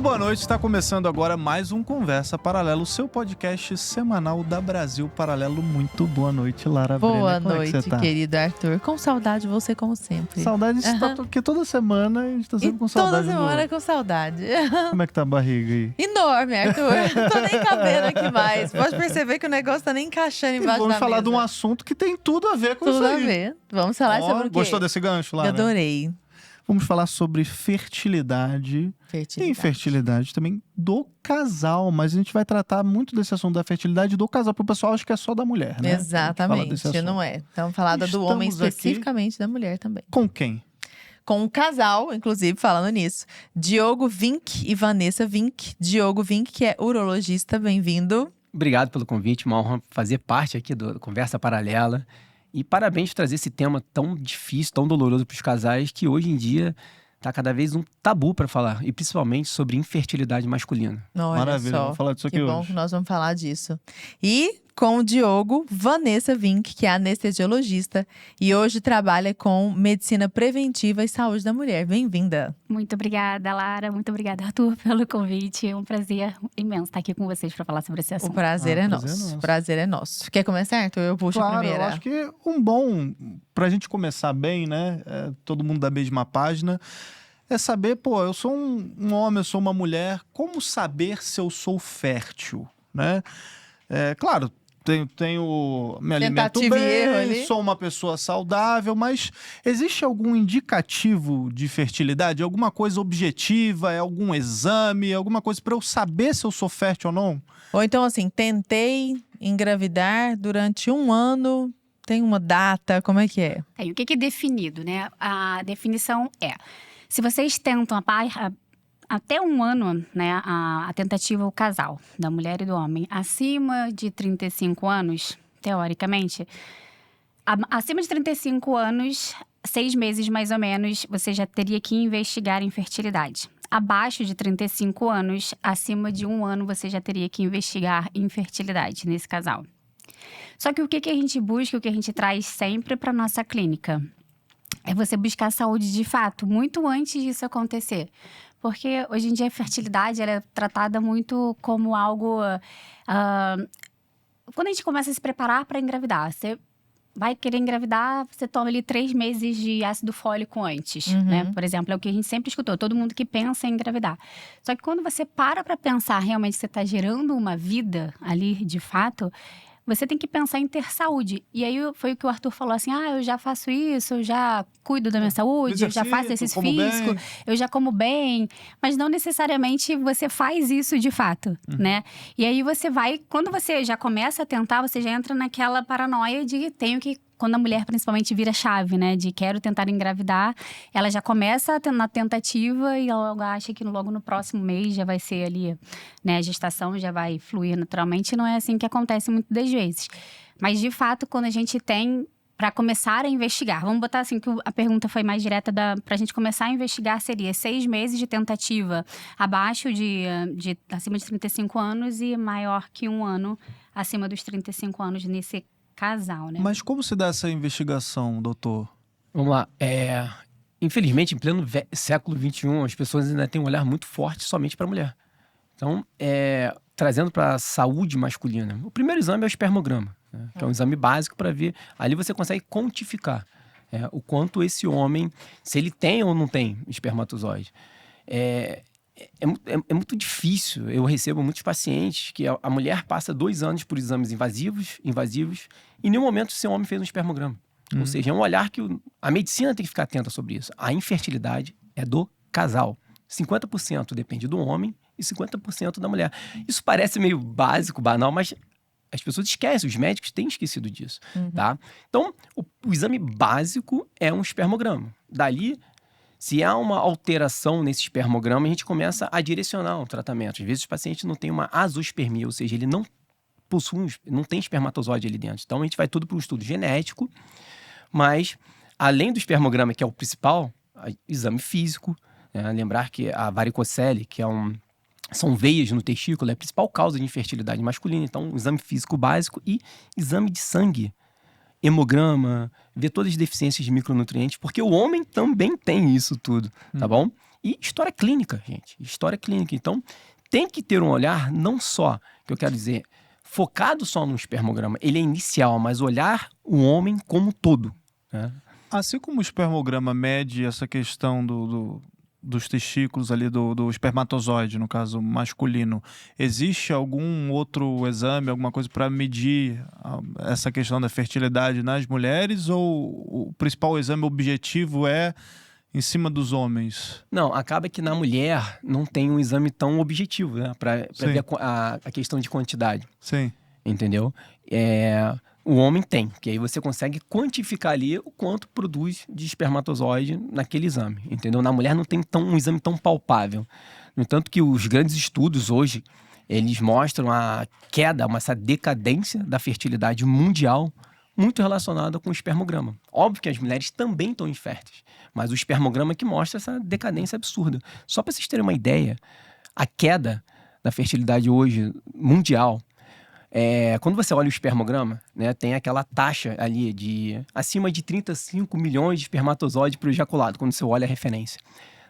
boa noite, está começando agora mais um Conversa Paralelo, o seu podcast semanal da Brasil Paralelo. Muito boa noite, Lara Boa Brenner. Como noite, é que você tá? querido Arthur. Com saudade de você, como sempre. Saudade de estar aqui toda semana, a gente tá sempre com saudade. Toda semana com saudade. Como é que tá a barriga aí? Enorme, Arthur. Não tô nem cabendo aqui mais. Pode perceber que o negócio tá nem encaixando embaixo da mesa. Vamos falar de um assunto que tem tudo a ver com isso aí. Tudo a ver. Vamos falar sobre o quê? Gostou desse gancho, Lara? Adorei. Vamos falar sobre fertilidade e infertilidade também do casal, mas a gente vai tratar muito desse assunto da fertilidade do casal, porque o pessoal acha que é só da mulher, né? Exatamente, não é. Estamos falando do homem especificamente, da mulher também. Com quem? Com um casal, inclusive, falando nisso. Diogo Vinck e Vanessa Vinck. Diogo Vinck, que é urologista, bem-vindo. Obrigado pelo convite, uma honra fazer parte aqui do Conversa Paralela. E parabéns por trazer esse tema tão difícil, tão doloroso para os casais, que hoje em dia está cada vez um tabu para falar. E principalmente sobre infertilidade masculina. Olha Maravilha, só, vamos falar disso aqui que hoje. bom que nós vamos falar disso. E com o Diogo, Vanessa Vinck, que é anestesiologista. E hoje trabalha com medicina preventiva e saúde da mulher. Bem-vinda. Muito obrigada, Lara. Muito obrigada, Arthur, pelo convite. É um prazer imenso estar aqui com vocês para falar sobre esse assunto. O prazer é nosso. O prazer é nosso. Quer começar, Arthur? Eu puxo a primeira. Eu acho que pra gente começar bem, né? Todo mundo da mesma página. É saber, eu sou um homem, eu sou uma mulher. Como saber se eu sou fértil, né? Claro, me alimento Tentativa e erro bem, ali. sou uma pessoa saudável, mas existe algum indicativo de fertilidade? Alguma coisa objetiva? Algum exame? Alguma coisa para eu saber se eu sou fértil ou não? Ou então, assim, tentei engravidar durante um ano, tem uma data, como é que é? O que é definido, né? A definição é, se vocês tentam até um ano, né, a tentativa, o casal, da mulher e do homem, acima de 35 anos, teoricamente, acima de 35 anos, 6 meses mais ou menos, você já teria que investigar infertilidade. Abaixo de 35 anos, acima de um ano, você já teria que investigar infertilidade nesse casal. Só que o que a gente busca, o que a gente traz sempre para nossa clínica, é você buscar saúde de fato, muito antes disso acontecer. Porque hoje em dia a fertilidade ela é tratada muito como algo... quando a gente começa a se preparar para engravidar, você vai querer engravidar, você toma ali 3 meses de ácido fólico antes, né? Por exemplo, é o que a gente sempre escutou, todo mundo que pensa em engravidar. Só que quando você para pensar realmente que você está gerando uma vida ali de fato, você tem que pensar em ter saúde. E aí foi o que o Arthur falou assim, eu já faço isso, eu já cuido da minha saúde, eu já faço exercício físico, eu já como bem. Mas não necessariamente você faz isso de fato, né? E aí você vai, quando você já começa a tentar, você já entra naquela paranoia de quando a mulher principalmente vira chave, né? De quero tentar engravidar, ela já começa na tentativa e ela acha que logo no próximo mês já vai ser ali, né? A gestação já vai fluir naturalmente. Não é assim que acontece muitas das vezes. Mas, de fato, quando a gente tem para começar a investigar, vamos botar assim que a pergunta foi mais direta pra gente começar a investigar seria 6 meses de tentativa abaixo acima de 35 anos e maior que um ano acima dos 35 anos nesse casal, né? Mas como se dá essa investigação, doutor? Vamos lá. Infelizmente, em pleno século XXI, as pessoas ainda têm um olhar muito forte somente para a mulher. Então, trazendo para a saúde masculina, o primeiro exame é o espermograma, né? Que é um exame básico para ver. Ali você consegue quantificar o quanto esse homem, se ele tem ou não tem espermatozoide. É muito difícil. Eu recebo muitos pacientes que a mulher passa 2 anos por exames invasivos, e em nenhum momento esse homem fez um espermograma. Ou seja, é um olhar que a medicina tem que ficar atenta sobre isso. A infertilidade é do casal. 50% depende do homem e 50% da mulher. Isso parece meio básico, banal, mas as pessoas esquecem, os médicos têm esquecido disso. Tá? Então, o exame básico é um espermograma. Dali, se há uma alteração nesse espermograma, a gente começa a direcionar o tratamento. Às vezes o paciente não tem uma azospermia, ou seja, ele não não tem espermatozoide ali dentro. Então a gente vai tudo para um estudo genético, mas além do espermograma, que é o principal, exame físico, né? Lembrar que a varicocele, que são veias no testículo, é a principal causa de infertilidade masculina. Então, exame físico básico e exame de sangue. Hemograma, ver todas as deficiências de micronutrientes, porque o homem também tem isso tudo, tá bom? E história clínica, gente. História clínica. Então, tem que ter um olhar não só, que eu quero dizer, focado só no espermograma. Ele é inicial, mas olhar o homem como todo, né? Assim como o espermograma mede essa questão dos testículos ali, do espermatozoide, no caso masculino, existe algum outro exame, alguma coisa para medir essa questão da fertilidade nas mulheres, ou o principal exame objetivo é em cima dos homens? Não, acaba que na mulher não tem um exame tão objetivo, né? Para ver a questão de quantidade. Sim. Entendeu? O homem tem, que aí você consegue quantificar ali o quanto produz de espermatozoide naquele exame, entendeu? Na mulher não tem um exame tão palpável. No entanto que os grandes estudos hoje, eles mostram a queda, essa decadência da fertilidade mundial muito relacionada com o espermograma. Óbvio que as mulheres também estão inférteis, mas o espermograma que mostra essa decadência absurda. Só para vocês terem uma ideia, a queda da fertilidade hoje mundial, quando você olha o espermograma, né, tem aquela taxa ali de acima de 35 milhões de espermatozoides por ejaculado, quando você olha a referência.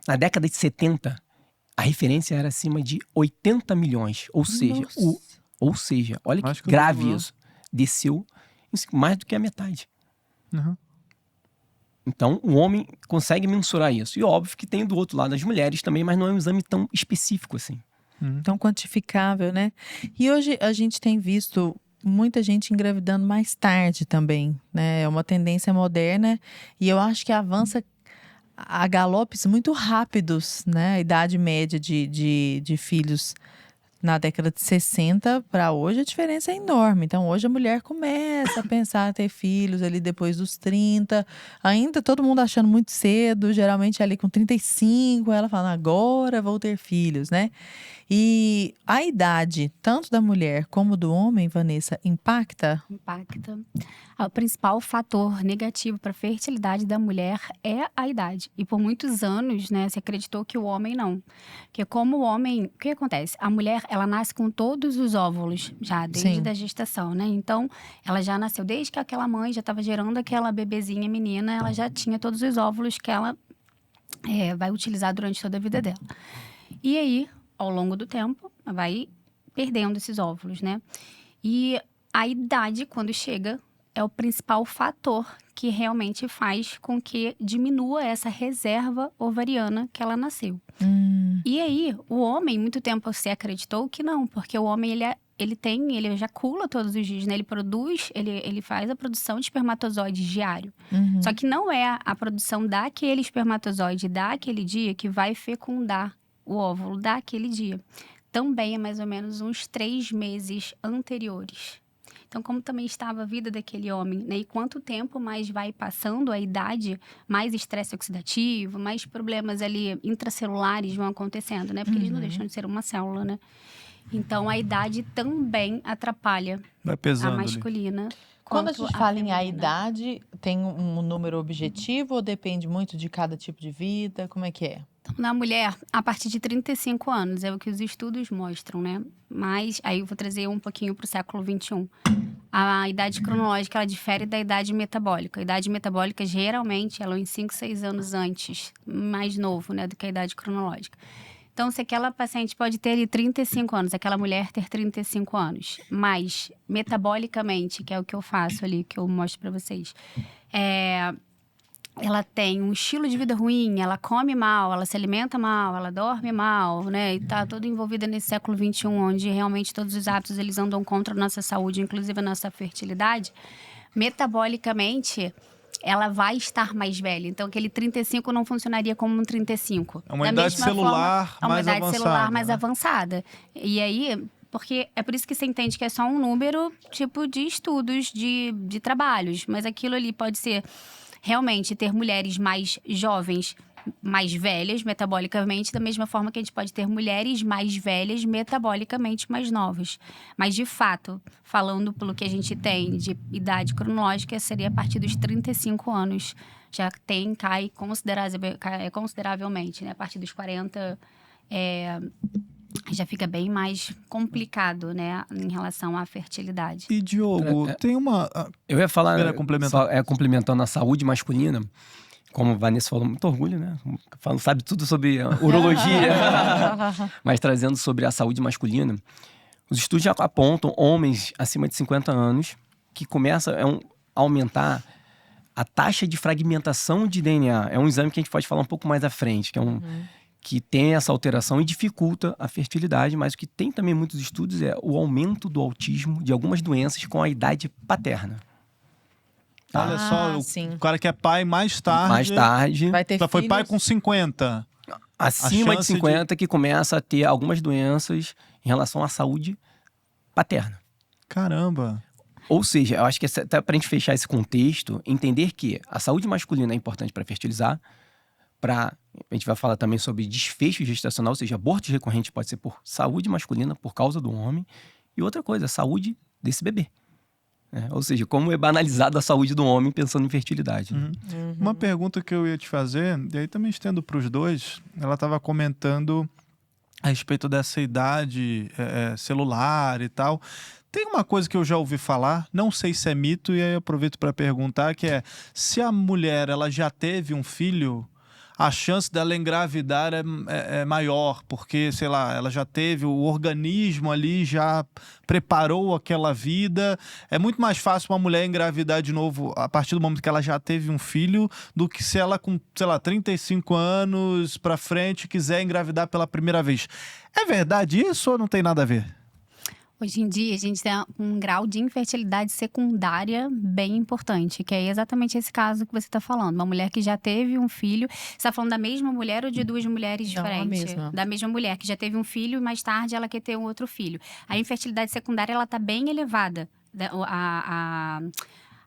Na década de 70, a referência era acima de 80 milhões. Ou seja, olha que grave isso. Desceu mais do que a metade. Uhum. Então, o homem consegue mensurar isso. E óbvio que tem do outro lado as mulheres também, mas não é um exame tão específico assim. Tão quantificável, né? E hoje a gente tem visto muita gente engravidando mais tarde também, né? É uma tendência moderna e eu acho que avança a galopes muito rápidos, né? A idade média de filhos na década de 60 para hoje, a diferença é enorme. Então, hoje a mulher começa a pensar em ter filhos ali depois dos 30. Ainda todo mundo achando muito cedo, geralmente ali com 35, ela fala, agora vou ter filhos, né? E a idade, tanto da mulher como do homem, Vanessa, impacta? Impacta. O principal fator negativo para a fertilidade da mulher é a idade. E por muitos anos, né, se acreditou que o homem não. Porque como o homem... O que acontece? A mulher, ela nasce com todos os óvulos, já desde a gestação, né? Então, ela já nasceu, desde que aquela mãe já estava gerando aquela bebezinha menina, ela já tinha todos os óvulos que ela vai utilizar durante toda a vida dela. E aí, ao longo do tempo, vai perdendo esses óvulos, né? E a idade, quando chega, é o principal fator que realmente faz com que diminua essa reserva ovariana que ela nasceu. E aí, o homem, muito tempo se acreditou que não, porque o homem, ele ejacula todos os dias, né? Ele faz a produção de espermatozoides diário. Só que não é a produção daquele espermatozoide daquele dia que vai fecundar o óvulo daquele dia. Também é mais ou menos uns 3 meses anteriores. Então, como também estava a vida daquele homem, né? E quanto tempo mais vai passando a idade, mais estresse oxidativo, mais problemas ali intracelulares vão acontecendo, né? Porque eles não deixam de ser uma célula, né? Então, a idade também atrapalha a masculina. Quando a gente fala em a idade, tem um número objetivo ou depende muito de cada tipo de vida? Como é que é? Na mulher, a partir de 35 anos, é o que os estudos mostram, né? Mas, aí eu vou trazer um pouquinho para o século XXI. A idade cronológica, ela difere da idade metabólica. A idade metabólica, geralmente, ela é uns 5, 6 anos antes, mais novo, né, do que a idade cronológica. Então, se aquela paciente pode ter ali 35 anos, aquela mulher ter 35 anos, mas metabolicamente, que é o que eu faço ali, que eu mostro para vocês, ela tem um estilo de vida ruim, ela come mal, ela se alimenta mal, ela dorme mal, né? E tá toda envolvida nesse século XXI, onde realmente todos os hábitos, eles andam contra a nossa saúde, inclusive a nossa fertilidade. Metabolicamente, ela vai estar mais velha. Então, aquele 35 não funcionaria como um 35. É uma idade celular mais avançada. É uma idade celular mais avançada. E aí... Porque é por isso que você entende que é só um número, tipo, de estudos, de trabalhos. Mas aquilo ali pode ser... realmente ter mulheres mais jovens, mais velhas metabolicamente, da mesma forma que a gente pode ter mulheres mais velhas metabolicamente mais novas. Mas, de fato, falando pelo que a gente tem de idade cronológica, seria a partir dos 35 anos. Já cai consideravelmente, né? A partir dos 40, já fica bem mais complicado, né, em relação à fertilidade. E, Diogo, tem uma... Eu ia falar, complementando complementando a saúde masculina, como a Vanessa falou, muito orgulho, né? Sabe tudo sobre urologia, mas trazendo sobre a saúde masculina. Os estudos já apontam homens acima de 50 anos que começam a aumentar a taxa de fragmentação de DNA. É um exame que a gente pode falar um pouco mais à frente, que é que tem essa alteração e dificulta a fertilidade, mas o que tem também muitos estudos é o aumento do autismo de algumas doenças com a idade paterna. Olha só, o cara que é pai mais tarde vai ter foi filhos. pai com 50. Acima de chance 50 que começa a ter algumas doenças em relação à saúde paterna. Caramba. Ou seja, eu acho que até pra gente fechar esse contexto, entender que a saúde masculina é importante para fertilizar, a gente vai falar também sobre desfecho gestacional, ou seja, abortos recorrentes pode ser por saúde masculina, por causa do homem. E outra coisa, a saúde desse bebê. Ou seja, como é banalizada a saúde do homem pensando em fertilidade. Uma pergunta que eu ia te fazer, e aí também estendo para os dois, ela estava comentando a respeito dessa idade celular e tal. Tem uma coisa que eu já ouvi falar, não sei se é mito, e aí eu aproveito para perguntar, que é, se a mulher ela já teve um filho, a chance dela engravidar é maior, porque, sei lá, ela já teve, o organismo ali já preparou aquela vida. É muito mais fácil uma mulher engravidar de novo a partir do momento que ela já teve um filho, do que se ela com, sei lá, 35 anos pra frente quiser engravidar pela primeira vez. É verdade isso ou não tem nada a ver? Hoje em dia, a gente tem um grau de infertilidade secundária bem importante, que é exatamente esse caso que você está falando. Uma mulher que já teve um filho. Você está falando da mesma mulher ou de duas mulheres diferentes? Não, a mesma. Da mesma mulher, que já teve um filho e mais tarde ela quer ter um outro filho. A infertilidade secundária, ela está bem elevada.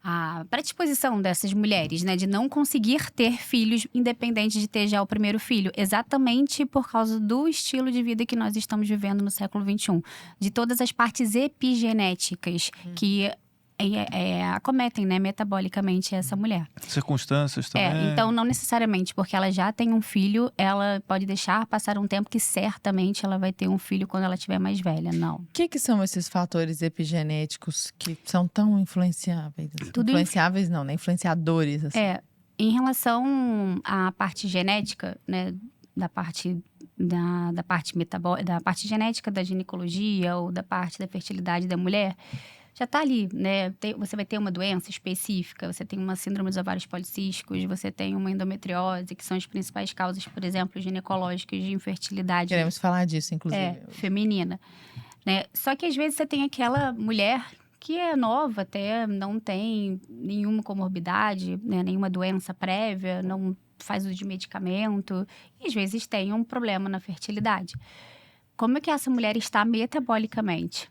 A predisposição dessas mulheres, né, de não conseguir ter filhos independente de ter já o primeiro filho, exatamente por causa do estilo de vida que nós estamos vivendo no século XXI, de todas as partes epigenéticas que acometem, né, metabolicamente essa mulher. Circunstâncias também. Então não necessariamente porque ela já tem um filho, ela pode deixar passar um tempo que certamente ela vai ter um filho quando ela estiver mais velha, não. O que são esses fatores epigenéticos que são tão influenciáveis? Influenciáveis não, né? Influenciadores. Assim. Em relação à parte genética, né, da parte metabólica, da parte genética da ginecologia ou da parte da fertilidade da mulher, já está ali, né? Você vai ter uma doença específica, você tem uma síndrome dos ovários policísticos, você tem uma endometriose, que são as principais causas, por exemplo, ginecológicas de infertilidade. Queremos falar disso, inclusive. Feminina. Né? Só que às vezes você tem aquela mulher que é nova até, não tem nenhuma comorbidade, né? Nenhuma doença prévia, não faz uso de medicamento, e às vezes tem um problema na fertilidade. Como é que essa mulher está metabolicamente?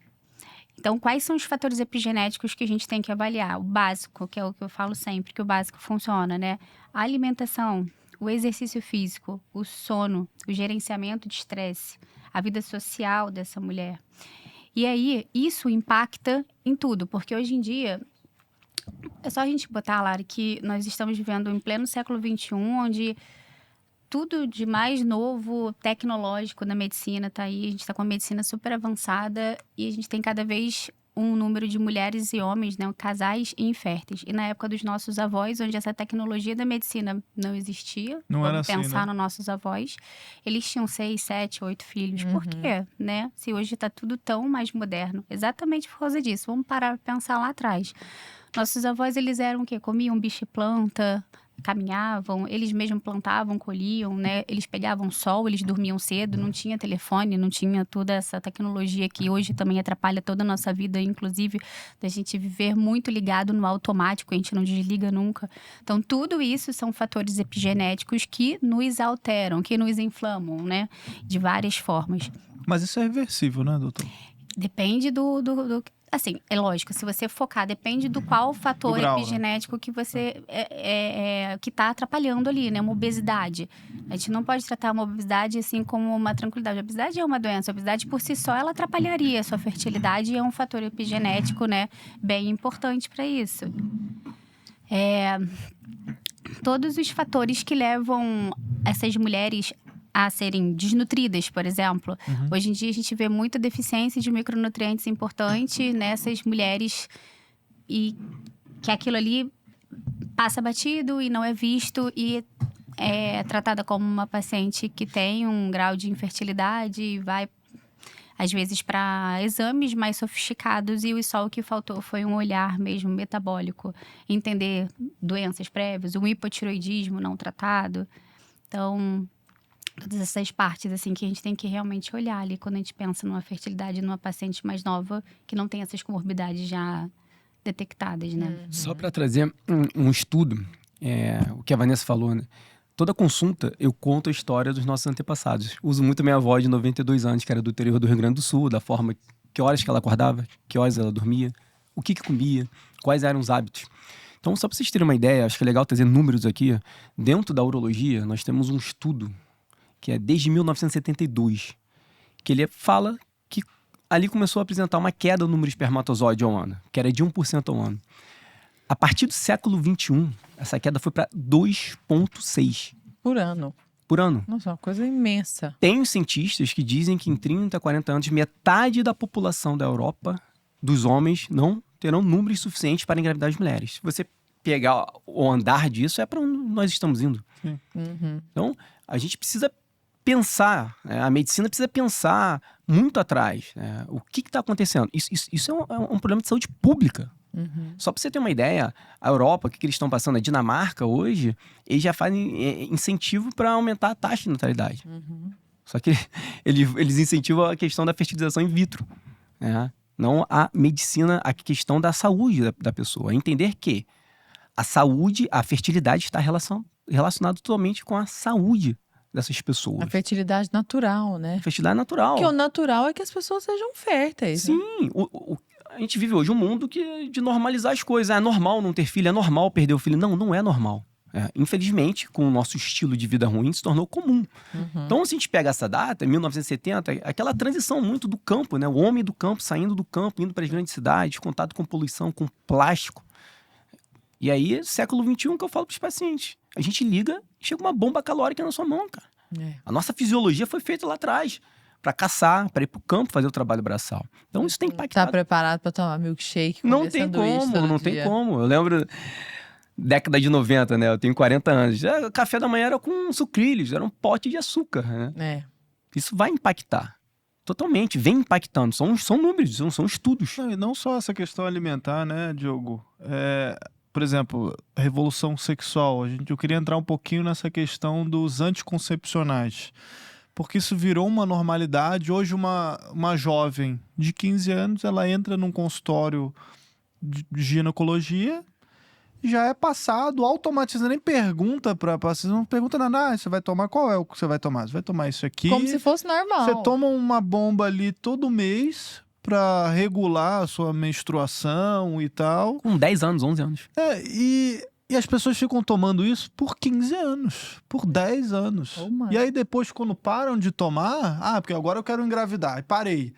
Então, quais são os fatores epigenéticos que a gente tem que avaliar? O básico, que é o que eu falo sempre, que o básico funciona, né? A alimentação, o exercício físico, o sono, o gerenciamento de estresse, a vida social dessa mulher. E aí, isso impacta em tudo, porque hoje em dia, é só a gente botar, Lara, que nós estamos vivendo em pleno século XXI, onde tudo de mais novo, tecnológico na medicina tá aí. A gente está com a medicina super avançada e a gente tem cada vez um número de mulheres e homens, né, casais inférteis. E na época dos nossos avós, onde essa tecnologia da medicina não existia, não era assim, pensar né? nos nossos avós, eles tinham 6, 7, 8 filhos. Por quê? Né? Se hoje está tudo tão mais moderno. Exatamente por causa disso. Vamos parar para pensar lá atrás. Nossos avós, eles eram o quê? Comiam bicho e planta, caminhavam, eles mesmos plantavam, colhiam, né? Eles pegavam sol, eles dormiam cedo, não tinha telefone, não tinha toda essa tecnologia que hoje também atrapalha toda a nossa vida, inclusive da gente viver muito ligado no automático, a gente não desliga nunca. Então, tudo isso são fatores epigenéticos que nos alteram, que nos inflamam, né? De várias formas. Mas isso é reversível, né, doutor? Depende assim, é lógico, se você focar, depende do qual fator grau, epigenético que você que está atrapalhando ali, né? Uma obesidade. A gente não pode tratar uma obesidade assim como uma tranquilidade. A obesidade é uma doença. A obesidade por si só, ela atrapalharia a sua fertilidade e é um fator epigenético, né? Bem importante para isso. Todos os fatores que levam essas mulheres a serem desnutridas, por exemplo. Hoje em dia a gente vê muita deficiência de micronutrientes importante nessas mulheres e que aquilo ali passa batido e não é visto e é tratada como uma paciente que tem um grau de infertilidade e vai, às vezes, para exames mais sofisticados e só o que faltou foi um olhar mesmo metabólico. Entender doenças prévias, um hipotiroidismo não tratado. Então, todas essas partes, assim, que a gente tem que realmente olhar ali quando a gente pensa numa fertilidade numa paciente mais nova que não tem essas comorbidades já detectadas, né? Só para trazer um estudo, o que a Vanessa falou, né? Toda consulta, eu conto a história dos nossos antepassados. Uso muito a minha avó de 92 anos, que era do interior do Rio Grande do Sul, da forma, que horas que ela acordava, que horas ela dormia, o que comia, quais eram os hábitos. Então, só para vocês terem uma ideia, acho que é legal trazer números aqui. Dentro da urologia, nós temos um estudo, que é desde 1972, que ele fala que ali começou a apresentar uma queda no número de espermatozoide ao ano, que era de 1% ao ano. A partir do século XXI, essa queda foi para 2,6 Por ano. por ano. Nossa, uma coisa imensa. Tem cientistas que dizem que em 30, 40 anos, metade da população da Europa, dos homens, não terão números suficientes para engravidar as mulheres. Se você pegar o andar disso, é para onde nós estamos indo. Uhum. Então, a gente precisa pensar, né? A medicina precisa pensar muito atrás, né? O que está acontecendo. Isso é um problema de saúde pública. Uhum. Só para você ter uma ideia, a Europa, o que eles estão passando, a Dinamarca hoje, eles já fazem incentivo para aumentar a taxa de natalidade. Uhum. Só que eles incentivam a questão da fertilização in vitro, né? Não a medicina, a questão da saúde da pessoa. Entender que a saúde, a fertilidade está relacionada totalmente com a saúde dessas pessoas. A fertilidade natural, né? Fertilidade natural. Porque o natural é que as pessoas sejam férteis. Né? Sim, a gente vive hoje um mundo de normalizar as coisas. É normal não ter filho, é normal perder o filho. Não é normal. Infelizmente, com o nosso estilo de vida ruim, se tornou comum. Uhum. Então, se a gente pega essa data, 1970, aquela transição muito do campo, né? O homem do campo saindo do campo, indo para as grandes cidades, contato com poluição, com plástico. E aí, século XXI, que eu falo para os pacientes. A gente liga, chega uma bomba calórica na sua mão, cara. A nossa fisiologia foi feita lá atrás. Para caçar, para ir pro campo fazer o trabalho braçal. Então isso tem impactado. Tá preparado para tomar milkshake? Não tem como, não tem como. Eu lembro, década de 90, né? Eu tenho 40 anos. O café da manhã era com sucrilhos, era um pote de açúcar, né? Isso vai impactar. Totalmente, vem impactando. São números, são estudos. Não, e não só essa questão alimentar, né, Diogo? Por exemplo, revolução sexual. Eu queria entrar um pouquinho nessa questão dos anticoncepcionais. Porque isso virou uma normalidade. Hoje uma jovem de 15 anos, ela entra num consultório de ginecologia, já é passado, automatizado, nem pergunta para paciente, não pergunta nada, você vai tomar, qual é o que você vai tomar? Você vai tomar isso aqui. Como se fosse normal. Você toma uma bomba ali todo mês para regular a sua menstruação e tal. Com 10 anos, 11 anos. E as pessoas ficam tomando isso por 15 anos, por 10 anos. E aí depois, quando param de tomar, porque agora eu quero engravidar, e parei.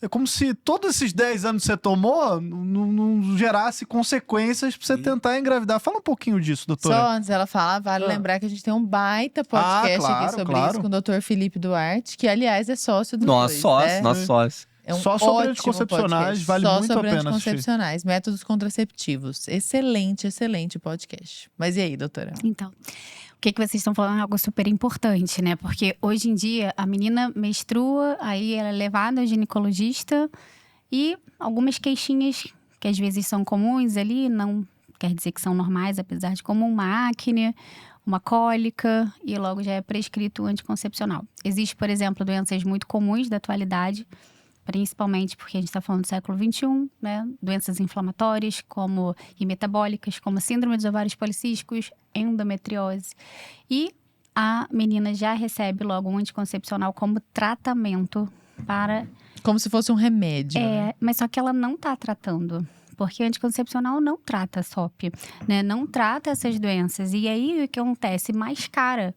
É como se todos esses 10 anos que você tomou não gerasse consequências pra você tentar engravidar. Fala um pouquinho disso, doutora. Só antes ela falar, vale lembrar que a gente tem um baita podcast aqui sobre isso com o doutor Felipe Duarte, que aliás é sócio do nosso sócio. É um só sobre anticoncepcionais, vale muito a pena assistir. Só sobre anticoncepcionais, métodos contraceptivos. Excelente podcast. Mas e aí, doutora? Então, o que vocês estão falando é algo super importante, né? Porque hoje em dia a menina menstrua, aí ela é levada ao ginecologista e algumas queixinhas que às vezes são comuns ali, não quer dizer que são normais, apesar de como uma acne, uma cólica, e logo já é prescrito o anticoncepcional. Existe, por exemplo, doenças muito comuns da atualidade, principalmente porque a gente está falando do século XXI, né? Doenças inflamatórias e metabólicas, como síndrome dos ovários policísticos, endometriose. E a menina já recebe logo um anticoncepcional como tratamento para... Como se fosse um remédio. Né? Mas só que ela não está tratando. Porque o anticoncepcional não trata a SOP, né? Não trata essas doenças. E aí, o que acontece? Mais cara.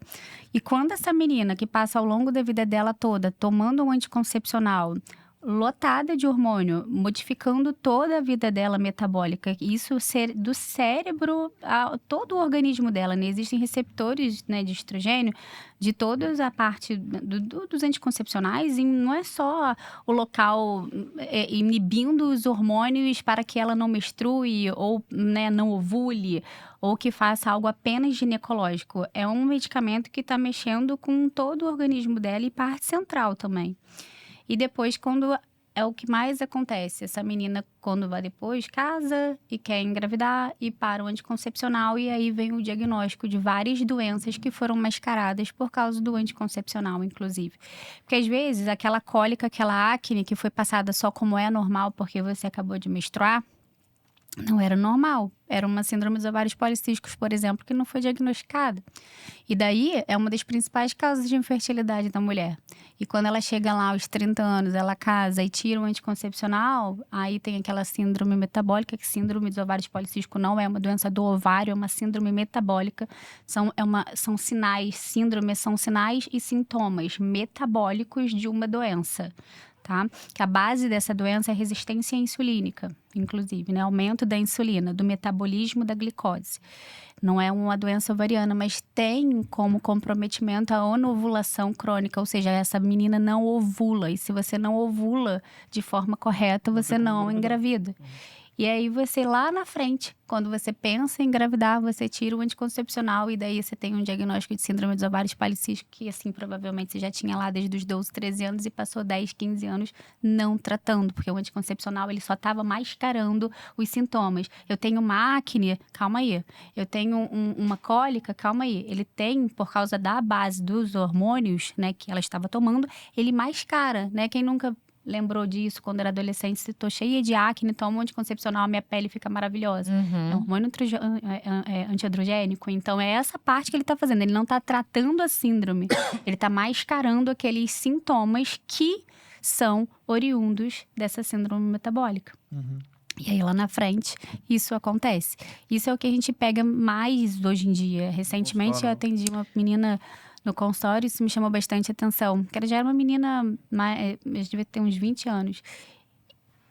E quando essa menina que passa ao longo da vida dela toda tomando um anticoncepcional, lotada de hormônio, modificando toda a vida dela metabólica. Isso do cérebro a todo o organismo dela, né? Existem receptores, né, de estrogênio de toda a parte dos anticoncepcionais, e não é só o local inibindo os hormônios para que ela não menstrue ou, né, não ovule, ou que faça algo apenas ginecológico. É um medicamento que está mexendo com todo o organismo dela e parte central também. E depois, quando é o que mais acontece, essa menina, quando vai depois, casa e quer engravidar e para o anticoncepcional, e aí vem o diagnóstico de várias doenças que foram mascaradas por causa do anticoncepcional, inclusive. Porque às vezes aquela cólica, aquela acne que foi passada só como é normal porque você acabou de menstruar, não era normal. Era uma síndrome dos ovários policísticos, por exemplo, que não foi diagnosticada. E daí é uma das principais causas de infertilidade da mulher. E quando ela chega lá aos 30 anos, ela casa e tira o anticoncepcional, aí tem aquela síndrome metabólica, que síndrome dos ovários policísticos não é uma doença do ovário, é uma síndrome metabólica. São sinais, síndromes são sinais e sintomas metabólicos de uma doença. Tá? Que a base dessa doença é a resistência insulínica, inclusive, né? Aumento da insulina, do metabolismo da glicose. Não é uma doença ovariana, mas tem como comprometimento a anovulação crônica, ou seja, essa menina não ovula. E se você não ovula de forma correta, você não engravida. E aí você lá na frente, quando você pensa em engravidar, você tira o anticoncepcional e daí você tem um diagnóstico de síndrome dos ovários policísticos, que assim, provavelmente você já tinha lá desde os 12, 13 anos e passou 10, 15 anos não tratando, porque o anticoncepcional ele só estava mascarando os sintomas. Eu tenho uma acne, calma aí. Eu tenho uma cólica, calma aí. Ele tem, por causa da base dos hormônios, né, que ela estava tomando, ele mascara, né? Quem nunca lembrou disso quando era adolescente? Se tô cheia de acne, tomo um anticoncepcional, minha pele fica maravilhosa. É um hormônio antiandrogênico. Então, é essa parte que ele tá fazendo. Ele não tá tratando a síndrome. Ele tá mascarando aqueles sintomas que são oriundos dessa síndrome metabólica. E aí, lá na frente, isso acontece. Isso é o que a gente pega mais hoje em dia. Recentemente, eu atendi uma menina no consultório, isso me chamou bastante atenção. Que ela já era uma menina, devia ter uns 20 anos.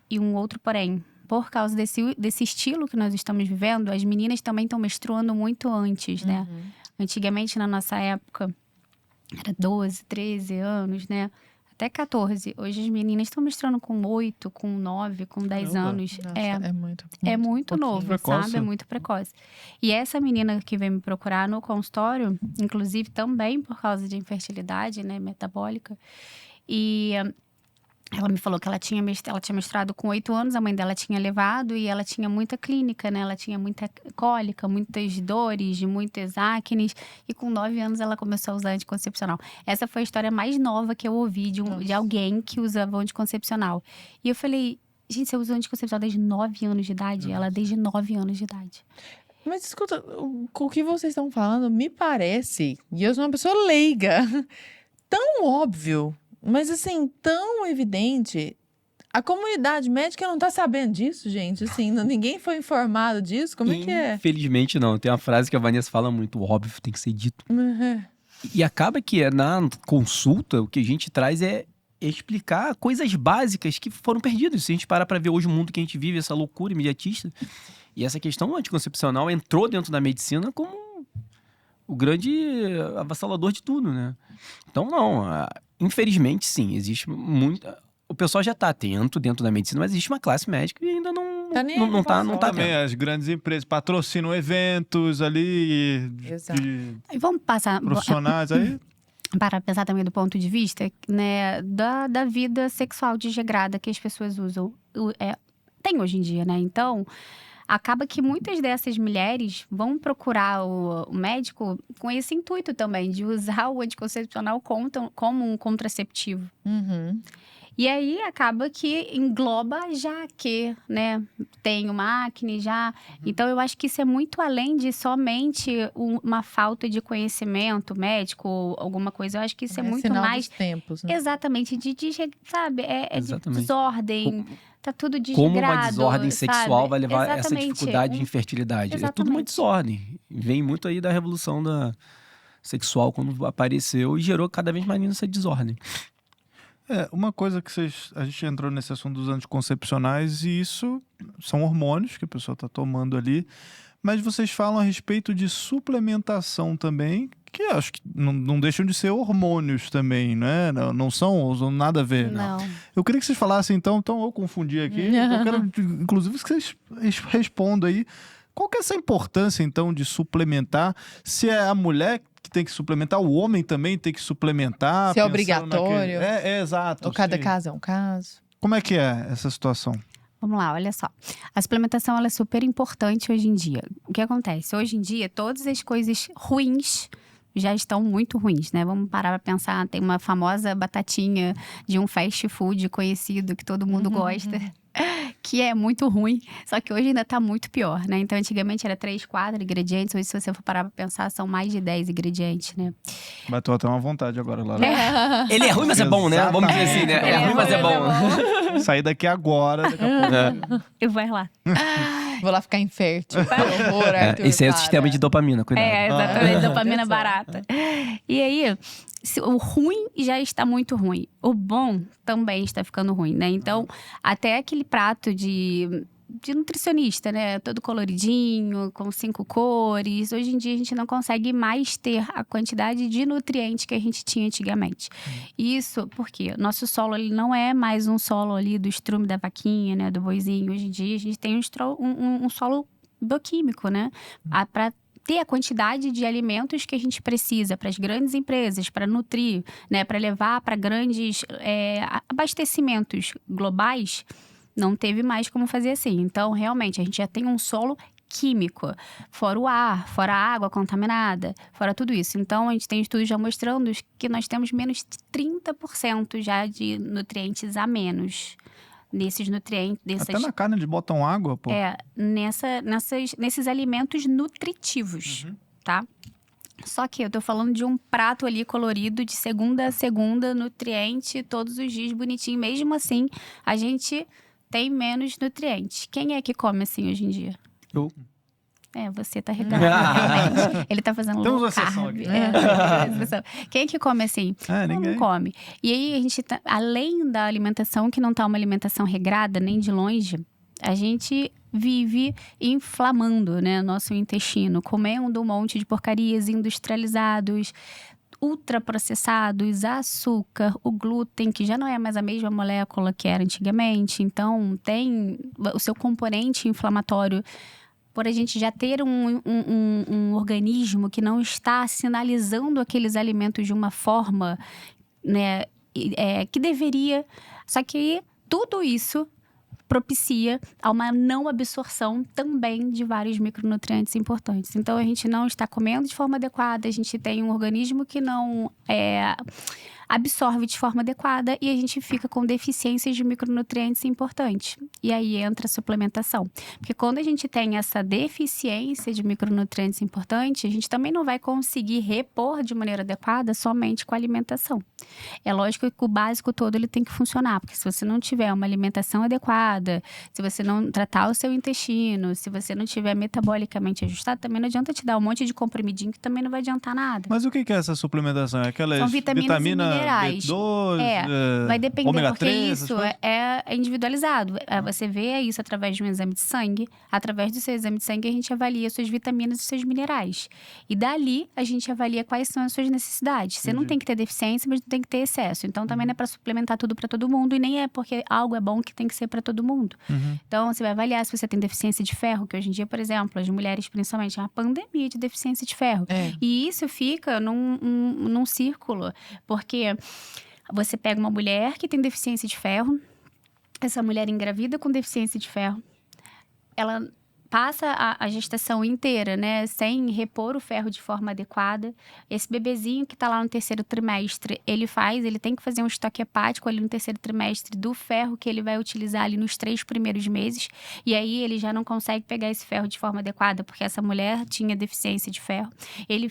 E um outro porém. Por causa desse estilo que nós estamos vivendo, as meninas também estão menstruando muito antes, né? Antigamente, na nossa época, era 12, 13 anos, né? Até 14. Hoje as meninas estão menstruando com 8, com 9, com 10 anos. Nossa, é muito novo, precoce. sabe? É muito precoce. E essa menina que veio me procurar no consultório, inclusive também por causa de infertilidade, né, metabólica, e ela me falou que ela tinha mestrado com 8 anos, a mãe dela tinha levado e ela tinha muita clínica, né? Ela tinha muita cólica, muitas dores, muitas acnes. E com 9 anos ela começou a usar anticoncepcional. Essa foi a história mais nova que eu ouvi de alguém que usava anticoncepcional. E eu falei, gente, você usa anticoncepcional desde 9 anos de idade? Ela desde 9 anos de idade. Mas escuta, o que vocês estão falando me parece, e eu sou uma pessoa leiga, tão óbvio. Mas assim, tão evidente. A comunidade médica não tá sabendo disso, gente. Assim, ninguém foi informado disso. Como é que é? Infelizmente não. Tem uma frase que a Vanessa fala muito, óbvio, tem que ser dito. E acaba que na consulta, o que a gente traz é explicar coisas básicas que foram perdidas. Se a gente parar pra ver hoje o mundo que a gente vive, essa loucura imediatista. E essa questão anticoncepcional entrou dentro da medicina como o grande avassalador de tudo, né? Então, não. Infelizmente, sim, existe muita... O pessoal já está atento dentro da medicina, mas existe uma classe médica e ainda não tá também as grandes empresas patrocinam eventos ali E vamos passar profissionais aí. para pensar também do ponto de vista, né, da vida sexual desregrada que as pessoas usam. Tem hoje em dia, né? Então, acaba que muitas dessas mulheres vão procurar o médico com esse intuito também, de usar o anticoncepcional como um contraceptivo. E aí, acaba que engloba já que, né, tem uma acne já. Então, eu acho que isso é muito além de somente uma falta de conhecimento médico ou alguma coisa. Eu acho que isso é muito sinal mais... dos tempos, né? Exatamente, sabe? É de desordem. Tá tudo desregrado, como uma desordem sexual sabe? vai levar essa Exatamente. dificuldade de infertilidade. É tudo uma Exatamente. desordem. Vem muito aí da revolução sexual quando apareceu e gerou cada vez mais essa desordem. Uma coisa que a gente entrou nesse assunto dos anticoncepcionais e isso são hormônios que a pessoa está tomando ali, mas vocês falam a respeito de suplementação também, que acho que não deixam de ser hormônios também, né? Não são nada a ver. Não. Eu queria que vocês falassem então eu confundi aqui, eu quero inclusive que vocês respondam aí, qual que é essa importância então de suplementar, se é a mulher que tem que suplementar, o homem também tem que suplementar. Se é obrigatório. Exato. Ou cada sim. caso é um caso. Como é que é essa situação? Vamos lá, olha só. A suplementação ela é super importante hoje em dia. O que acontece? Hoje em dia, todas as coisas ruins já estão muito ruins, né? Vamos parar para pensar. Tem uma famosa batatinha de um fast food conhecido que todo mundo gosta. Que é muito ruim, só que hoje ainda tá muito pior, né? Então, antigamente era 3, 4 ingredientes, hoje se você for parar pra pensar, são mais de 10 ingredientes, né? Bateu até uma vontade agora, Lara. Ele é ruim, mas é bom, né? Vamos dizer assim, né? É ruim, mas é bom. Sair daqui agora, daqui a pouco. Eu vou lá. Vou lá ficar infértil. Que horror, Arthur, Esse é o para. sistema de dopamina, cuidado. Exatamente, dopamina Olha só. barata. E aí, o ruim já está muito ruim. O bom também está ficando ruim, né? Então, até aquele prato de nutricionista, né? Todo coloridinho, com 5 cores. Hoje em dia a gente não consegue mais ter a quantidade de nutrientes que a gente tinha antigamente. Isso porque nosso solo ele não é mais um solo ali do estrume da vaquinha, né? Do boizinho. Hoje em dia a gente tem um solo bioquímico, né? Para ter a quantidade de alimentos que a gente precisa para as grandes empresas, para nutrir, né? Para levar para grandes abastecimentos globais. Não teve mais como fazer assim. Então, realmente, a gente já tem um solo químico. Fora o ar, fora a água contaminada, fora tudo isso. Então, a gente tem estudos já mostrando que nós temos menos de 30% já de nutrientes a menos. Nesses nutrientes... Até na carne eles botam água, pô. Nesses alimentos nutritivos, tá? Só que eu tô falando de um prato ali colorido de segunda a segunda, nutriente, todos os dias bonitinho. Mesmo assim, a gente tem menos nutrientes. Quem é que come assim hoje em dia? Eu. Você tá retardado, realmente. Ele tá fazendo Temos low uma exceção carb. aqui. Quem é que come assim? Ninguém. Não come. E aí, a gente além da alimentação, que não tá uma alimentação regrada, nem de longe, a gente vive inflamando, né, nosso intestino, comendo um monte de porcarias industrializados, ultraprocessados, açúcar, o glúten, que já não é mais a mesma molécula que era antigamente. Então, tem o seu componente inflamatório. Por a gente já ter um organismo que não está sinalizando aqueles alimentos de uma forma, né, que deveria. Só que tudo isso propicia a uma não absorção também de vários micronutrientes importantes. Então, a gente não está comendo de forma adequada, a gente tem um organismo que não absorve de forma adequada e a gente fica com deficiências de micronutrientes importantes. E aí entra a suplementação. Porque quando a gente tem essa deficiência de micronutrientes importantes, a gente também não vai conseguir repor de maneira adequada somente com a alimentação. É lógico que o básico todo ele tem que funcionar, porque se você não tiver uma alimentação adequada, se você não tratar o seu intestino, se você não tiver metabolicamente ajustado, também não adianta te dar um monte de comprimidinho que também não vai adiantar nada. Mas o que é essa suplementação? É aquelas São vitaminas e minerais. B12, vai depender, ômega porque 3, isso é individualizado. Você vê isso através de um exame de sangue. Através do seu exame de sangue, a gente avalia suas vitaminas e seus minerais. E dali, a gente avalia quais são as suas necessidades. Você não tem que ter deficiência, mas não tem que ter excesso. Então, também não é para suplementar tudo para todo mundo. E nem é porque algo é bom que tem que ser para todo mundo. Então, você vai avaliar se você tem deficiência de ferro, que hoje em dia, por exemplo, as mulheres, principalmente, é uma pandemia de deficiência de ferro. E isso fica num círculo. Porque você pega uma mulher que tem deficiência de ferro, essa mulher engravida com deficiência de ferro, ela passa a gestação inteira, né, sem repor o ferro de forma adequada. Esse bebezinho que está lá no 3º trimestre, ele tem que fazer um estoque hepático ali no 3º trimestre do ferro que ele vai utilizar ali nos 3 primeiros meses. E aí ele já não consegue pegar esse ferro de forma adequada, porque essa mulher tinha deficiência de ferro. Ele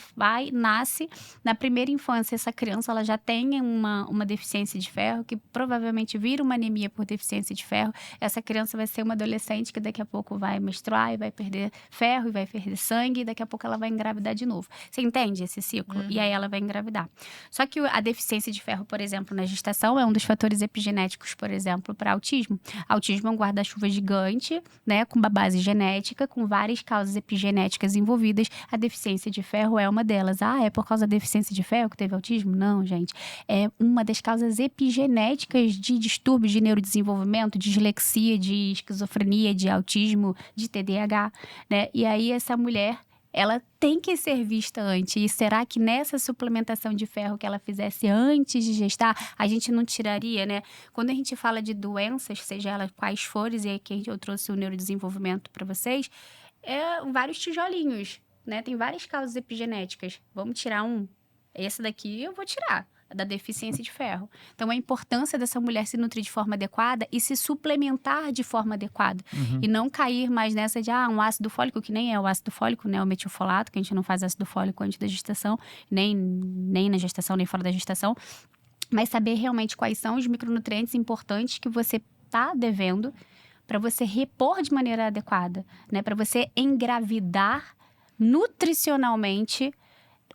nasce, na primeira infância, essa criança ela já tem uma deficiência de ferro, que provavelmente vira uma anemia por deficiência de ferro. Essa criança vai ser uma adolescente que daqui a pouco vai menstruar e vai perder ferro, e vai perder sangue, e daqui a pouco ela vai engravidar de novo. Você entende esse ciclo? E aí ela vai engravidar. Só que a deficiência de ferro, por exemplo, na gestação, é um dos fatores epigenéticos, por exemplo, para autismo. Autismo é um guarda-chuva gigante, né, com uma base genética, com várias causas epigenéticas envolvidas. A deficiência de ferro é uma delas. É por causa da deficiência de ferro que teve autismo? Não, gente. É uma das causas epigenéticas de distúrbios de neurodesenvolvimento, de dislexia, de esquizofrenia, de autismo, de TDAH, né? E aí essa mulher, ela tem que ser vista antes. E será que nessa suplementação de ferro que ela fizesse antes de gestar, a gente não tiraria, né? Quando a gente fala de doenças, seja elas quais forem, e aqui eu trouxe o neurodesenvolvimento para vocês, vários tijolinhos, né? Tem várias causas epigenéticas. Vamos tirar um. Esse daqui eu vou tirar, da deficiência de ferro. Então, a importância dessa mulher se nutrir de forma adequada e se suplementar de forma adequada. E não cair mais nessa de, um ácido fólico, que nem é o ácido fólico, né? O metilfolato, que a gente não faz ácido fólico antes da gestação, nem na gestação, nem fora da gestação. Mas saber realmente quais são os micronutrientes importantes que você está devendo para você repor de maneira adequada, né? Para você engravidar nutricionalmente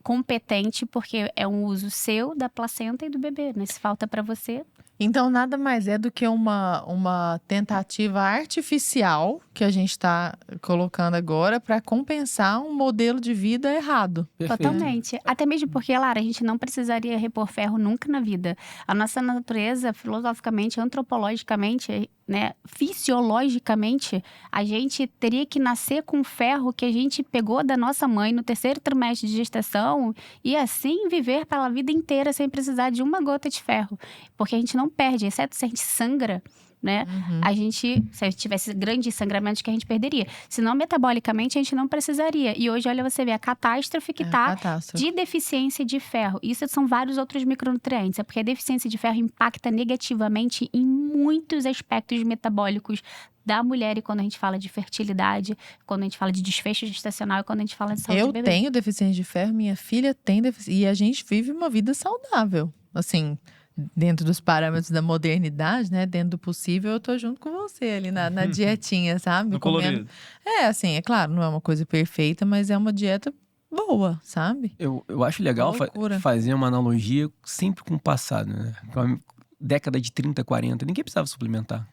competente, porque é um uso seu, da placenta e do bebê, né? Se falta para você... Então, nada mais é do que uma tentativa artificial que a gente está colocando agora para compensar um modelo de vida errado. Perfeito. Totalmente. Até mesmo porque, Lara, a gente não precisaria repor ferro nunca na vida. A nossa natureza, filosoficamente, antropologicamente, né, fisiologicamente, a gente teria que nascer com ferro que a gente pegou da nossa mãe no 3º trimestre de gestação e assim viver pela vida inteira sem precisar de uma gota de ferro. Porque a gente não perde, exceto se a gente sangra, né? Se a gente tivesse grandes sangramentos que a gente perderia. Senão, metabolicamente, a gente não precisaria. E hoje, olha, você vê a catástrofe que tá de deficiência de ferro. Isso são vários outros micronutrientes. É porque a deficiência de ferro impacta negativamente em muitos aspectos metabólicos da mulher. E quando a gente fala de fertilidade, quando a gente fala de desfecho gestacional, e quando a gente fala de saúde do bebê. Eu tenho deficiência de ferro, minha filha tem deficiência. E a gente vive uma vida saudável. Assim... dentro dos parâmetros da modernidade, né? Dentro do possível, eu tô junto com você ali na dietinha, sabe? Colorido. Assim, é claro, não é uma coisa perfeita, mas é uma dieta boa, sabe? Eu acho legal fazer uma analogia sempre com o passado, né? Com a década de 30, 40, ninguém precisava suplementar.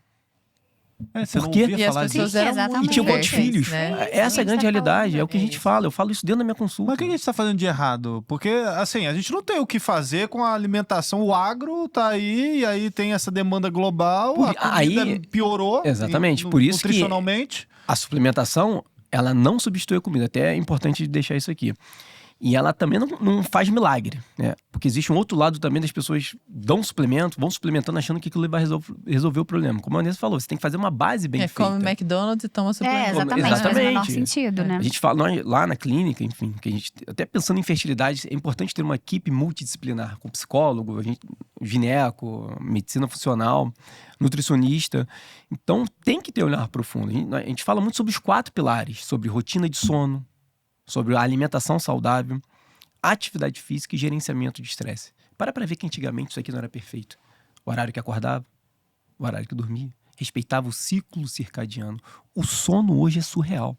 Você Por quê? não E ouvia as falar pessoas disso? eram Exatamente. muito E tinha muitos férteis, filhos. né? Essa é a grande realidade, é o que a é gente isso. fala. Eu falo isso dentro da minha consulta. Mas o que a gente tá fazendo de errado? Porque, assim, a gente não tem o que fazer com a alimentação. O agro tá aí, e aí tem essa demanda global, a comida piorou. Exatamente, por isso que nutricionalmente. a suplementação, ela não substitui a comida. Até é importante deixar isso aqui. E ela também não faz milagre, né? Porque existe um outro lado também das pessoas dão suplemento, vão suplementando achando que aquilo vai resolver o problema. Como a Vanessa falou, você tem que fazer uma base bem feita. Come McDonald's e toma suplemento. Exatamente. Faz o menor sentido, né? A gente fala, nós, lá na clínica, enfim, que a gente, até pensando em fertilidade, é importante ter uma equipe multidisciplinar, com psicólogo, gineco, medicina funcional, nutricionista. Então, tem que ter um olhar profundo. A gente fala muito sobre os 4 pilares, sobre rotina de sono, sobre a alimentação saudável, atividade física e gerenciamento de estresse. Para ver que antigamente isso aqui não era perfeito. O horário que acordava, o horário que dormia, respeitava o ciclo circadiano. O sono hoje é surreal,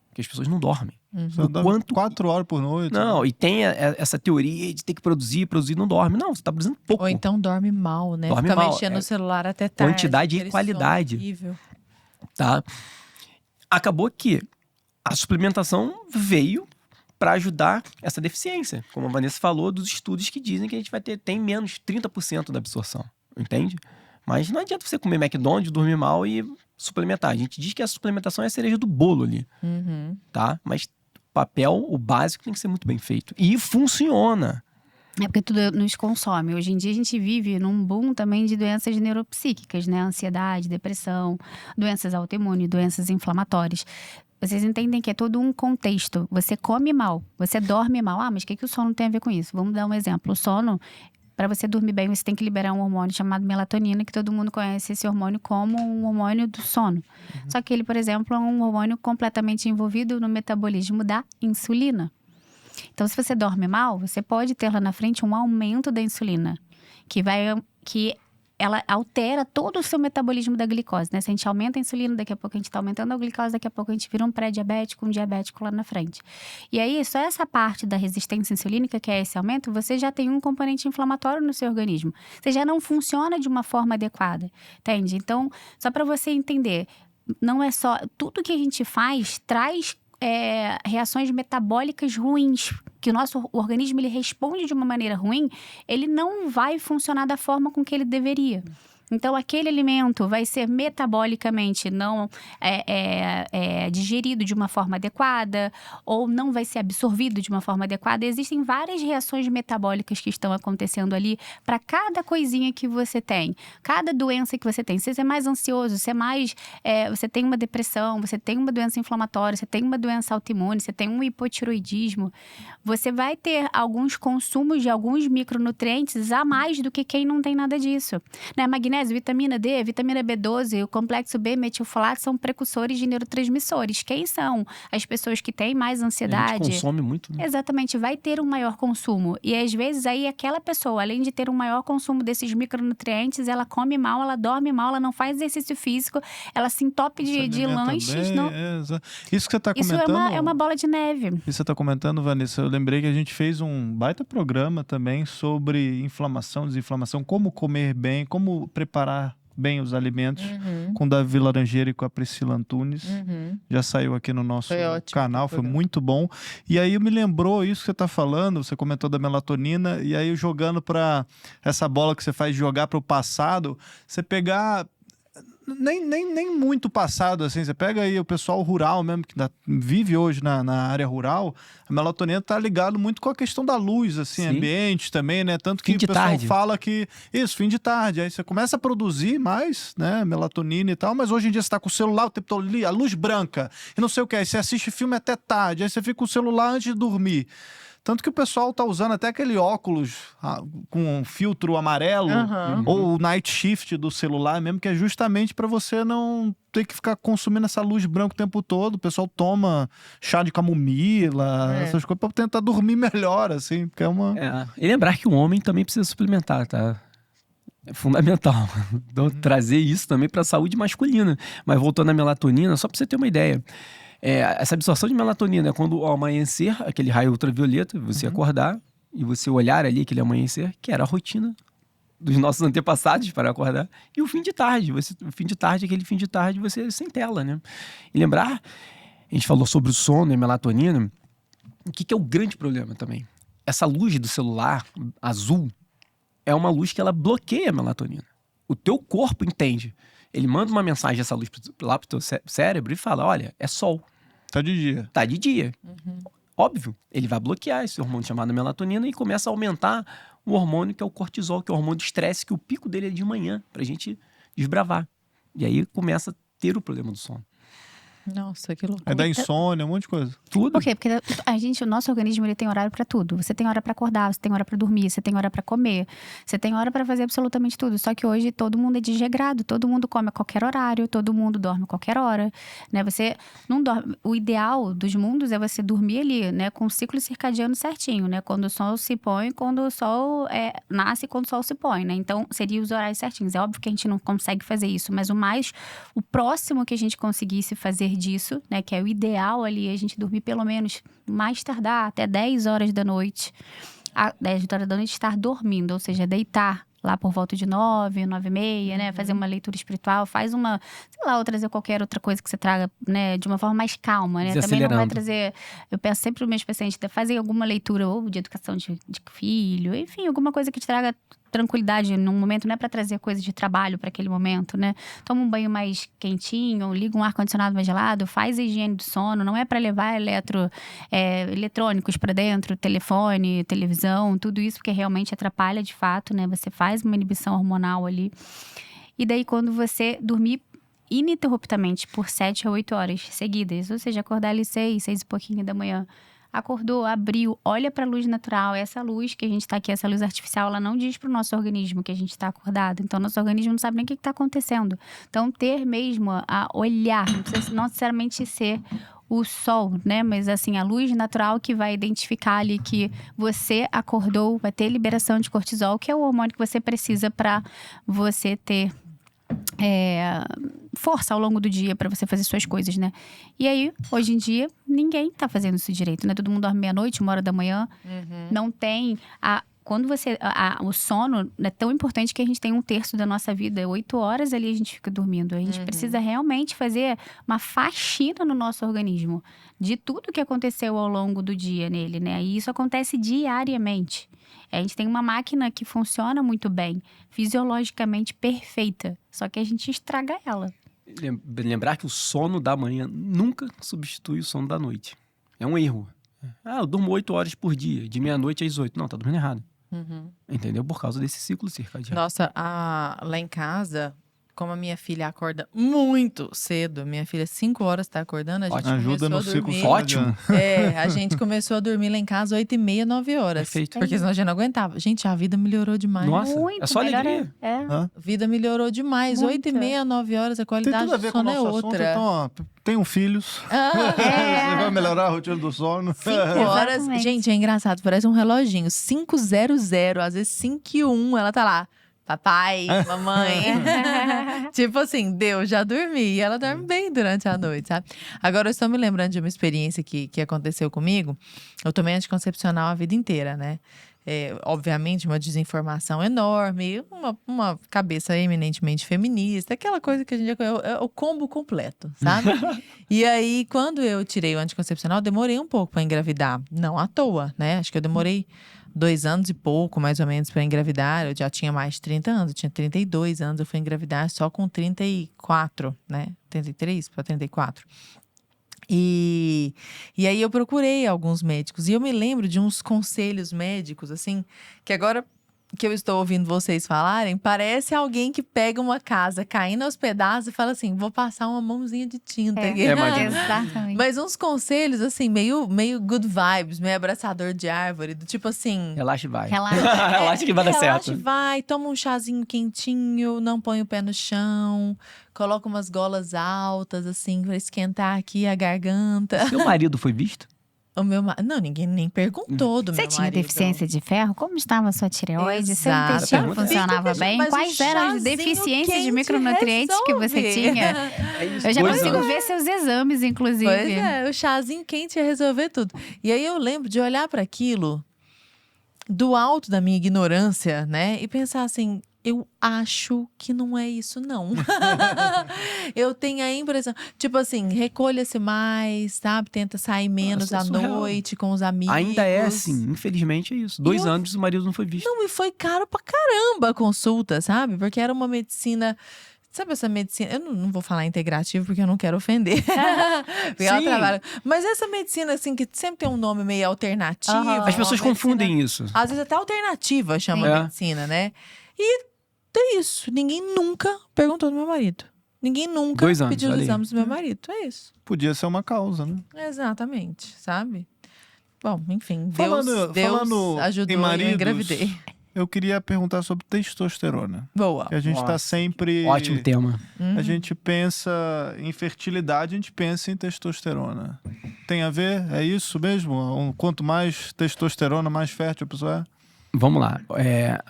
porque as pessoas não dormem. Uhum. 4 horas por noite. Não, e tem essa teoria de ter que produzir, não dorme. Não, você tá produzindo pouco. Ou então dorme mal, né? Dorme Fica mal, mexendo no celular até tarde. Quantidade e qualidade. Horrível. Tá? Acabou que a suplementação veio para ajudar essa deficiência. Como a Vanessa falou, dos estudos que dizem que a gente tem menos 30% da absorção. Entende? Mas não adianta você comer McDonald's, dormir mal e suplementar. A gente diz que a suplementação é a cereja do bolo ali. Tá? Mas o básico tem que ser muito bem feito. E funciona. É porque tudo nos consome. Hoje em dia a gente vive num boom também de doenças neuropsíquicas, né? Ansiedade, depressão, doenças autoimunes, doenças inflamatórias. Vocês entendem que é todo um contexto. Você come mal, você dorme mal. Mas o que o sono tem a ver com isso? Vamos dar um exemplo. O sono, para você dormir bem, você tem que liberar um hormônio chamado melatonina, que todo mundo conhece esse hormônio como um hormônio do sono. Só que ele, por exemplo, é um hormônio completamente envolvido no metabolismo da insulina. Então, se você dorme mal, você pode ter lá na frente um aumento da insulina, que ela altera todo o seu metabolismo da glicose, né? Se a gente aumenta a insulina, daqui a pouco a gente tá aumentando a glicose, daqui a pouco a gente vira um pré-diabético, um diabético lá na frente. E aí, só essa parte da resistência insulínica, que é esse aumento, você já tem um componente inflamatório no seu organismo. Você já não funciona de uma forma adequada, entende? Então, só para você entender, não é só... Tudo que a gente faz traz reações metabólicas ruins, que o nosso organismo ele responde de uma maneira ruim, ele não vai funcionar da forma com que ele deveria. Então, aquele alimento vai ser metabolicamente não digerido de uma forma adequada ou não vai ser absorvido de uma forma adequada. Existem várias reações metabólicas que estão acontecendo ali para cada coisinha que você tem. Cada doença que você tem. Se você é mais ansioso, se é mais... você tem uma depressão, você tem uma doença inflamatória, você tem uma doença autoimune, você tem um hipotiroidismo, você vai ter alguns consumos de alguns micronutrientes a mais do que quem não tem nada disso. Né? Magnésio, vitamina D, vitamina B12, o complexo B, metilfolato são precursores de neurotransmissores. Quem são as pessoas que têm mais ansiedade? A gente consome muito, né? Exatamente, vai ter um maior consumo. E às vezes aí aquela pessoa, além de ter um maior consumo desses micronutrientes, ela come mal, ela dorme mal, ela não faz exercício físico, ela se entope de lanches. Bem, não... Isso que você está Isso comentando... é uma bola de neve. Isso que você está comentando, Vanessa, eu lembrei que a gente fez um baita programa também sobre inflamação, desinflamação, como comer bem, como preparar bem os alimentos, com o Davi Laranjeira e com a Priscila Antunes. Já saiu aqui no nosso canal, foi muito bom. E aí me lembrou isso que você está falando, você comentou da melatonina, e aí jogando para essa bola que você faz jogar para o passado, você pegar... Nem muito passado, assim, você pega aí o pessoal rural mesmo, que vive hoje na área rural, a melatonina tá ligado muito com a questão da luz, assim, ambiente também, né? Tanto que o pessoal fala que, isso, fim de tarde, aí você começa a produzir mais, né, melatonina e tal, mas hoje em dia você tá com o celular o tempo todo ali, a luz branca, e não sei o que, aí você assiste filme até tarde, aí você fica com o celular antes de dormir. Tanto que o pessoal tá usando até aquele óculos com um filtro amarelo, ou o night shift do celular mesmo, que é justamente para você não ter que ficar consumindo essa luz branca o tempo todo. O pessoal toma chá de camomila, essas coisas, para tentar dormir melhor, assim, porque é uma... E lembrar que o homem também precisa suplementar, tá? É fundamental. Então, trazer isso também para a saúde masculina. Mas voltando à melatonina, só para você ter uma ideia... essa absorção de melatonina é quando ao amanhecer, aquele raio ultravioleta, você acordar e você olhar ali aquele amanhecer, que era a rotina dos nossos antepassados para acordar, e o fim de tarde, aquele fim de tarde você sem tela, né? E lembrar, a gente falou sobre o sono e a melatonina, o que é o grande problema também? Essa luz do celular azul é uma luz que ela bloqueia a melatonina. O teu corpo entende. Ele manda uma mensagem, essa luz lá pro teu cérebro e fala, olha, é sol. Tá de dia. Tá de dia. Óbvio, ele vai bloquear esse hormônio chamado melatonina e começa a aumentar o hormônio que é o cortisol, que é o hormônio do estresse, que o pico dele é de manhã, pra gente desbravar. E aí começa a ter o problema do sono. Nossa, que loucura. É da insônia, um monte de coisa. Tudo. Por quê? Porque o nosso organismo ele tem horário pra tudo. Você tem hora pra acordar, você tem hora pra dormir, você tem hora pra comer, você tem hora pra fazer absolutamente tudo. Só que hoje todo mundo é desregrado, todo mundo come a qualquer horário, todo mundo dorme a qualquer hora, né? Você não dorme. O ideal dos mundos é você dormir ali, né, com o ciclo circadiano certinho, né? Quando o sol se põe, quando o sol nasce, quando o sol se põe, né? Então seriam os horários certinhos. É óbvio que a gente não consegue fazer isso, mas o próximo que a gente conseguisse fazer disso, né, que é o ideal ali, a gente dormir pelo menos, mais tardar, até 10 horas da noite. 10 horas da noite estar dormindo, ou seja, deitar lá por volta de 9, 9h30, né, fazer uma leitura espiritual, faz uma, sei lá, ou trazer qualquer outra coisa que você traga, né, de uma forma mais calma, né, também não vai trazer, eu penso sempre para os meus pacientes, fazer alguma leitura ou de educação de filho, enfim, alguma coisa que te traga tranquilidade num momento, não é para trazer coisa de trabalho para aquele momento, né? Toma um banho mais quentinho, liga um ar-condicionado mais gelado, faz a higiene do sono, não é para levar eletrônicos para dentro, telefone, televisão, tudo isso, porque realmente atrapalha de fato, né? Você faz uma inibição hormonal ali. E daí, quando você dormir ininterruptamente por 7 a 8 horas seguidas, ou seja, acordar ali 6 e pouquinho da manhã, acordou, abriu, olha para a luz natural, essa luz que a gente está aqui, essa luz artificial, ela não diz para o nosso organismo que a gente está acordado. Então, nosso organismo não sabe nem o que está acontecendo. Então, ter mesmo a olhar, não precisa não necessariamente ser o sol, né? Mas assim, a luz natural que vai identificar ali que você acordou, vai ter liberação de cortisol, que é o hormônio que você precisa para você ter força ao longo do dia para você fazer suas coisas, né? E aí, hoje em dia, ninguém tá fazendo isso direito, né? Todo mundo dorme meia-noite, 1h da manhã. Não tem quando o sono é tão importante que a gente tem 1/3 da nossa vida, 8 horas ali a gente fica dormindo. A gente precisa realmente fazer uma faxina no nosso organismo de tudo que aconteceu ao longo do dia nele, né? E isso acontece diariamente. A gente tem uma máquina que funciona muito bem, fisiologicamente perfeita, só que a gente estraga ela. Lembrar que o sono da manhã nunca substitui o sono da noite. É um erro. Eu durmo 8 horas por dia, de meia-noite às 8. Não, tá dormindo errado. Entendeu? Por causa desse ciclo circadiano. Nossa, lá em casa, como a minha filha acorda muito cedo, minha filha 5 horas tá acordando, a gente ajuda no ciclo Ótimo. A gente começou a dormir lá em casa 8h30, 9 horas. Perfeito. Porque senão a gente não aguentava. Gente, a vida melhorou demais. Nossa, Muito é só melhor, alegria. A vida melhorou demais. Muito. 8h30, 9 horas, a Tem qualidade tudo a do ver com o sono é nosso assunto, outra. então, ó, tenham filhos. Você vai melhorar a rotina do sono. 5 horas. Exatamente. Gente, é engraçado, parece um reloginho. 5:00, às vezes 5:01, ela tá lá. Papai, mamãe. Tipo assim, Deus, já dormi. E ela dorme bem durante a noite, sabe? Agora, eu estou me lembrando de uma experiência que aconteceu comigo. Eu tomei anticoncepcional a vida inteira, né? Obviamente, uma desinformação enorme, uma cabeça eminentemente feminista, aquela coisa que a gente é o combo completo, sabe? E aí, quando eu tirei o anticoncepcional, demorei um pouco para engravidar. Não à toa, né? Acho que eu demorei 2 anos e pouco, mais ou menos, para engravidar. Eu já tinha mais de 30 anos, eu tinha 32 anos, eu fui engravidar só com 34, né? 33 para 34. E aí eu procurei alguns médicos. E eu me lembro de uns conselhos médicos, assim, que agora que eu estou ouvindo vocês falarem, parece alguém que pega uma casa caindo aos pedaços e fala assim, vou passar uma mãozinha de tinta aqui. Exatamente. Mas uns conselhos, assim, meio good vibes, meio abraçador de árvore, do tipo assim... Relaxa e vai. Relaxa. Relaxa que vai dar Relaxa, certo. vai, toma um chazinho quentinho, não põe o pé no chão, coloca umas golas altas, assim, pra esquentar aqui a garganta. Seu marido foi visto? O meu Não, ninguém nem perguntou do Você meu tinha marido. deficiência de ferro? Como estava a sua tireoide? Seu Exato. intestino Pergunta. funcionava Fica, bem? mas Quais o eram as chazinho deficiências de quente micronutrientes que você resolve. tinha? Eu já 2 consigo anos. ver seus exames, inclusive. Pois é, o chazinho quente ia resolver tudo. E aí eu lembro de olhar para aquilo do alto da minha ignorância, né? E pensar assim, eu acho que não é isso, não. Eu tenho a impressão, tipo assim, recolha-se mais, sabe? Tenta sair menos Nossa, é à surreal. noite com os amigos. Ainda é assim, infelizmente é isso. 2 anos o marido não foi visto. Não, e foi caro pra caramba a consulta, sabe? Porque era uma medicina... Sabe essa medicina? Eu não vou falar integrativa porque eu não quero ofender. Porque ela Sim. trabalha. Mas essa medicina, assim, que sempre tem um nome meio alternativo. Aham. As pessoas uma confundem medicina- isso. Às vezes até alternativa chama Sim. a medicina, né? E é isso. Ninguém nunca perguntou do meu marido. Ninguém nunca 2 anos, pediu os olha aí. exames do meu marido. É isso. Podia ser uma causa, né? Exatamente, sabe? Bom, enfim, Falando Deus ajudou em e eu maridos, engravidei. eu queria perguntar sobre testosterona. Boa. Que a gente tá Nossa, sempre... Ótimo tema. A gente pensa em fertilidade, a gente pensa em testosterona. Tem a ver? É isso mesmo? Quanto mais testosterona, mais fértil a pessoa é? Vamos lá.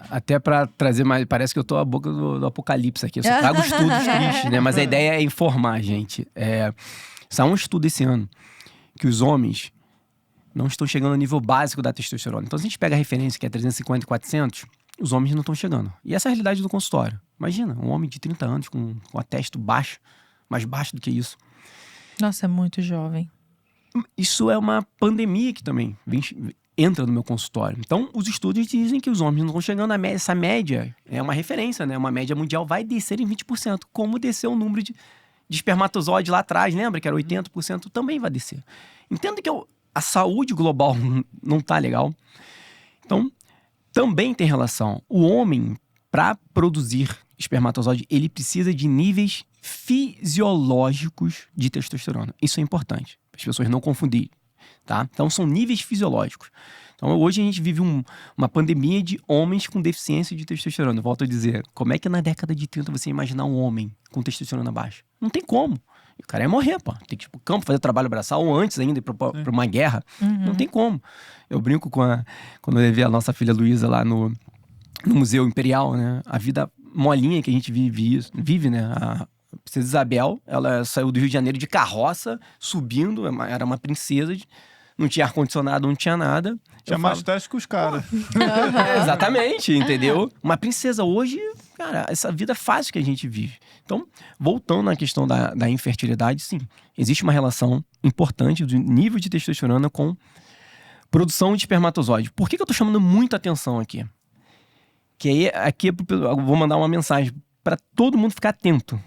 Até pra trazer mais... Parece que eu tô à boca do apocalipse aqui. Eu só trago estudos tristes, né? Mas a ideia é informar, gente. Saiu um estudo esse ano que os homens não estão chegando ao nível básico da testosterona. Então, se a gente pega a referência, que é 350 e 400, os homens não estão chegando. E essa é a realidade do consultório. Imagina, um homem de 30 anos com a testo baixa, mais baixo do que isso. Nossa, é muito jovem. Isso é uma pandemia que também entra no meu consultório. Então, os estudos dizem que os homens não estão chegando a média. Essa média é uma referência, né? Uma média mundial vai descer em 20%. Como desceu o número de espermatozoide lá atrás, lembra? Que era 80%, também vai descer. Entenda que a saúde global não tá legal. Então, também tem relação. O homem, para produzir espermatozoide, ele precisa de níveis fisiológicos de testosterona. Isso é importante, para as pessoas não confundirem, tá? Então, são níveis fisiológicos. Então, hoje a gente vive uma pandemia de homens com deficiência de testosterona. Eu volto a dizer, como é que na década de 30 você imaginar um homem com testosterona baixa? Não tem como. O cara ia morrer, pô. Tem que ir pro campo, fazer trabalho braçal, ou antes ainda, ir pra uma guerra. Não tem como. Eu brinco quando eu levei a nossa filha Luísa lá no Museu Imperial, né? A vida molinha que a gente vive, né? A princesa Isabel, ela saiu do Rio de Janeiro de carroça, subindo, era uma princesa, não tinha ar-condicionado, não tinha nada. Tinha mais teste que os caras. Exatamente, entendeu? Uma princesa hoje, cara, essa vida fácil que a gente vive. Então, voltando na questão da infertilidade, sim, existe uma relação importante do nível de testosterona com produção de espermatozoide. Por que eu tô chamando muita atenção aqui? Que aí, aqui eu vou mandar uma mensagem para todo mundo ficar atento.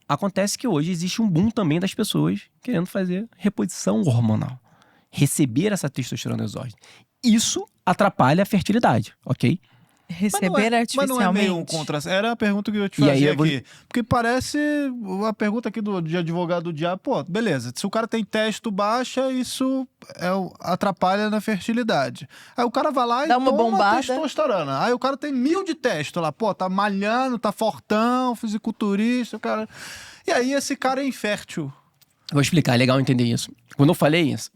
Acontece que hoje existe um boom também das pessoas querendo fazer reposição hormonal. Receber essa testosterona exógena. Isso atrapalha a fertilidade, ok? Receber artificialmente. Mas não é meio um contra... Era a pergunta que eu ia te fazer aqui. Porque parece a pergunta aqui de advogado do diabo. Pô, beleza. Se o cara tem testo baixa, isso atrapalha na fertilidade. Aí o cara vai lá e dá uma toma bombada. Testosterona. Aí o cara tem 1000 de testo lá. Pô, tá malhando, tá fortão, fisiculturista, o cara... E aí esse cara é infértil. Vou explicar, é legal entender isso. Quando eu falei isso,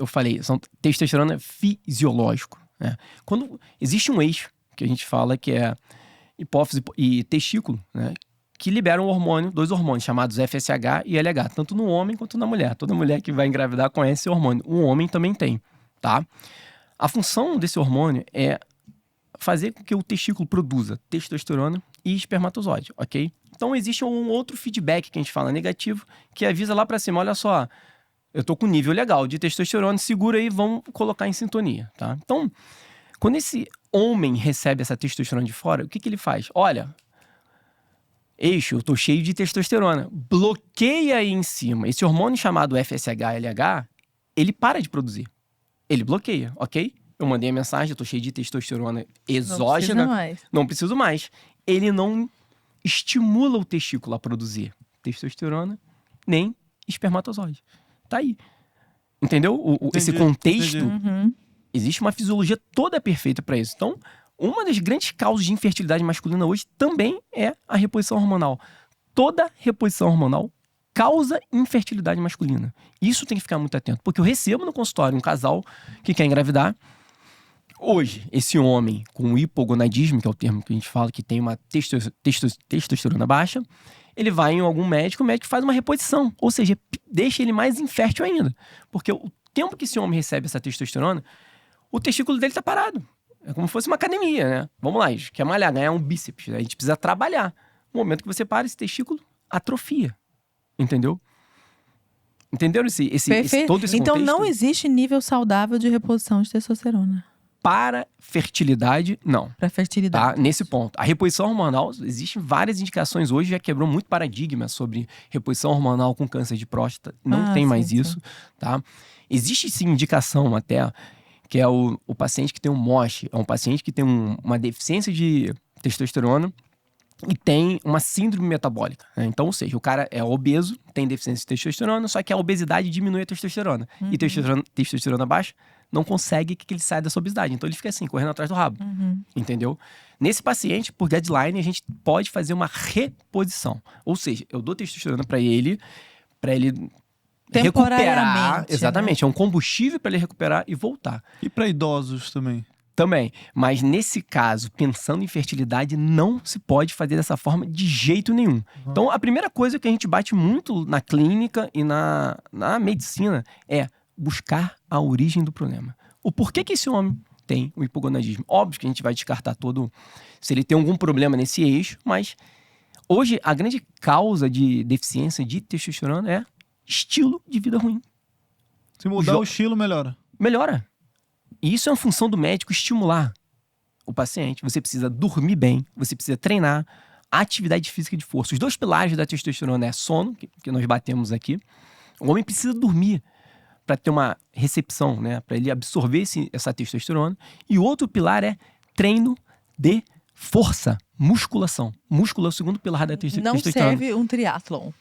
testosterona fisiológico. Né? Quando existe um eixo, que a gente fala que é hipófise e testículo, né? Que liberam dois hormônios chamados FSH e LH, tanto no homem quanto na mulher. Toda mulher que vai engravidar conhece esse hormônio. O homem também tem, tá? A função desse hormônio é fazer com que o testículo produza testosterona e espermatozoide, ok? Então existe um outro feedback que a gente fala negativo, que avisa lá pra cima, olha só, eu tô com nível legal de testosterona, segura aí, vamos colocar em sintonia, tá? Então, quando esse homem recebe essa testosterona de fora, o que ele faz? Olha, eixo, eu tô cheio de testosterona. Bloqueia aí em cima. Esse hormônio chamado FSH-LH, ele para de produzir. Ele bloqueia, ok? Eu mandei a mensagem, eu tô cheio de testosterona exógena. Não preciso mais. Ele não estimula o testículo a produzir testosterona, nem espermatozoide. Tá aí. Entendeu? Esse contexto... Existe uma fisiologia toda perfeita para isso. Então, uma das grandes causas de infertilidade masculina hoje também é a reposição hormonal. Toda reposição hormonal causa infertilidade masculina. Isso tem que ficar muito atento, porque eu recebo no consultório um casal que quer engravidar. Hoje, esse homem com hipogonadismo, que é o termo que a gente fala, que tem uma testosterona baixa, ele vai em algum médico, o médico faz uma reposição, ou seja, deixa ele mais infértil ainda. Porque o tempo que esse homem recebe essa testosterona, o testículo dele tá parado. É como se fosse uma academia, né? Vamos lá, a gente quer malhar, ganhar um bíceps, né? A gente precisa trabalhar. No momento que você para, esse testículo atrofia. Entendeu? Entenderam todo esse então contexto? não existe nível saudável de reposição de testosterona. Para fertilidade, não. Para fertilidade. Tá? Nesse ponto. A reposição hormonal, existem várias indicações hoje, já quebrou muito paradigma sobre reposição hormonal com câncer de próstata. Não tem mais isso, tá? Existe sim indicação até, que é o paciente que tem um MOSH, é um paciente que tem uma deficiência de testosterona e tem uma síndrome metabólica. Né? Então, ou seja, o cara é obeso, tem deficiência de testosterona, só que a obesidade diminui a testosterona. E testosterona baixa não consegue que ele saia dessa obesidade. Então ele fica assim, correndo atrás do rabo. Entendeu? Nesse paciente, por guideline, a gente pode fazer uma reposição. Ou seja, eu dou testosterona para ele recuperar. Exatamente, né? É um combustível para ele recuperar e voltar. E para idosos também? Também. Mas nesse caso, pensando em fertilidade, não se pode fazer dessa forma de jeito nenhum. Então, a primeira coisa que a gente bate muito na clínica e na medicina é buscar a origem do problema. O porquê que esse homem tem o hipogonadismo. Óbvio que a gente vai descartar se ele tem algum problema nesse eixo, mas hoje a grande causa de deficiência de testosterona é estilo de vida ruim. Se mudar o estilo, melhora. Melhora. E isso é uma função do médico estimular o paciente. Você precisa dormir bem, você precisa treinar, atividade física de força. Os dois pilares da testosterona é sono, que nós batemos aqui. O homem precisa dormir para ter uma recepção, né? Para ele absorver essa testosterona. E o outro pilar é treino de força, musculação. Músculo é o segundo pilar da testosterona. Não serve um triatlon.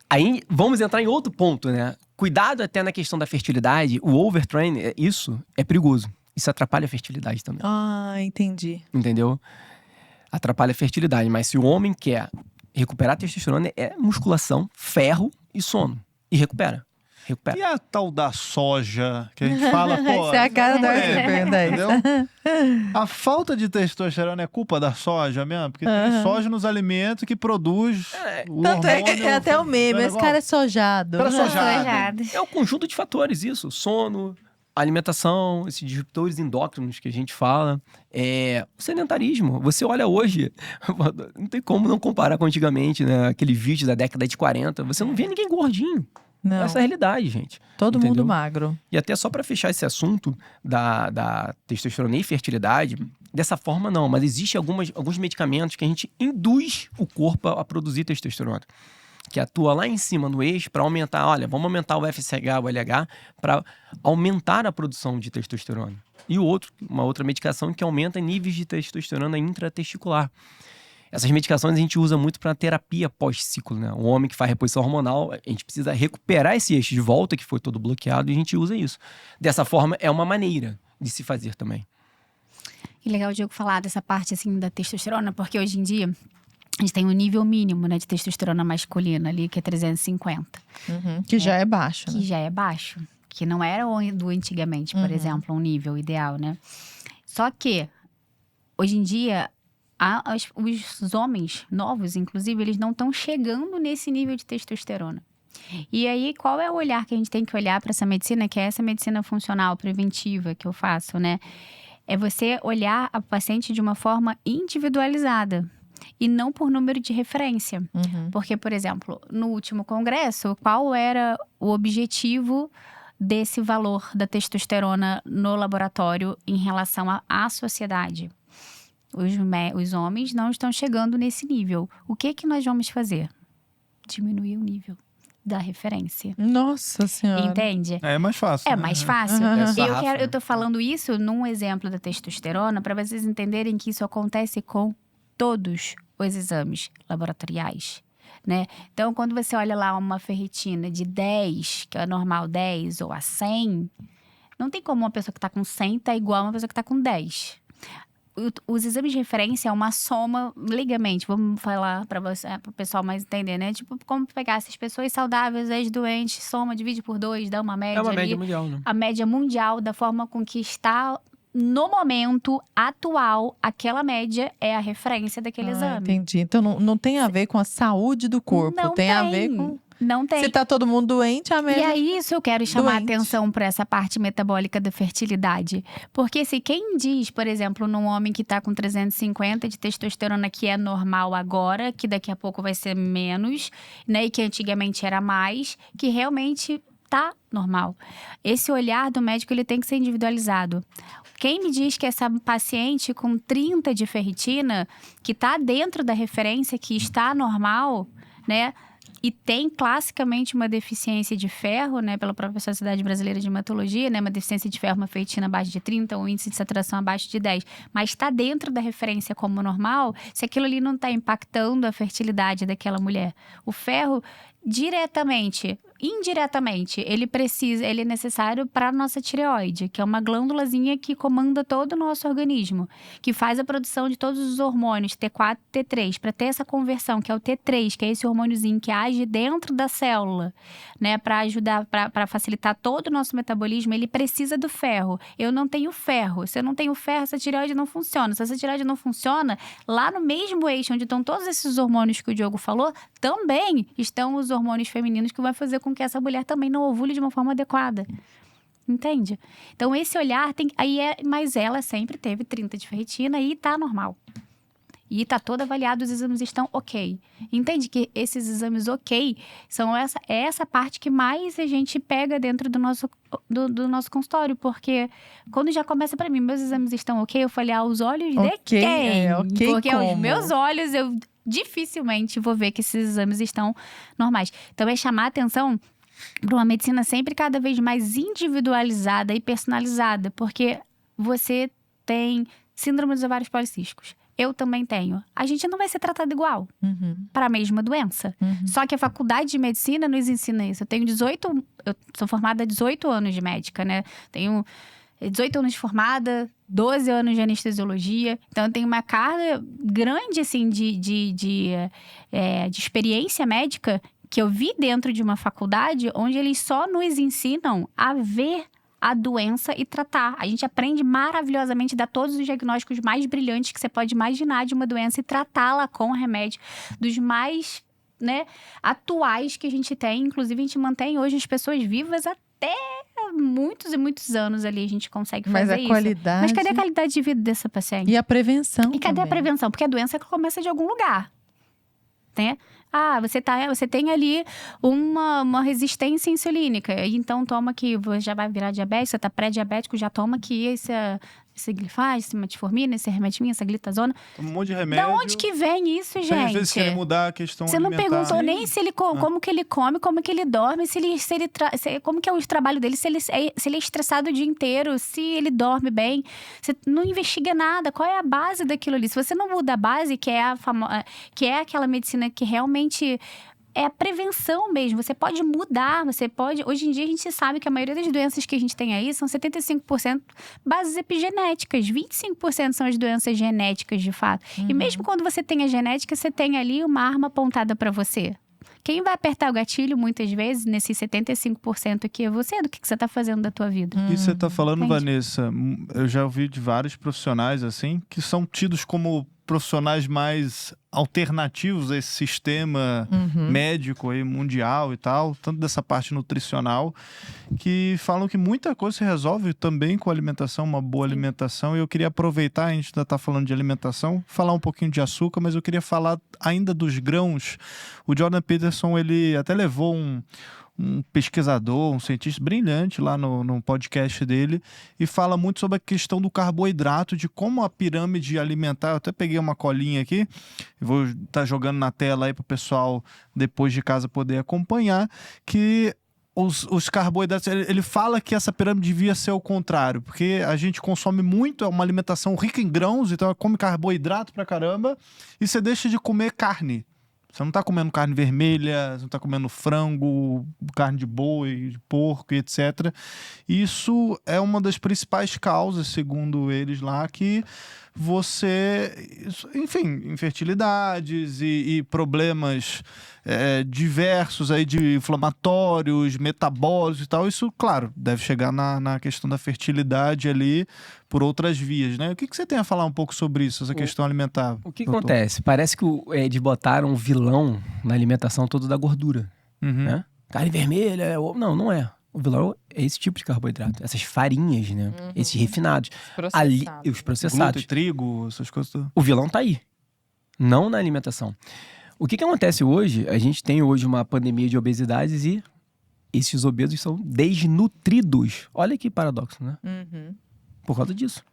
Aí vamos entrar em outro ponto, né? Cuidado até na questão da fertilidade. O overtraining, isso é perigoso. Isso atrapalha a fertilidade também. Ah, entendi. Entendeu? Atrapalha a fertilidade. Mas se o homem quer Recuperar a testosterona é musculação, ferro e sono. E recupera. E a tal da soja, que a gente fala, pô... Essa é a cara da pergunta, entendeu? A falta de testosterona é culpa da soja mesmo? Porque tem soja nos alimentos que produz o Tanto é hormônio... que é até o meme, esse cara é sojado. Cara sojado. Sojado. É um conjunto de fatores isso. Sono, alimentação, esses disruptores endócrinos que a gente fala. O sedentarismo. Você olha hoje, não tem como não comparar com antigamente, né? Aquele vídeo da década de 40. Você não vê ninguém gordinho. Não, Essa é a realidade, gente. todo Entendeu? mundo magro. E até só para fechar esse assunto da testosterona e fertilidade, dessa forma não, mas existe alguns medicamentos que a gente induz o corpo a produzir testosterona, que atua lá em cima no eixo para aumentar, olha, vamos aumentar o FSH, o LH, para aumentar a produção de testosterona. E uma outra medicação que aumenta níveis de testosterona intratesticular. Essas medicações a gente usa muito para terapia pós-ciclo, né? Um homem que faz reposição hormonal, a gente precisa recuperar esse eixo de volta que foi todo bloqueado e a gente usa isso. Dessa forma, é uma maneira de se fazer também. E legal o Diego falar dessa parte assim da testosterona, porque hoje em dia a gente tem um nível mínimo, né, de testosterona masculina ali, que é 350. Que já é baixo, né? Que já é baixo. Que não era o do antigamente, por exemplo, um nível ideal, né? Só que, hoje em dia, os homens novos, inclusive, eles não estão chegando nesse nível de testosterona. E aí, qual é o olhar que a gente tem que olhar para essa medicina, que é essa medicina funcional, preventiva que eu faço, né? É você olhar a paciente de uma forma individualizada e não por número de referência. Porque, por exemplo, no último congresso, qual era o objetivo desse valor da no laboratório em relação à sociedade? Os homens não estão chegando nesse nível. O que nós vamos fazer? Diminuir o nível da referência. Nossa Senhora. Entende? É mais fácil. É né? mais fácil. Sarrafa, Eu tô falando isso num exemplo da testosterona para vocês entenderem que isso acontece com todos os exames laboratoriais, né? Então, quando você olha lá uma ferritina de 10, que é normal 10, ou a 100, não tem como uma pessoa que tá com 100 tá igual a uma pessoa que tá com 10. Os exames de referência é uma soma, ligamente, vamos falar para o pessoal mais entender, né? Tipo, como pegar essas pessoas saudáveis, as doentes, soma, divide por 2, dá uma média. É uma ali, média mundial, né? A média mundial da forma com que está no momento atual, aquela média é a referência daquele exame. Entendi. Então não tem a ver com a saúde do corpo, Não tem a ver com... Não tem. Se tá todo mundo doente, a média... E é isso eu quero chamar a doente. atenção para essa parte metabólica da fertilidade. Porque se quem diz, por exemplo, num homem que tá com 350 de testosterona que é normal agora, que daqui a pouco vai ser menos, né? E que antigamente era mais, que realmente tá normal. Esse olhar do médico, ele tem que ser individualizado. Quem me diz que essa paciente com 30 de ferritina, que tá dentro da referência, que está normal, né? E tem classicamente uma deficiência de ferro, né, pela própria Sociedade Brasileira de Hematologia, né, uma deficiência de ferro, uma ferritina abaixo de 30, um índice de saturação abaixo de 10, mas está dentro da referência como normal, se aquilo ali não está impactando a fertilidade daquela mulher. O ferro, indiretamente, ele é necessário para a nossa tireoide, que é uma glândulazinha que comanda todo o nosso organismo, que faz a produção de todos os hormônios, T4 e T3, para ter essa conversão, que é o T3, que é esse hormôniozinho que age dentro da célula, né, para ajudar, para facilitar todo o nosso metabolismo. Ele precisa do ferro. Eu não tenho ferro. Se eu não tenho ferro, essa tireoide não funciona. Se essa tireoide não funciona, lá no mesmo eixo onde estão todos esses hormônios que o Diogo falou, também estão os hormônios femininos que vai fazer com que essa mulher também não ovule de uma forma adequada. Entende? Então, esse olhar tem... Mas ela sempre teve 30 de ferritina e tá normal. E tá todo avaliado, os exames estão ok. Entende que esses exames ok são essa parte que mais a gente pega dentro do nosso consultório. Porque quando já começa para mim, meus exames estão ok, eu falei, aos olhos de quem? Ok, porque como? aos meus olhos, eu dificilmente vou ver que esses exames estão normais. Então, é chamar a atenção para uma medicina sempre cada vez mais individualizada e personalizada. Porque você tem síndrome dos ovários policísticos. Eu também tenho. A gente não vai ser tratado igual para a mesma doença. Só que a faculdade de medicina nos ensina isso. Eu sou formada há 18 anos de médica, né? 18 anos de formada, 12 anos de anestesiologia. Então, eu tenho uma carga grande, assim, de experiência médica que eu vi dentro de uma faculdade onde eles só nos ensinam a ver a doença e tratar. A gente aprende maravilhosamente, dar todos os diagnósticos mais brilhantes que você pode imaginar de uma doença e tratá-la com remédio dos mais, né, atuais que a gente tem. Inclusive, a gente mantém hoje as pessoas vivas até muitos e muitos anos ali. A gente consegue fazer isso. Mas a qualidade... Mas cadê a qualidade de vida dessa paciente? E a prevenção E cadê a prevenção? Porque a doença começa de algum lugar, né? Ah, você tem ali uma resistência insulínica. Então, toma aqui, já vai virar diabético, você tá pré-diabético, já toma aqui esse glifage, esse metformina, esse remedinho, essa glitazona. Um monte de remédio. Da onde que vem isso, gente? Às vezes querem mudar a questão Você não alimentar. perguntou nem se ele como que ele come, como que ele dorme, como que é o trabalho dele, se ele é estressado o dia inteiro, se ele dorme bem. Você não investiga nada. Qual é a base daquilo ali? Se você não muda a base, que é aquela medicina que realmente é a prevenção mesmo. Você pode mudar, Hoje em dia, a gente sabe que a maioria das doenças que a gente tem aí são 75% bases epigenéticas. 25% são as doenças genéticas, de fato. E mesmo quando você tem a genética, você tem ali uma arma apontada para você. Quem vai apertar o gatilho, muitas vezes, nesses 75% aqui é você, do que você tá fazendo da tua vida. E você tá falando, Entende? Vanessa, eu já ouvi de vários profissionais, assim, que são tidos como profissionais mais alternativos a esse sistema médico aí, mundial e tal, tanto dessa parte nutricional, que falam que muita coisa se resolve também com alimentação, uma boa alimentação. E eu queria aproveitar, a gente ainda tá falando de alimentação, falar um pouquinho de açúcar, mas eu queria falar ainda dos grãos. O Jordan Peterson, ele até levou um pesquisador, um cientista brilhante lá no podcast dele, e fala muito sobre a questão do carboidrato, de como a pirâmide alimentar. Eu até peguei uma colinha aqui, vou estar jogando na tela aí para o pessoal depois de casa poder acompanhar, que os carboidratos, ele fala que essa pirâmide devia ser o contrário, porque a gente consome muito, é uma alimentação rica em grãos, então come carboidrato pra caramba, e você deixa de comer carne. Você não tá comendo carne vermelha, você não tá comendo frango, carne de boi, de porco e etc. Isso é uma das principais causas, segundo eles lá, que você... Enfim, infertilidades e problemas diversos aí de inflamatórios, metabólicos e tal. Isso, claro, deve chegar na questão da fertilidade ali por outras vias, né? O que você tem a falar um pouco sobre isso, essa questão alimentar? O que doutor? acontece? Parece que eles botaram um vilão na alimentação toda da gordura, né? Carne vermelha, não é. O vilão é esse tipo de carboidrato, essas farinhas, né? Esses refinados. Os processados. Glúten, trigo, essas coisas todas. O vilão tá aí, não na alimentação. O que acontece hoje? A gente tem hoje uma pandemia de obesidades e esses obesos são desnutridos. Olha que paradoxo, né? Por causa disso.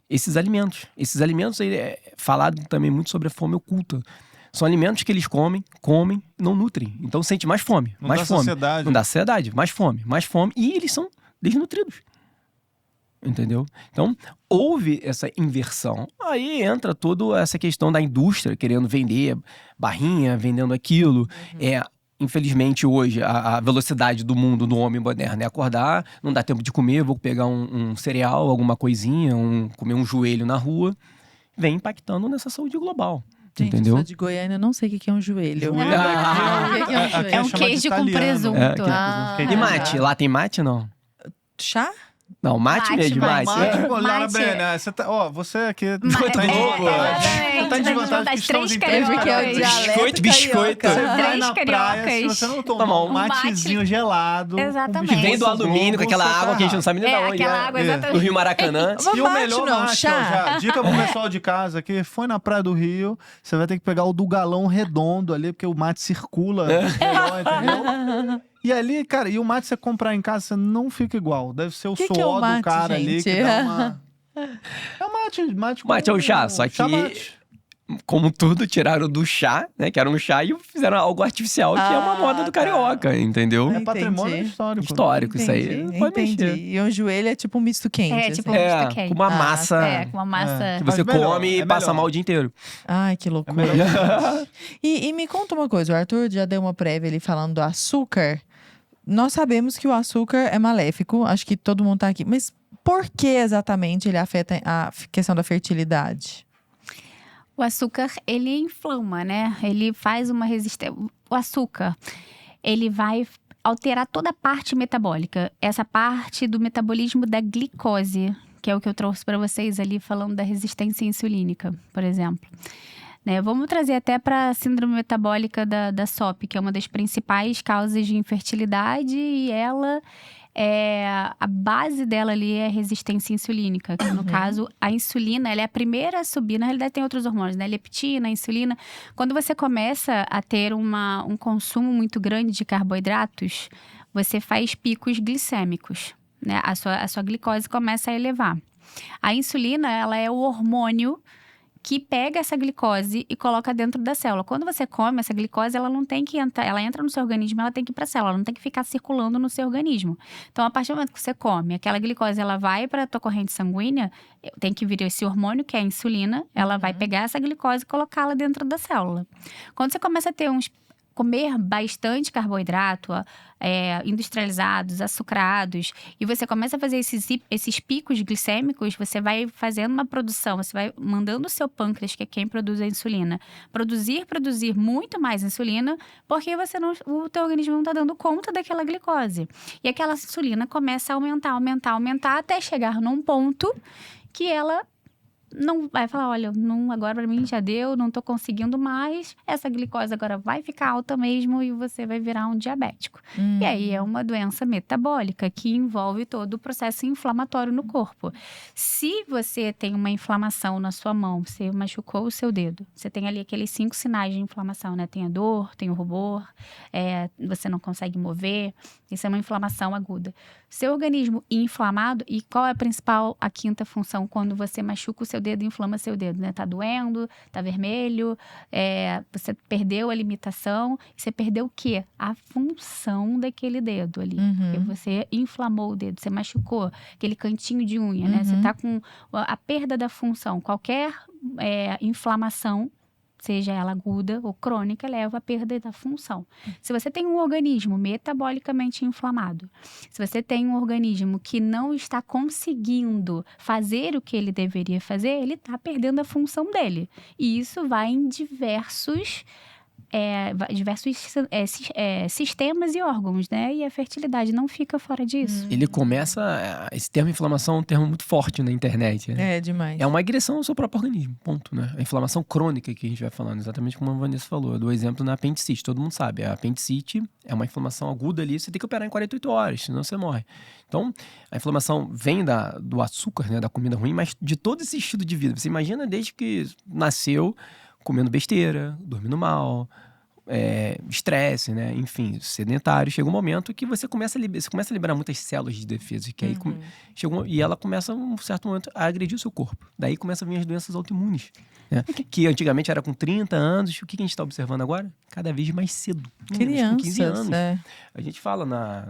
Esses alimentos aí é falado também muito sobre a fome oculta. São alimentos que eles comem, não nutrem. Então sente mais fome, Não mais dá fome. saciedade. Não dá saciedade, mais fome. E eles são desnutridos. Entendeu? Então, houve essa inversão. Aí entra toda essa questão da indústria querendo vender barrinha, vendendo aquilo. Infelizmente, hoje, a velocidade do mundo do homem moderno é acordar, não dá tempo de comer, vou pegar um cereal, alguma coisinha, comer um joelho na rua. Vem impactando nessa saúde global. Gente, entendeu? eu sou de Goiânia, eu não sei o que é um joelho. Joelho O que é um aqui joelho? É um chamado de queijo com italiano. presunto. E mate? Lá tem mate, não? Chá? Não, mate mesmo, mate. Lara Brenner, você aqui tá em exatamente. tá em desvantagem Das que três estamos em cariocas. Porque é o dialeto Biscoito. carioca. Você vai Três na praia, se cariocas. você não Tomar tomar um um matezinho gelado... Exatamente. um Vem do biscoito alumínio, com Globo, aquela você tá água que a gente não sabe nem da onde aquela é. água, É. exatamente. Do Rio Maracanã. Mas E o mate melhor não, mate, chá. ó, já, dica pro pessoal de casa aqui, foi na Praia do Rio, você vai ter que pegar o do galão redondo ali, porque o mate circula melhor, entendeu? E ali, cara, e o mate você comprar em casa, você não fica igual. Deve ser o Que suor é o do mate, cara ali que gente? dá uma... É o mate. Mate é o chá, só que, chá-mate. como tudo, tiraram do chá, né? Que era um chá, e fizeram algo artificial, que é uma moda do carioca, entendeu? É patrimônio Entendi. histórico. Histórico, isso aí. Não pode entendi. mexer. E um joelho é tipo um misto quente. É, tipo assim. um misto quente. Com uma Ah, massa Com uma massa... que você Mas melhor, come e é passa melhor. mal o dia inteiro. Ai, que loucura. E me conta uma coisa, o Arthur já deu uma prévia ali falando do açúcar. Nós sabemos que o açúcar é maléfico, acho que todo mundo tá aqui. Mas por que exatamente ele afeta a questão da fertilidade? O açúcar, ele inflama, né? Ele faz uma resistência. O açúcar, ele vai alterar toda a parte metabólica. Essa parte do metabolismo da glicose, que é o que eu trouxe para vocês ali, falando da resistência insulínica, por exemplo. Né? Vamos trazer até para a síndrome metabólica da SOP, que é uma das principais causas de infertilidade, e ela... a base dela ali é a resistência insulínica, que no caso, a insulina, ela é a primeira a subir. Na realidade, tem outros hormônios, né? Leptina, insulina. Quando você começa a ter um consumo muito grande de carboidratos, você faz picos glicêmicos, né? A sua glicose começa a elevar. A insulina, ela é o hormônio que pega essa glicose e coloca dentro da célula. Quando você come, essa glicose, ela não tem que entrar, ela entra no seu organismo, ela tem que ir para a célula, ela não tem que ficar circulando no seu organismo. Então, a partir do momento que você come, aquela glicose, ela vai para a tua corrente sanguínea, tem que vir esse hormônio, que é a insulina, ela vai pegar essa glicose e colocá-la dentro da célula. Quando você começa a ter comer bastante carboidrato, industrializados, açucrados, e você começa a fazer esses picos glicêmicos, você vai fazendo uma produção, você vai mandando o seu pâncreas, que é quem produz a insulina, produzir muito mais insulina, porque o teu organismo não está dando conta daquela glicose. E aquela insulina começa a aumentar, até chegar num ponto que ela não vai falar, olha, agora para mim já deu, não tô conseguindo mais, essa glicose agora vai ficar alta mesmo e você vai virar um diabético. E aí é uma doença metabólica que envolve todo o processo inflamatório no corpo. Se você tem uma inflamação na sua mão, você machucou o seu dedo, você tem ali aqueles 5 sinais de inflamação, né? Tem a dor, tem o rubor, você não consegue mover, isso é uma inflamação aguda. Seu organismo inflamado, e qual é a quinta função quando você machuca o seu dedo, inflama seu dedo, né? Tá doendo, tá vermelho, você perdeu a limitação, você perdeu o quê? A função daquele dedo ali. Porque você inflamou o dedo, você machucou aquele cantinho de unha, né? Você tá com a perda da função. Qualquer inflamação, seja ela aguda ou crônica, leva à perda da função. Se você tem um organismo metabolicamente inflamado, se você tem um organismo que não está conseguindo fazer o que ele deveria fazer, ele está perdendo a função dele. E isso vai em diversos sistemas e órgãos, né? E a fertilidade não fica fora disso. Ele começa... Esse termo inflamação é um termo muito forte na internet. Né? É demais. É uma agressão ao seu próprio organismo, ponto, né? A inflamação crônica que a gente vai falando, exatamente como a Vanessa falou. Eu dou exemplo na apendicite, todo mundo sabe. A apendicite é uma inflamação aguda ali, você tem que operar em 48 horas, senão você morre. Então, a inflamação vem do açúcar, né? Da comida ruim, mas de todo esse estilo de vida. Você imagina desde que nasceu comendo besteira, dormindo mal, estresse, né? Enfim, sedentário. Chega um momento que você começa a liberar muitas células de defesa, que aí e ela começa, um certo momento, a agredir o seu corpo. Daí começam a vir as doenças autoimunes, né? Que antigamente era com 30 anos. O que a gente está observando agora? Cada vez mais cedo. Crianças, com 15 anos. A gente fala na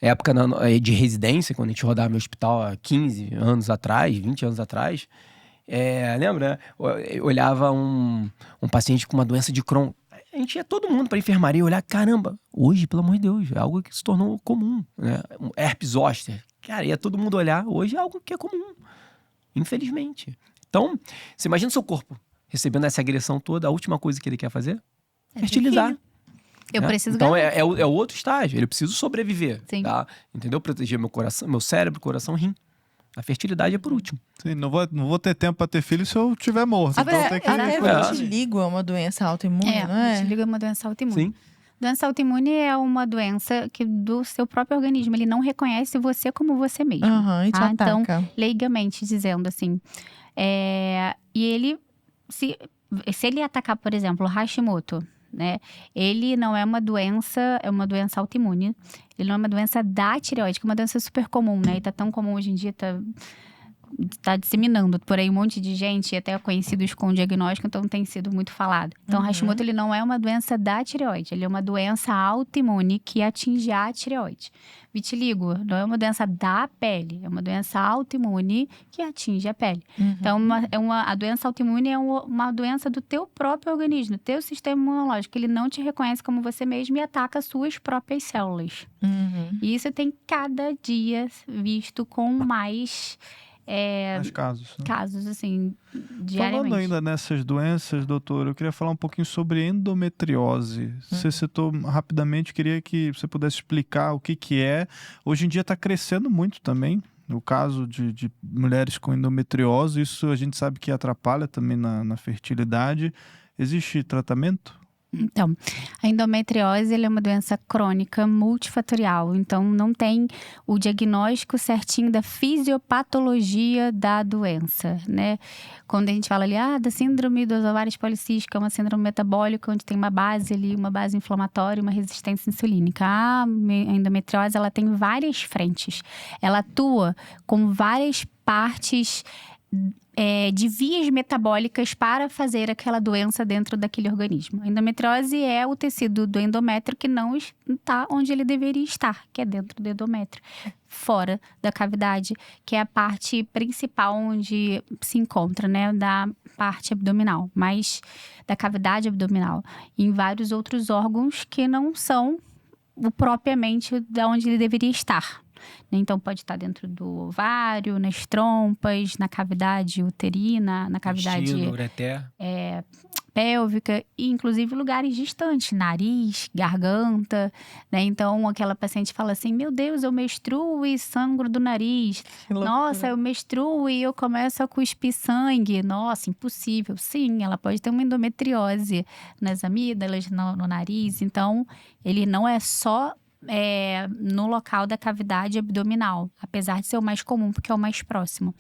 época de residência, quando a gente rodava no hospital há 15 anos atrás, 20 anos atrás, lembra? Eu olhava um paciente com uma doença de Crohn. A gente ia todo mundo para a enfermaria olhar, caramba, hoje, pelo amor de Deus, é algo que se tornou comum, né? Herpes zoster. Cara, ia todo mundo olhar, hoje é algo que é comum, infelizmente. Então, você imagina o seu corpo recebendo essa agressão toda, a última coisa que ele quer fazer? Fertilizar. Eu preciso Então, ganhar. é o outro estágio, ele precisa sobreviver, Sim. tá? Entendeu? Proteger meu coração, meu cérebro, coração, rim. A fertilidade é por último. Sim, não vou ter tempo para ter filho se eu estiver morto. Então tem que... Até vitiligo é uma doença autoimune, não é? Vitiligo é uma doença autoimune. Sim. Doença autoimune é uma doença que do seu próprio organismo, ele não reconhece você como você mesmo. E te ataca. Então, leigamente dizendo assim, e ele, se ele atacar, por exemplo, o Hashimoto, né? Ele não é uma doença, é uma doença autoimune. Ele não é uma doença da tireoide, que é uma doença super comum, né? E tá tão comum hoje em dia, tá disseminando por aí um monte de gente, e até conhecidos com diagnóstico, então tem sido muito falado. Então, o Hashimoto, ele não é uma doença da tireoide, ele é uma doença autoimune que atinge a tireoide. Vitiligo não é uma doença da pele, é uma doença autoimune que atinge a pele. Então, a doença autoimune é uma doença do teu próprio organismo, do teu sistema imunológico. Ele não te reconhece como você mesmo e ataca as suas próprias células. E isso tem cada dia visto com mais casos, né? casos, assim, diariamente. Falando ainda nessas doenças, doutor, eu queria falar um pouquinho sobre endometriose. Você citou rapidamente, queria que você pudesse explicar o que é. Hoje em dia está crescendo muito também o caso de mulheres com endometriose. Isso a gente sabe que atrapalha também na fertilidade. Existe tratamento? Então, a endometriose ela é uma doença crônica multifatorial, então não tem o diagnóstico certinho da fisiopatologia da doença, né? Quando a gente fala ali, da síndrome dos ovários policísticos, é uma síndrome metabólica, onde tem uma base ali, uma base inflamatória, uma resistência insulínica. A endometriose, ela tem várias frentes, ela atua com várias partes de vias metabólicas para fazer aquela doença dentro daquele organismo. A endometriose é o tecido do endométrio que não está onde ele deveria estar, que é dentro do endométrio, fora da cavidade, que é a parte principal onde se encontra, né, da parte abdominal, mas da cavidade abdominal, em vários outros órgãos que não são propriamente da onde ele deveria estar. Então, pode estar dentro do ovário, nas trompas, na cavidade uterina, na cavidade ureter, pélvica, e inclusive lugares distantes, nariz, garganta, né? Então, aquela paciente fala assim, meu Deus, eu menstruo e sangro do nariz. Nossa, eu menstruo e eu começo a cuspir sangue. Nossa, impossível. Sim, ela pode ter uma endometriose nas amígdalas, no nariz. Então, ele não é só no local da cavidade abdominal, apesar de ser o mais comum, porque é o mais próximo.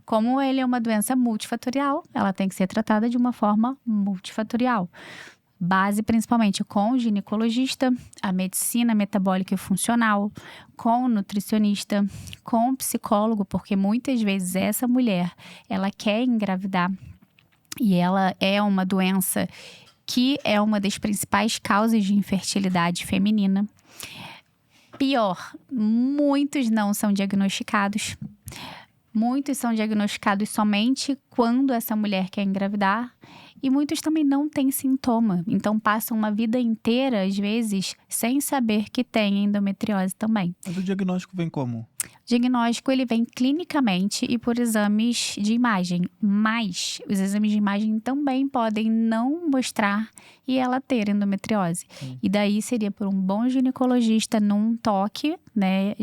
Como ele é uma doença multifatorial, ela tem que ser tratada de uma forma multifatorial. Base principalmente com o ginecologista, a medicina metabólica e funcional, com o nutricionista, com o psicólogo, porque muitas vezes essa mulher, ela quer engravidar e ela é uma doença que é uma das principais causas de infertilidade feminina. Pior, muitos não são diagnosticados. Muitos são diagnosticados somente quando essa mulher quer engravidar. E muitos também não têm sintoma. Então, passam uma vida inteira, às vezes, sem saber que tem endometriose também. Mas o diagnóstico vem como? O diagnóstico, ele vem clinicamente e por exames de imagem. Mas os exames de imagem também podem não mostrar e ela ter endometriose. E daí seria por um bom ginecologista num toque, né,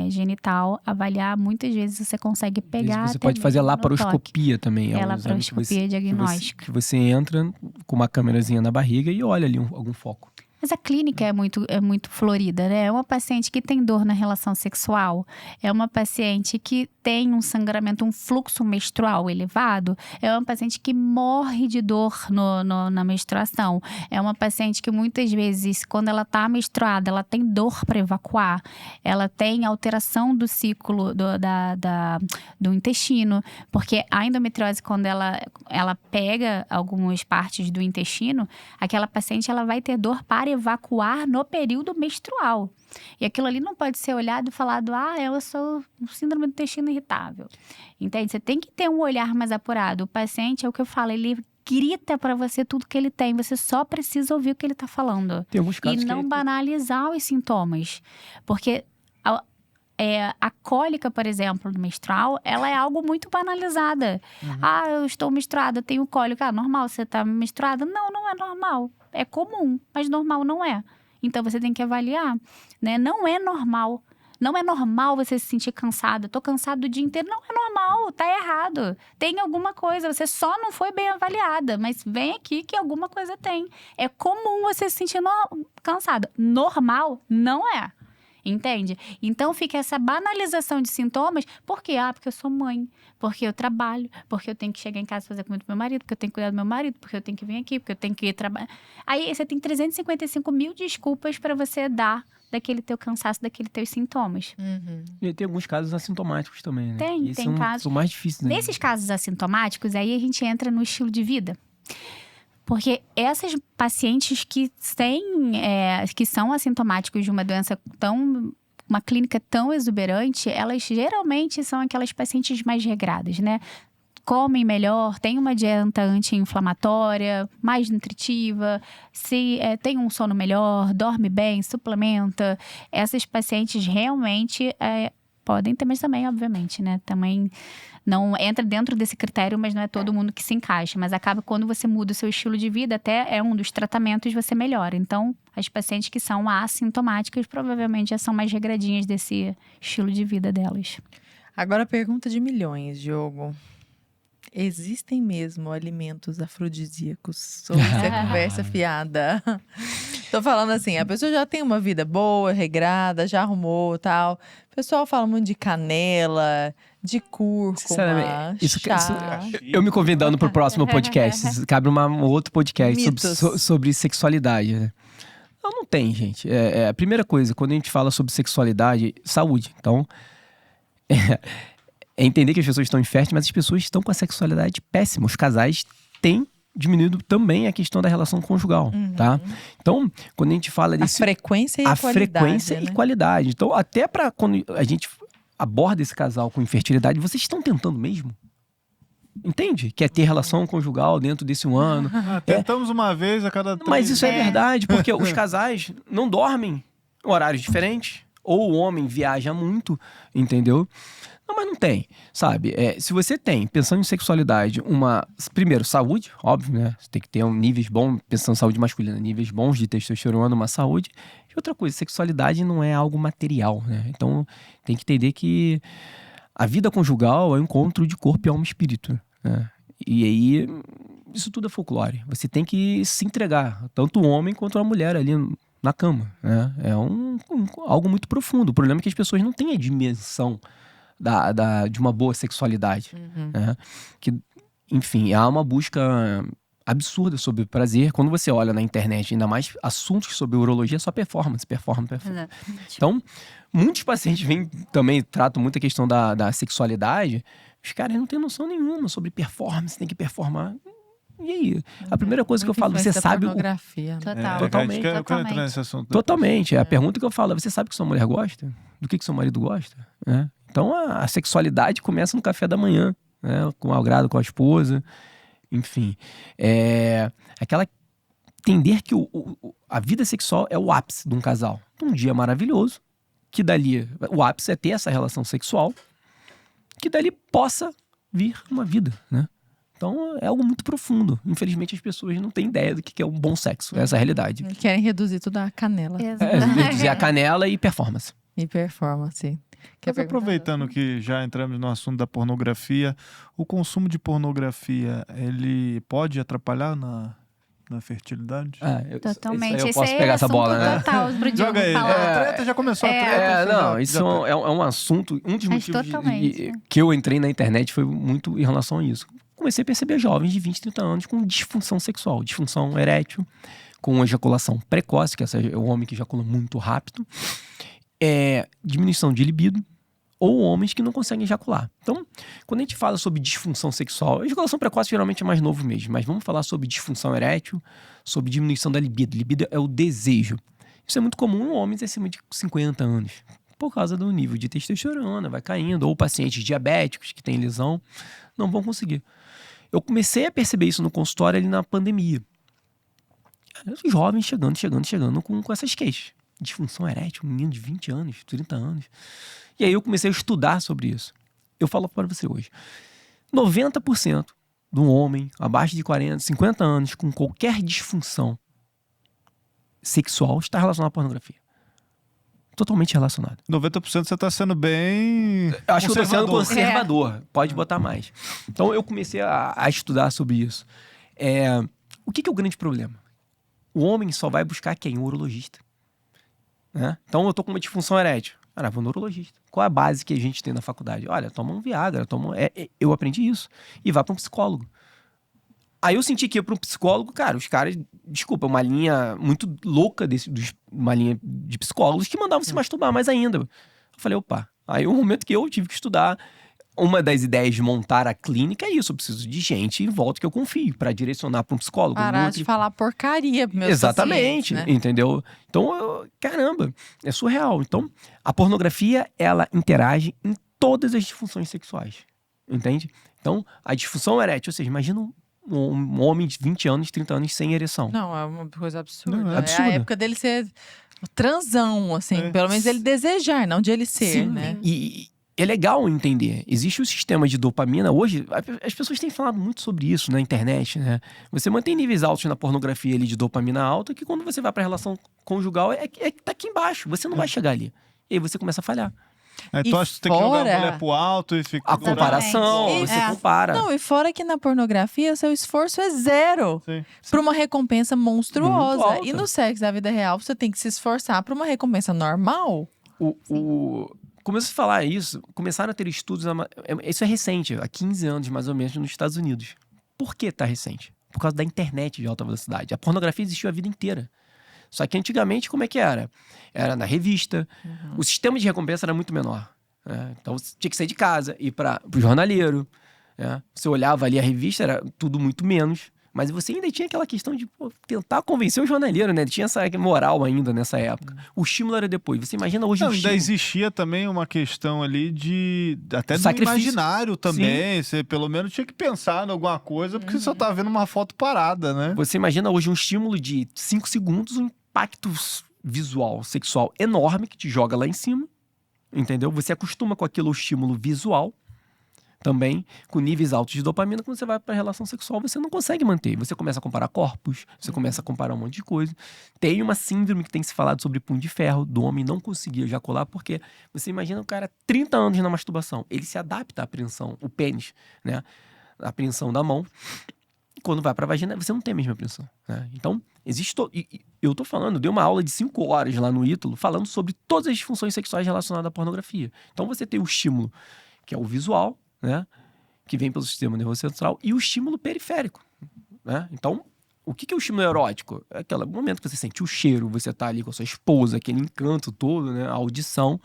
genital, avaliar. Muitas vezes você consegue pegar. Você pode fazer a laparoscopia também. É laparoscopia diagnóstica. Que você entra com uma câmerazinha na barriga e olha ali algum foco. Mas a clínica é muito florida, né? É uma paciente que tem dor na relação sexual, é uma paciente que tem um sangramento, um fluxo menstrual elevado, é uma paciente que morre de dor na menstruação, é uma paciente que muitas vezes, quando ela está menstruada, ela tem dor para evacuar, ela tem alteração do ciclo do intestino, porque a endometriose, quando ela pega algumas partes do intestino, aquela paciente ela vai ter dor para evacuar no período menstrual. E aquilo ali não pode ser olhado e falado, eu sou síndrome do intestino irritável. Entende? Você tem que ter um olhar mais apurado. O paciente, é o que eu falo, ele grita para você tudo que ele tem. Você só precisa ouvir o que ele tá falando. Tem alguns casos e não banalizar os sintomas. Porque a cólica, por exemplo, no menstrual, ela é algo muito banalizada. Eu estou menstruada, tenho cólica. Normal, você tá menstruada? Não, não é normal. É comum, mas normal não é. Então, você tem que avaliar, né? Não é normal. Não é normal você se sentir cansada. Tô cansado o dia inteiro. Não é normal, tá errado. Tem alguma coisa, você só não foi bem avaliada. Mas vem aqui que alguma coisa tem. É comum você se sentir cansada. Normal não é. Entende? Então, fica essa banalização de sintomas. Por quê? Porque eu sou mãe. Porque eu trabalho. Porque eu tenho que chegar em casa e fazer comida pro meu marido. Porque eu tenho que cuidar do meu marido. Porque eu tenho que vir aqui. Porque eu tenho que ir trabalhar. Aí, você tem 355 mil desculpas para você dar daquele teu cansaço, daquele teus sintomas. E tem alguns casos assintomáticos também, né? Tem casos. São mais difíceis, né? Nesses casos assintomáticos, aí a gente entra no estilo de vida. Porque essas pacientes que são assintomáticos de uma doença uma clínica tão exuberante, elas geralmente são aquelas pacientes mais regradas, né? Comem melhor, têm uma dieta anti-inflamatória, mais nutritiva, tem um sono melhor, dorme bem, suplementa. Essas pacientes realmente podem ter, mas também, obviamente, né? Também não entra dentro desse critério, mas não é todo mundo que se encaixa. Mas acaba quando você muda o seu estilo de vida, até é um dos tratamentos, você melhora. Então, as pacientes que são assintomáticas provavelmente já são mais regradinhas desse estilo de vida delas. Agora, pergunta de milhões, Diogo. Existem mesmo alimentos afrodisíacos? Sobre essa conversa fiada. Tô falando assim, a pessoa já tem uma vida boa, regrada, já arrumou tal. O pessoal fala muito de canela, de cúrcuma, chá. Eu me convidando pro próximo podcast. Cabe um outro podcast sobre sexualidade, né? Não tem, gente. A primeira coisa, quando a gente fala sobre sexualidade, saúde. Então, é entender que as pessoas estão inférteis, mas as pessoas estão com a sexualidade péssima. Os casais têm diminuído também a questão da relação conjugal, tá? Então, quando a gente fala desse... A frequência e a qualidade. Frequência e qualidade. Então, até para quando a gente aborda esse casal com infertilidade, vocês estão tentando mesmo? Entende? Quer ter relação conjugal dentro desse um ano. Tentamos uma vez a cada 3 Mas isso é verdade, porque os casais não dormem em horários diferentes. Ou o homem viaja muito, entendeu? Não, mas não tem, sabe? Se você tem, pensando em sexualidade, primeiro, saúde, óbvio, né? Você tem que ter níveis bons, pensando em saúde masculina, níveis bons de testosterona, uma saúde. E outra coisa, sexualidade não é algo material, né? Então, tem que entender que a vida conjugal é um encontro de corpo e alma e espírito, né? E aí, isso tudo é folclore. Você tem que se entregar, tanto o homem quanto a mulher ali na cama, né? É algo muito profundo. O problema é que as pessoas não têm a dimensão de uma boa sexualidade, né? Que, enfim, há uma busca absurda sobre prazer. Quando você olha na internet, ainda mais assuntos sobre urologia, é só performance. Exatamente. Então, muitos pacientes também tratam muito a questão da sexualidade. Os caras não têm noção nenhuma sobre performance, tem que performar. E aí? A primeira coisa que eu falo, você sabe... Total. Totalmente. Eu quero entrar nesse assunto. Totalmente. A pergunta que eu falo, você sabe que sua mulher gosta? Do que seu marido gosta? Né? Então, a sexualidade começa no café da manhã, né? Com o agrado com a esposa. Enfim. Entender que a vida sexual é o ápice de um casal. Um dia maravilhoso, que dali... O ápice é ter essa relação sexual, que dali possa vir uma vida, né? Então, é algo muito profundo. Infelizmente, as pessoas não têm ideia do que é um bom sexo. Essa é a realidade. Querem reduzir tudo à canela. Reduzir a canela e performance. Mas aproveitando que já entramos no assunto da pornografia, o consumo de pornografia, ele pode atrapalhar na fertilidade? Totalmente. Eu posso pegar essa bola, né? Total, Joga aí. A treta já começou. Isso é um assunto... Um dos motivos que eu entrei na internet foi muito em relação a isso. Comecei a perceber jovens de 20, 30 anos com disfunção sexual, disfunção erétil, com ejaculação precoce, que é o homem que ejacula muito rápido, diminuição de libido, ou homens que não conseguem ejacular. Então, quando a gente fala sobre disfunção sexual, a ejaculação precoce geralmente é mais novo mesmo, mas vamos falar sobre disfunção erétil, sobre diminuição da libido. Libido é o desejo. Isso é muito comum em homens acima de 50 anos, por causa do nível de testosterona, vai caindo, ou pacientes diabéticos que têm lesão, não vão conseguir. Eu comecei a perceber isso no consultório ali na pandemia. Os jovens chegando com essas queixas. Disfunção erétil, um menino de 20 anos, 30 anos. E aí eu comecei a estudar sobre isso. Eu falo para você hoje. 90% de um homem abaixo de 40, 50 anos com qualquer disfunção sexual está relacionado à pornografia. Totalmente relacionado. 90% você está sendo bem... Acho que eu estou sendo conservador. Pode botar mais. Então eu comecei a estudar sobre isso. O que é o grande problema? O homem só vai buscar quem? O urologista. Né? Então eu estou com uma disfunção erétil. Cara, vou no urologista. Qual é a base que a gente tem na faculdade? Olha, toma um Viagra. Eu aprendi isso. E vá para um psicólogo. Aí eu senti que ia para um psicólogo, cara, os caras, desculpa, uma linha muito louca uma linha de psicólogos que mandavam se masturbar mais ainda. Eu falei, opa. Aí o momento que eu tive que estudar, uma das ideias de montar a clínica é isso, eu preciso de gente em volta que eu confio para direcionar para um psicólogo. Parar de falar porcaria pro meus Exatamente, pacientes, né? entendeu? Então, caramba, é surreal. Então, a pornografia, ela interage em todas as disfunções sexuais, entende? Então, a disfunção erétil, ou seja, imagina um homem de 20 anos, 30 anos sem ereção. Não, é uma coisa absurda. Não, é É absurdo. a época dele ser transão, assim. Pelo menos ele desejar, não de ele ser, Sim, né? E é legal entender. Existe o sistema de dopamina. Hoje, as pessoas têm falado muito sobre isso na internet, né? Você mantém níveis altos na pornografia ali de dopamina alta, que quando você vai pra relação conjugal, tá aqui embaixo. Você não vai chegar ali. E aí você começa a falhar. Aí E tu acha que tu tem que jogar a fora- mulher pro alto e ficar... A comparação, Exatamente. você compara. Não, e fora que na pornografia, seu esforço é zero. Sim. Pra uma recompensa monstruosa. Muito alta. E no sexo da vida real, você tem que se esforçar pra uma recompensa normal. Começou a falar isso, começaram a ter estudos, isso é recente, há 15 anos mais ou menos nos Estados Unidos. Por que tá recente? Por causa da internet de alta velocidade. A pornografia existiu a vida inteira. Só que antigamente, como é que era? Era na revista, o sistema de recompensa era muito menor. Né? Então você tinha que sair de casa, ir para o jornaleiro. Né? Você olhava ali a revista, era tudo muito menos. Mas você ainda tinha aquela questão de tentar convencer o jornaleiro, né? Ele tinha essa moral ainda nessa época. O estímulo era depois. Você imagina hoje Não, o ainda estímulo... existia também uma questão ali de... Até do Sacrifício. imaginário também. Você pelo menos tinha que pensar em alguma coisa, porque você só tava vendo uma foto parada, né? Você imagina hoje um estímulo de 5 segundos, um impacto visual, sexual enorme que te joga lá em cima, entendeu? Você acostuma com aquilo, o estímulo visual, também com níveis altos de dopamina. Quando você vai para a relação sexual, você não consegue manter. Você começa a comparar corpos, você começa a comparar um monte de coisa. Tem uma síndrome que tem se falado sobre punho de ferro, do homem não conseguir ejacular, porque você imagina o cara 30 anos na masturbação, ele se adapta à apreensão, o pênis, né? A apreensão da mão. Quando vai pra vagina, você não tem a mesma apreensão, né? Então, existe... eu tô falando, dei uma aula de 5 horas lá no Ítalo, falando sobre todas as disfunções sexuais relacionadas à pornografia. Então, você tem o estímulo, que é o visual, né? Que vem pelo sistema nervoso central, e o estímulo periférico, né? Então, o que é o estímulo erótico? É aquele momento que você sente o cheiro, você tá ali com a sua esposa, aquele encanto todo, né? A audição.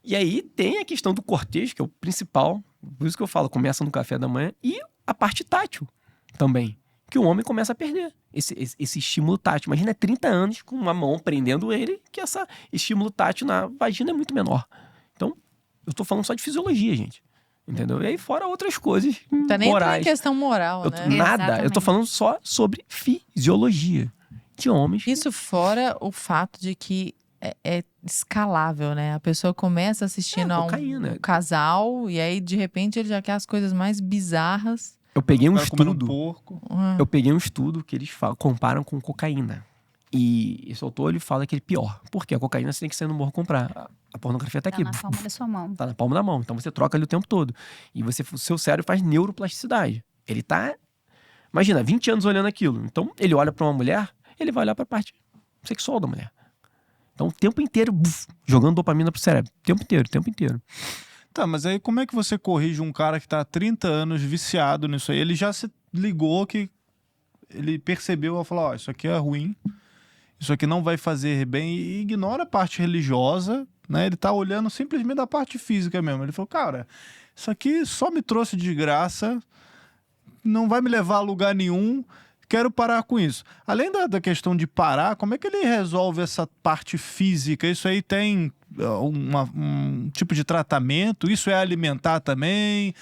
E aí tem a questão do cortejo, que é o principal, por isso que eu falo, começa no café da manhã, e a parte tátil também, que o homem começa a perder esse estímulo tátil. Imagina 30 anos com uma mão prendendo ele, que esse estímulo tátil na vagina é muito menor. Então, eu tô falando só de fisiologia, gente. Entendeu? E aí fora outras coisas Tá nem morais. em questão moral, né? Nada. Eu tô Exatamente. falando só sobre fisiologia de homens. Isso fora o fato de que é escalável, né? A pessoa começa assistindo a cocaína. um casal e aí, de repente, ele já quer as coisas mais bizarras. Eu peguei um O cara comendo estudo. porco. Eu peguei um estudo que eles comparam com cocaína. E esse autor, ele fala que ele é pior. Porque a cocaína você tem que sair no morro comprar. A pornografia tá Tá aqui. na palma da sua mão. Tá na palma da mão. Então você troca ali o tempo todo. E o seu cérebro faz neuroplasticidade. Ele tá... Imagina, 20 anos olhando aquilo. Então ele olha pra uma mulher, ele vai olhar pra parte sexual da mulher. Então o tempo inteiro, jogando dopamina pro cérebro. O tempo inteiro. Tá, mas aí como é que você corrige um cara que tá há 30 anos viciado nisso aí? Ele já se ligou que... Ele percebeu e falou, ó, isso aqui é ruim. Isso aqui não vai fazer bem. E ignora a parte religiosa, né? Ele tá olhando simplesmente da parte física mesmo. Ele falou, cara, isso aqui só me trouxe desgraça. Não vai me levar a lugar nenhum. Quero parar com isso. Além da questão de parar, como é que ele resolve essa parte física? Isso aí tem um tipo de tratamento? Isso é alimentar também?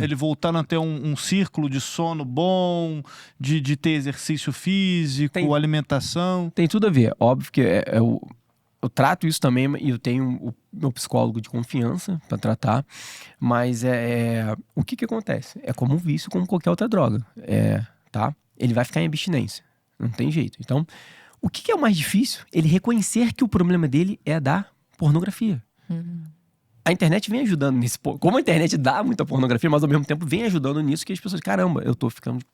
Ele voltando a ter um círculo de sono bom, de ter exercício físico, alimentação? Tem tudo a ver. Óbvio que eu trato isso também e eu tenho o meu psicólogo de confiança para tratar. Mas o que acontece? É como um vício, como qualquer outra droga. Tá? Ele vai ficar em abstinência. Não tem jeito. Então, o que é o mais difícil? Ele reconhecer que o problema dele é da pornografia. A internet vem ajudando nesse ponto. Como a internet dá muita pornografia, mas ao mesmo tempo vem ajudando nisso, que as pessoas, caramba, eu tô ficando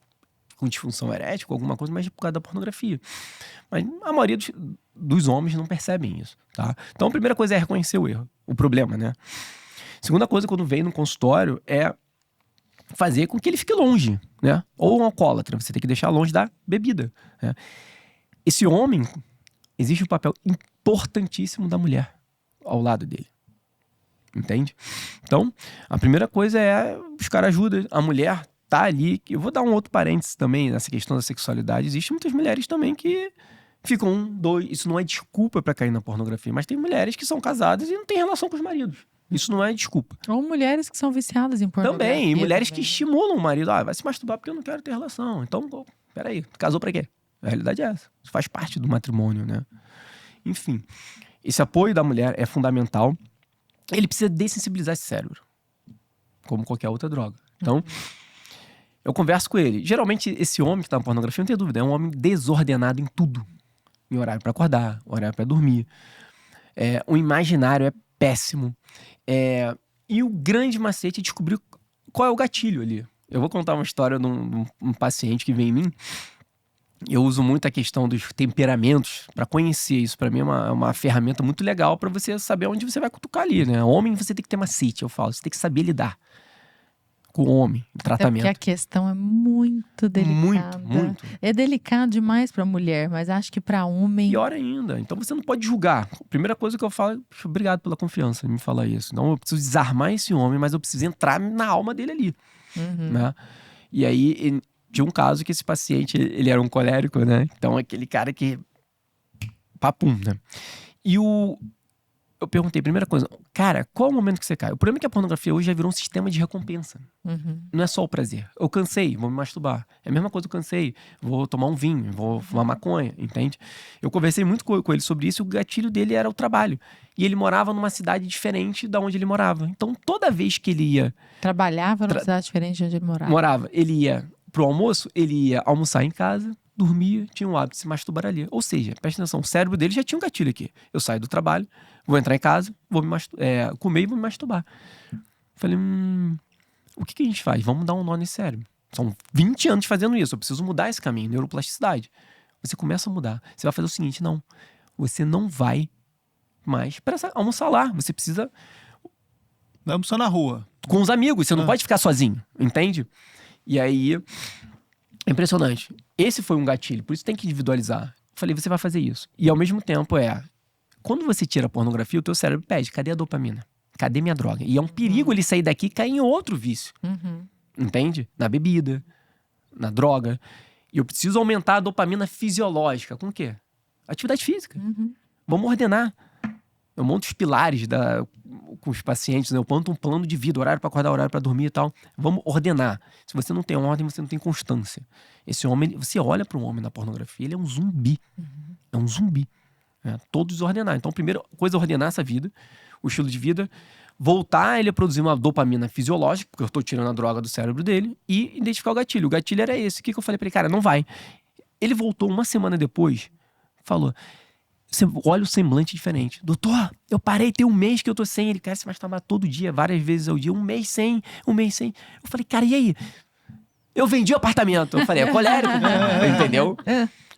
com disfunção erétil, alguma coisa, mas por causa da pornografia. Mas a maioria dos homens não percebem isso, tá? Então a primeira coisa é reconhecer o erro, o problema, né? Segunda coisa, quando vem no consultório, é fazer com que ele fique longe, né? Ou um alcoólatra, você tem que deixar longe da bebida, né? Esse homem, existe um papel importantíssimo da mulher ao lado dele. Entende? Então, a primeira coisa é buscar ajuda. A mulher tá ali. Eu vou dar um outro parênteses também nessa questão da sexualidade. Existem muitas mulheres também que ficam dois. Isso não é desculpa pra cair na pornografia, mas tem mulheres que são casadas e não têm relação com os maridos. Isso não é desculpa. Ou mulheres que são viciadas em pornografia. Também, e mulheres que também. estimulam o marido. Vai se masturbar porque eu não quero ter relação. Então, peraí, tu casou pra quê? A realidade é essa. Isso faz parte do matrimônio, né? Enfim, esse apoio da mulher é fundamental. Ele precisa dessensibilizar esse cérebro, como qualquer outra droga. Então, eu converso com ele. Geralmente, esse homem que tá na pornografia, não tem dúvida, é um homem desordenado em tudo. Em horário pra acordar, horário pra dormir. O imaginário é péssimo. E o grande macete é descobrir qual é o gatilho ali. Eu vou contar uma história de um paciente que vem em mim. Eu uso muito a questão dos temperamentos para conhecer isso. Para mim é uma ferramenta muito legal para você saber onde você vai cutucar ali, né? Homem, você tem que ter macete, eu falo. Você tem que saber lidar com o homem, o tratamento. Porque a questão é muito delicada. Muito. É delicado demais para mulher, mas acho que para homem... Pior ainda. Então você não pode julgar. Primeira coisa que eu falo é, obrigado pela confiança em me falar isso. Então eu preciso desarmar esse homem, mas eu preciso entrar na alma dele ali. Né? E aí... Tinha um caso que esse paciente, ele era um colérico, né? Então, aquele cara que... Papum, né? E eu perguntei, primeira coisa, cara, qual é o momento que você cai? O problema é que a pornografia hoje já virou um sistema de recompensa. Não é só o prazer. Eu cansei, vou me masturbar. É a mesma coisa, eu cansei, vou tomar um vinho, vou fumar maconha, entende? Eu conversei muito com ele sobre isso e o gatilho dele era o trabalho. E ele morava numa cidade diferente da onde ele morava. Então, toda vez que ele ia... Trabalhava numa cidade diferente de onde ele morava. Morava. Ele ia pro almoço, ele ia almoçar em casa, dormia, tinha o hábito de se masturbar ali. Ou seja, presta atenção, o cérebro dele já tinha um gatilho aqui. Eu saio do trabalho, vou entrar em casa, vou comer e vou me masturbar. Falei, o que a gente faz? Vamos dar um nó nesse cérebro. São 20 anos fazendo isso, eu preciso mudar esse caminho, neuroplasticidade. Você começa a mudar. Você vai fazer o seguinte, não, você não vai mais para almoçar lá, você precisa... Vai almoçar na rua. Com os amigos, você não pode ficar sozinho, entende? E aí, é impressionante. Esse foi um gatilho, por isso tem que individualizar. Eu falei, você vai fazer isso. E ao mesmo tempo quando você tira a pornografia, o teu cérebro pede, cadê a dopamina? Cadê minha droga? E é um perigo ele sair daqui e cair em outro vício. Entende? Na bebida, na droga. E eu preciso aumentar a dopamina fisiológica. Com o quê? Atividade física. Vamos ordenar. Eu monto os pilares com os pacientes, né? Eu monto um plano de vida, horário para acordar, horário para dormir e tal. Vamos ordenar. Se você não tem ordem, você não tem constância. Esse homem, você olha para um homem na pornografia, ele é um zumbi. É um zumbi. Todo desordenado. Então, primeira coisa é ordenar essa vida, o estilo de vida, voltar ele a produzir uma dopamina fisiológica, porque eu estou tirando a droga do cérebro dele, e identificar o gatilho. O gatilho era esse. O que eu falei para ele? Cara, não vai. Ele voltou uma semana depois, falou... Você olha o semblante diferente. Doutor, eu parei, tem um mês que eu tô sem. Ele quer se masturbar todo dia, várias vezes ao dia. Um mês sem. Eu falei, cara, e aí? Eu vendi o apartamento. Eu falei, é colérico, entendeu?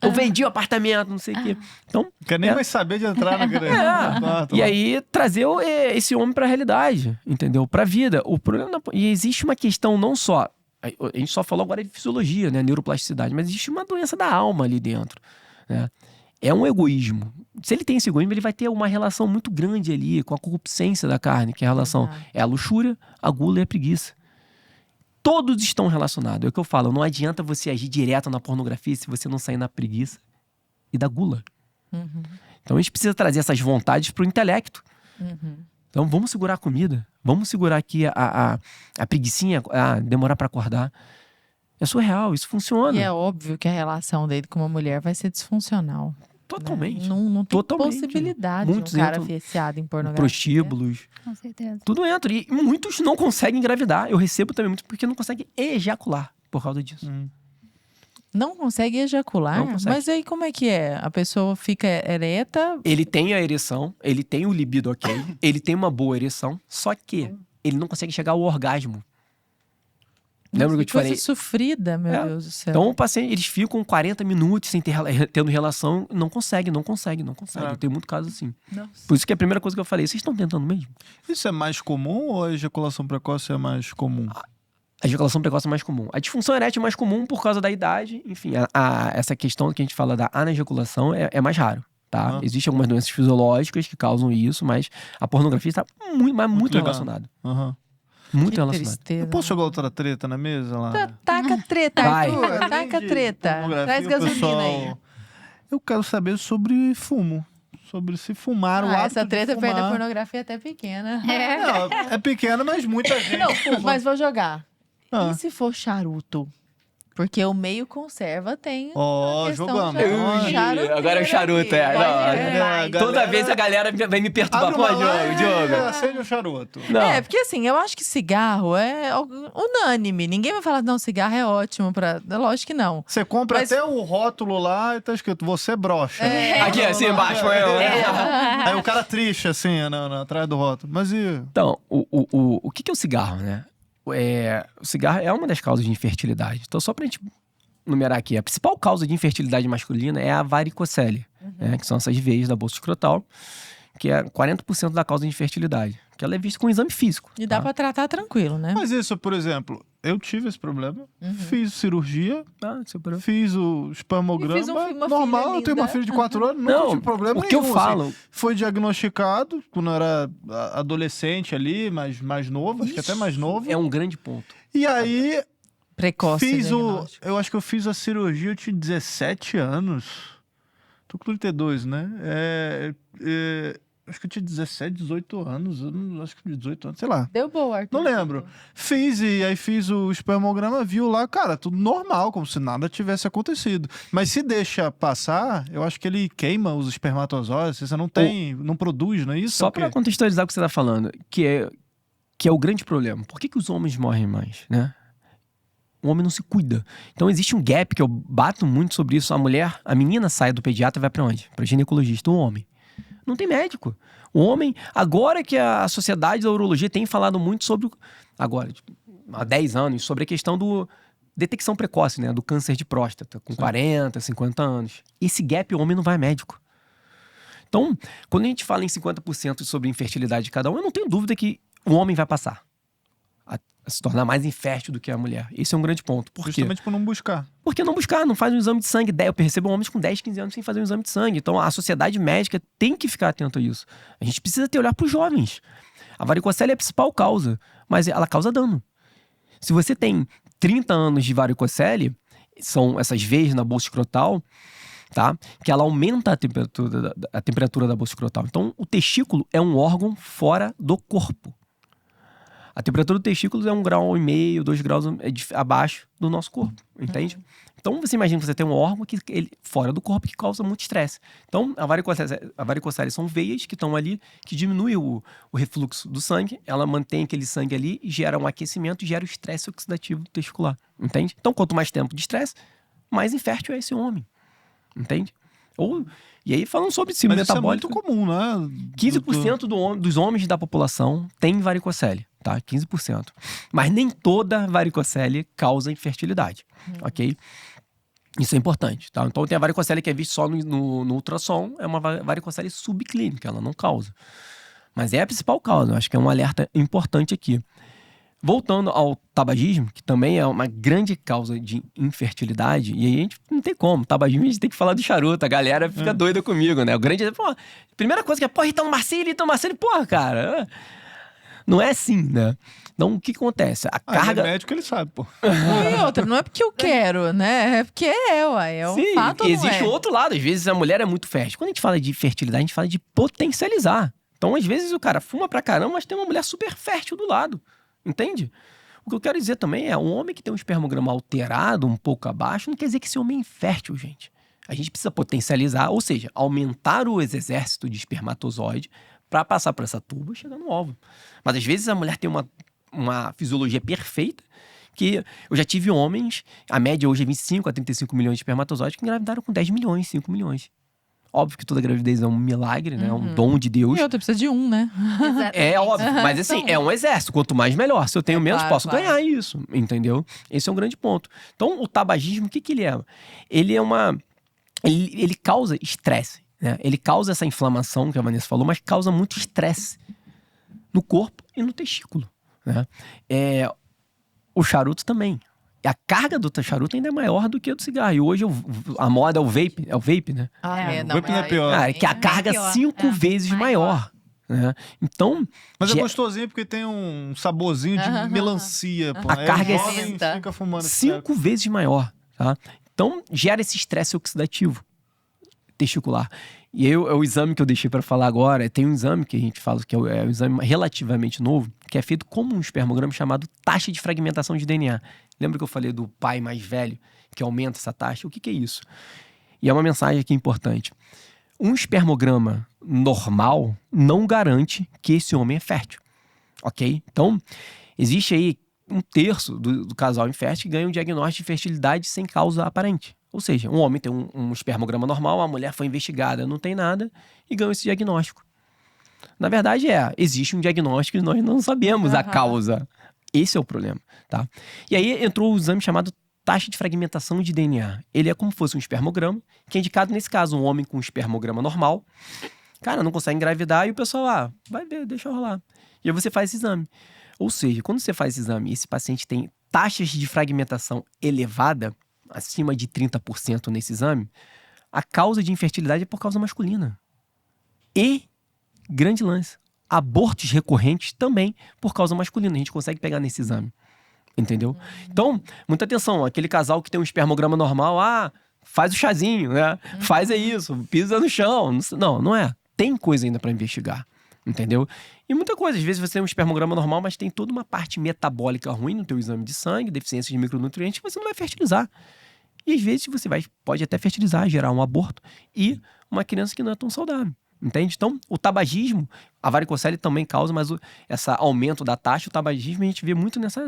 Eu vendi o apartamento, não sei o quê. Então, não quer nem mais saber de entrar na grande. E aí, trazer esse homem pra realidade, entendeu? Pra vida. O problema e existe uma questão não só... A gente só falou agora de fisiologia, né? Neuroplasticidade. Mas existe uma doença da alma ali dentro, né? É um egoísmo. Se ele tem esse egoísmo, ele vai ter uma relação muito grande ali com a concupiscência da carne, que é a relação é a luxúria, a gula e a preguiça. Todos estão relacionados. É o que eu falo, não adianta você agir direto na pornografia se você não sair na preguiça e da gula. Então a gente precisa trazer essas vontades pro intelecto. Então vamos segurar a comida, vamos segurar aqui a preguicinha, demorar para acordar. É surreal, isso funciona. E é óbvio que a relação dele com uma mulher vai ser disfuncional. Totalmente. Né? Não tem Totalmente. possibilidade Muitos de um cara entram viciado em pornografia. Prostíbulos. Com certeza. Tudo entra. E muitos não conseguem engravidar. Eu recebo também muito porque não conseguem ejacular por causa disso. Não consegue ejacular? Não consegue. Mas aí como é que é? A pessoa fica ereta? Ele tem a ereção, ele tem o libido ok, ele tem uma boa ereção, só que ele não consegue chegar ao orgasmo. Lembra que eu te falei? Coisa sofrida, meu Deus do céu. Então o paciente, eles ficam 40 minutos sem tendo relação, não consegue. Tem muito caso assim. Nossa. Por isso que a primeira coisa que eu falei, vocês estão tentando mesmo? Isso é mais comum ou a ejaculação precoce é mais comum? A ejaculação precoce é mais comum. A disfunção erétil é mais comum por causa da idade. Enfim, essa questão que a gente fala da anejaculação é mais raro, tá? Existem algumas doenças fisiológicas que causam isso, mas a pornografia está muito relacionada. Muito Que relacionada. tristeza. Eu posso jogar outra treta na mesa lá? Taca treta, Vai. Arthur. Além Taca de treta. pornografia, Traz o gasolina pessoal- aí. Eu quero saber sobre fumo. Sobre se fumar, o hábito Essa de treta perto da fumar. pornografia é até pequena. Não, é pequena, mas muita gente Não, fuma. mas vou jogar. Ah. E se for charuto? Porque o meio conserva tem Ó, a questão jogamos. charuteira Agora é o charuto, aqui. é. Pode Não, ver. é. Toda Galera- vez a galera vai me perturbar. Abre Pô, uma live, Diogo. acende um charuto. Não. É, porque assim, eu acho que cigarro é unânime. Ninguém vai falar, não, cigarro é ótimo pra... Lógico que não. Você compra Mas- até o rótulo lá e tá escrito, você brocha. Aqui, assim, embaixo. Aí o cara triste, assim, atrás do rótulo. Mas e... Então, o que é o cigarro, né? O cigarro é uma das causas de infertilidade. Então, só pra gente numerar aqui, a principal causa de infertilidade masculina é a varicocele, né? Que são essas veias da bolsa escrotal, que é 40% da causa de infertilidade. Que ela é vista com um exame físico. E dá pra tratar tranquilo, né? Mas isso, por exemplo, eu tive esse problema, fiz cirurgia, fiz o espermograma, E fiz uma normal, filha eu tenho uma linda. filha de 4 anos, nunca Não, tive problema o que eu nenhum, falo... assim. Foi diagnosticado quando eu era adolescente ali, mais novo, acho que até mais novo. É um grande ponto. E aí, Precoce diagnóstico. eu acho que eu fiz a cirurgia, eu tinha 17 anos. Tô com 32, né? Acho que eu tinha 17, 18 anos. Eu não, acho que 18 anos, sei lá. Deu boa, Arthur. Não lembro. Fiz, e aí fiz o espermograma, viu lá, cara, tudo normal, como se nada tivesse acontecido. Mas se deixa passar, eu acho que ele queima os espermatozoides, você não produz, não é isso? Só É o quê? pra contextualizar o que você tá falando, que é o grande problema. Por que os homens morrem mais, né? O homem não se cuida. Então existe um gap que eu bato muito sobre isso. A menina sai do pediatra e vai pra onde? Pra ginecologista, o homem. Não tem médico. O homem, agora que a sociedade da urologia tem falado muito sobre, agora, há 10 anos, sobre a questão do detecção precoce, né? Do câncer de próstata, com 40, 50 anos. Esse gap, o homem não vai a médico. Então, quando a gente fala em 50% sobre infertilidade de cada um, eu não tenho dúvida que o homem vai passar a se tornar mais infértil do que a mulher. Esse é um grande ponto. Por quê? Justamente por não buscar. Por que não buscar? Não faz um exame de sangue. Eu percebo homens com 10, 15 anos sem fazer um exame de sangue. Então, a sociedade médica tem que ficar atenta a isso. A gente precisa ter olhar para os jovens. A varicocele é a principal causa, mas ela causa dano. Se você tem 30 anos de varicocele, são essas veias na bolsa escrotal, tá? Que ela aumenta a temperatura da bolsa escrotal. Então, o testículo é um órgão fora do corpo. A temperatura do testículo é 1,5 grau, 2 graus abaixo do nosso corpo, entende? Então, você imagina que você tem um órgão fora do corpo que causa muito estresse. Então, a varicocele são veias que estão ali, que diminuem o refluxo do sangue, ela mantém aquele sangue ali e gera um aquecimento e gera o estresse oxidativo testicular, entende? Então, quanto mais tempo de estresse, mais infértil é esse homem, entende? E aí, falando sobre esse Mas metabólico... isso é muito comum, né? 15% dos homens da população tem varicocele, tá? 15%. Mas nem toda varicocele causa infertilidade, ok? Isso é importante, tá? Então tem a varicocele que é vista só no ultrassom, é uma varicocele subclínica, ela não causa. Mas é a principal causa, acho que é um alerta importante aqui. Voltando ao tabagismo, que também é uma grande causa de infertilidade, e aí a gente não tem como. Tabagismo a gente tem que falar do charuto, a galera fica doida comigo, né? O grande, primeira coisa que é, Ritão Marcílio, porra, cara. Não é assim, né? Então, o que acontece? A carga... Ele é médico, ele sabe, pô. E outra, não é porque eu quero, né? É porque uai. É um Sim, fato ou não existe o outro lado. Às vezes a mulher é muito fértil. Quando a gente fala de fertilidade, a gente fala de potencializar. Então, às vezes, o cara fuma pra caramba, mas tem uma mulher super fértil do lado. Entende? O que eu quero dizer também é, um homem que tem um espermograma alterado, um pouco abaixo, não quer dizer que esse homem é infértil, gente. A gente precisa potencializar, ou seja, aumentar o exército de espermatozoide para passar por essa tuba e chegar no óvulo. Mas às vezes a mulher tem uma fisiologia perfeita, que eu já tive homens, a média hoje é 25 a 35 milhões de espermatozoides, que engravidaram com 10 milhões, 5 milhões. Óbvio que toda gravidez é um milagre, né? É um dom de Deus. E outra precisa de um, né? É óbvio, mas assim, é um exército. Quanto mais, melhor. Se eu tenho menos, claro, posso claro. ganhar isso, entendeu? Esse é um grande ponto. Então, o tabagismo, o que ele é? Ele é ele causa estresse, né? Ele causa essa inflamação que a Vanessa falou, mas causa muito estresse no corpo e no testículo, né? O charuto também. A carga do charuto ainda é maior do que a do cigarro. E hoje a moda é o vape. É o vape, né? O vape não é pior. Cara, que a carga é 5 vezes maior. Né? Então... Mas é gostosinho porque tem um saborzinho de melancia. Pô. A carga é fica fumando 5 vezes maior. Tá? Então, gera esse estresse oxidativo testicular. E aí, o exame que eu deixei para falar agora, tem um exame que a gente fala que é um exame relativamente novo, que é feito como um espermograma chamado taxa de fragmentação de DNA. Lembra que eu falei do pai mais velho que aumenta essa taxa? O que é isso? E é uma mensagem aqui importante. Um espermograma normal não garante que esse homem é fértil, ok? Então, existe aí 1/3 do casal infértil que ganha um diagnóstico de fertilidade sem causa aparente. Ou seja, um homem tem um espermograma normal, a mulher foi investigada, não tem nada, e ganhou esse diagnóstico. Na verdade, existe um diagnóstico e nós não sabemos a causa. Esse é o problema, tá? E aí entrou o exame chamado taxa de fragmentação de DNA. Ele é como se fosse um espermograma, que é indicado nesse caso um homem com um espermograma normal. Cara, não consegue engravidar e o pessoal, vai ver, deixa eu rolar. E aí você faz esse exame. Ou seja, quando você faz esse exame e esse paciente tem taxas de fragmentação elevada, acima de 30% nesse exame, a causa de infertilidade é por causa masculina. E, grande lance, abortos recorrentes também por causa masculina. A gente consegue pegar nesse exame. Entendeu? Então, muita atenção. Aquele casal que tem um espermograma normal, faz o chazinho, né? Faz isso, pisa no chão. Não é. Tem coisa ainda para investigar. Entendeu? E muita coisa. Às vezes você tem um espermograma normal, mas tem toda uma parte metabólica ruim no teu exame de sangue, deficiência de micronutrientes, que você não vai fertilizar. E às vezes você pode até fertilizar, gerar um aborto e uma criança que não é tão saudável. Entende? Então, o tabagismo, a varicocele também causa, mas esse aumento da taxa, o tabagismo a gente vê muito nessa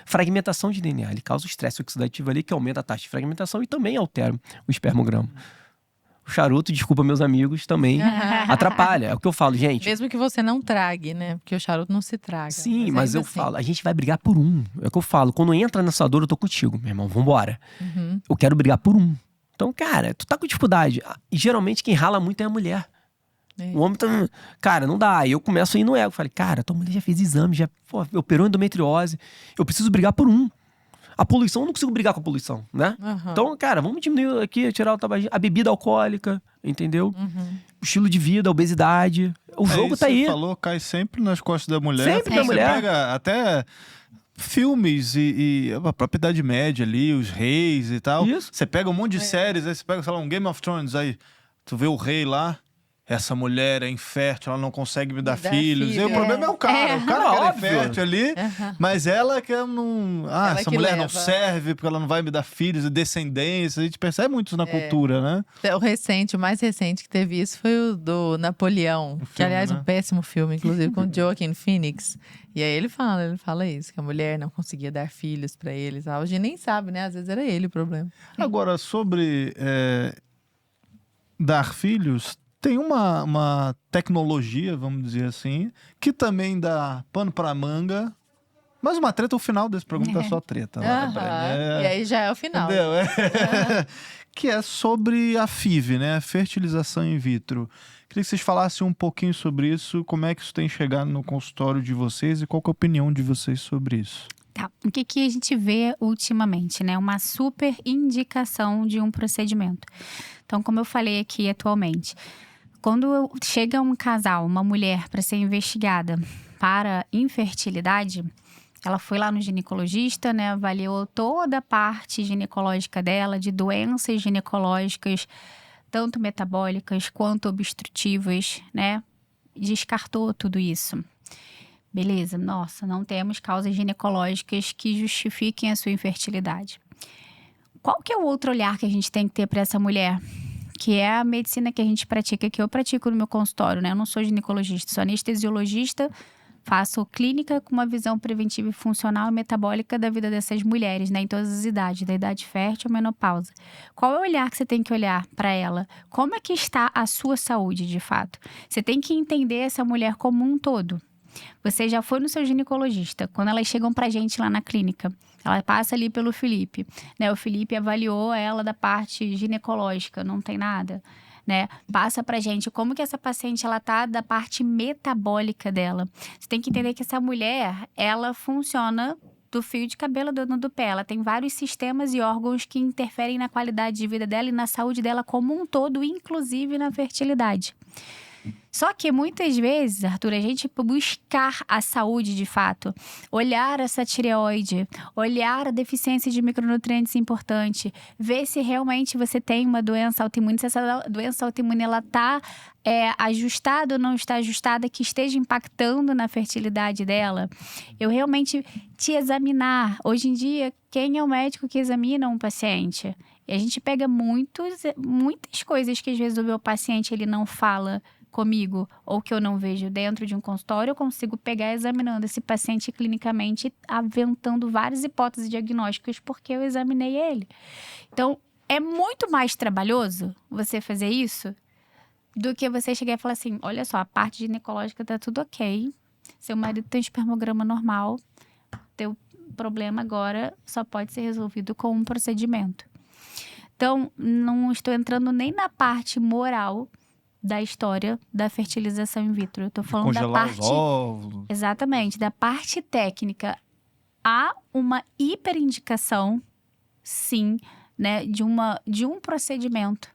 fragmentação de DNA. Ele causa o estresse oxidativo ali, que aumenta a taxa de fragmentação e também altera o espermograma. O charuto, desculpa meus amigos, também atrapalha. É o que eu falo, gente. Mesmo que você não trague, né? Porque o charuto não se traga. Sim, mas eu falo, a gente vai brigar por um. É o que eu falo, quando entra nessa dor, eu tô contigo, meu irmão, vambora. Eu quero brigar por um. Então, cara, tu tá com dificuldade. E geralmente quem rala muito é a mulher. O homem tá... Cara, não dá. Aí eu começo a ir no ego. Falei, cara, tua mulher já fez exame, já operou endometriose. Eu preciso brigar por um. A poluição, eu não consigo brigar com a poluição, né? Então, cara, vamos diminuir aqui, tirar o tabagismo. A bebida alcoólica, entendeu? O estilo de vida, a obesidade. O jogo tá aí. Você falou, cai sempre nas costas da mulher. Sempre da mulher. Você pega até filmes e a própria Idade Média ali, os reis e tal. Isso. Você pega um monte de séries, aí você pega, sei lá, um Game of Thrones, aí tu vê o rei lá. Essa mulher é infértil, ela não consegue me dar filhos. E o problema é o cara. O cara que é infértil ali, mas ela que não... essa mulher não serve porque ela não vai me dar filhos e descendência. A gente percebe muito isso na cultura, né? O mais recente que teve isso foi o do Napoleão. Que, aliás, um péssimo filme, inclusive, com o Joaquin Phoenix. E aí ele fala isso, que a mulher não conseguia dar filhos pra ele. Hoje nem sabe, né? Às vezes era ele o problema. Agora, sobre dar filhos... Tem uma tecnologia, vamos dizer assim, que também dá pano pra manga. Mas uma treta, o final desse programa tá só treta. E aí já é o final. Entendeu? Que é sobre a FIV, né? A fertilização in vitro. Queria que vocês falassem um pouquinho sobre isso, como é que isso tem chegado no consultório de vocês e qual que é a opinião de vocês sobre isso. Tá. O que a gente vê ultimamente, né? Uma super indicação de um procedimento. Então, como eu falei aqui atualmente... Quando chega um casal, uma mulher, para ser investigada para infertilidade, ela foi lá no ginecologista, né? Avaliou toda a parte ginecológica dela, de doenças ginecológicas, tanto metabólicas quanto obstrutivas, né? Descartou tudo isso. Beleza, nossa, não temos causas ginecológicas que justifiquem a sua infertilidade. Qual que é o outro olhar que a gente tem que ter para essa mulher? Que é a medicina que a gente pratica, que eu pratico no meu consultório, né? Eu não sou ginecologista, sou anestesiologista, faço clínica com uma visão preventiva e funcional e metabólica da vida dessas mulheres, né? Em todas as idades, da idade fértil à menopausa. Qual é o olhar que você tem que olhar para ela? Como é que está a sua saúde, de fato? Você tem que entender essa mulher como um todo. Você já foi no seu ginecologista, quando elas chegam pra gente lá na clínica, ela passa ali pelo Felipe, né? O Felipe avaliou ela da parte ginecológica, não tem nada, né? Passa pra gente como que essa paciente, ela tá da parte metabólica dela. Você tem que entender que essa mulher, ela funciona do fio de cabelo do pé. Ela tem vários sistemas e órgãos que interferem na qualidade de vida dela e na saúde dela como um todo, inclusive na fertilidade. Só que muitas vezes, Arthur, a gente buscar a saúde de fato, olhar essa tireoide, olhar a deficiência de micronutrientes importante, ver se realmente você tem uma doença autoimune, se essa doença autoimune ela está ajustada ou não está ajustada, que esteja impactando na fertilidade dela. Eu realmente te examinar. Hoje em dia, quem é o médico que examina um paciente? E a gente pega muitas coisas que às vezes o meu paciente ele não fala comigo, ou que eu não vejo dentro de um consultório, eu consigo pegar examinando esse paciente clinicamente, aventando várias hipóteses diagnósticas, porque eu examinei ele. Então, é muito mais trabalhoso você fazer isso do que você chegar e falar assim, olha só, a parte ginecológica tá tudo ok, seu marido tem espermograma normal, teu problema agora só pode ser resolvido com um procedimento. Então, não estou entrando nem na parte moral da história da fertilização in vitro. Eu tô falando da parte... Congelar os óvulos. Exatamente, da parte técnica. Há uma hiperindicação, sim, né, de um procedimento.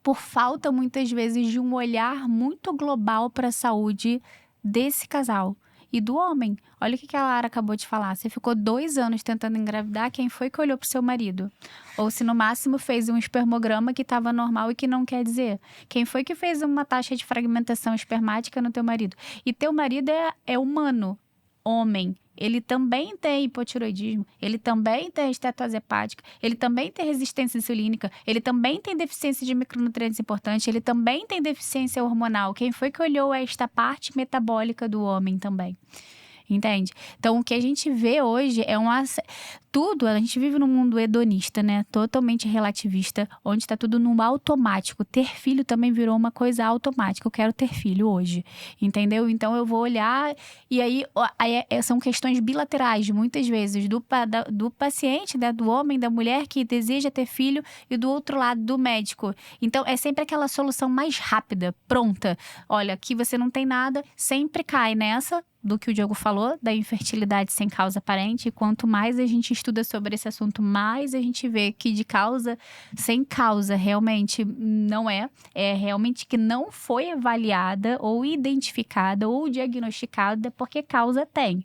Por falta, muitas vezes, de um olhar muito global para a saúde desse casal. E do homem. Olha o que a Lara acabou de falar. Você ficou 2 anos tentando engravidar, quem foi que olhou pro seu marido? Ou se no máximo fez um espermograma que estava normal e que não quer dizer. Quem foi que fez uma taxa de fragmentação espermática no teu marido? E teu marido é humano, homem. Ele também tem hipotiroidismo, ele também tem estetose hepática, ele também tem resistência insulínica, ele também tem deficiência de micronutrientes importantes, ele também tem deficiência hormonal. Quem foi que olhou esta parte metabólica do homem também? Entende? Então, o que a gente vê hoje é tudo, a gente vive num mundo hedonista, né? Totalmente relativista, onde tá tudo no automático. Ter filho também virou uma coisa automática. Eu quero ter filho hoje, entendeu? Então, eu vou olhar e aí são questões bilaterais, muitas vezes, do paciente, né? Do homem, da mulher que deseja ter filho e do outro lado, do médico. Então, é sempre aquela solução mais rápida, pronta. Olha, aqui você não tem nada, sempre cai nessa do que o Diogo falou, da infertilidade sem causa aparente. E quanto mais a gente estuda sobre esse assunto, mais a gente vê que de causa sem causa realmente não é realmente que não foi avaliada ou identificada ou diagnosticada, porque causa tem.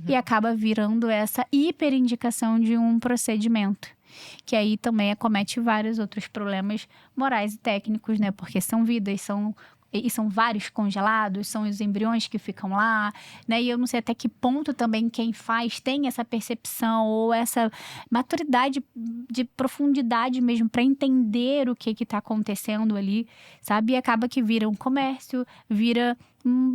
E acaba virando essa hiperindicação de um procedimento, que aí também acomete vários outros problemas morais e técnicos, né? Porque são vidas, são vários congelados, são os embriões que ficam lá, né? E eu não sei até que ponto também quem faz tem essa percepção ou essa maturidade de profundidade mesmo para entender o que está acontecendo ali, sabe? E acaba que vira um comércio, vira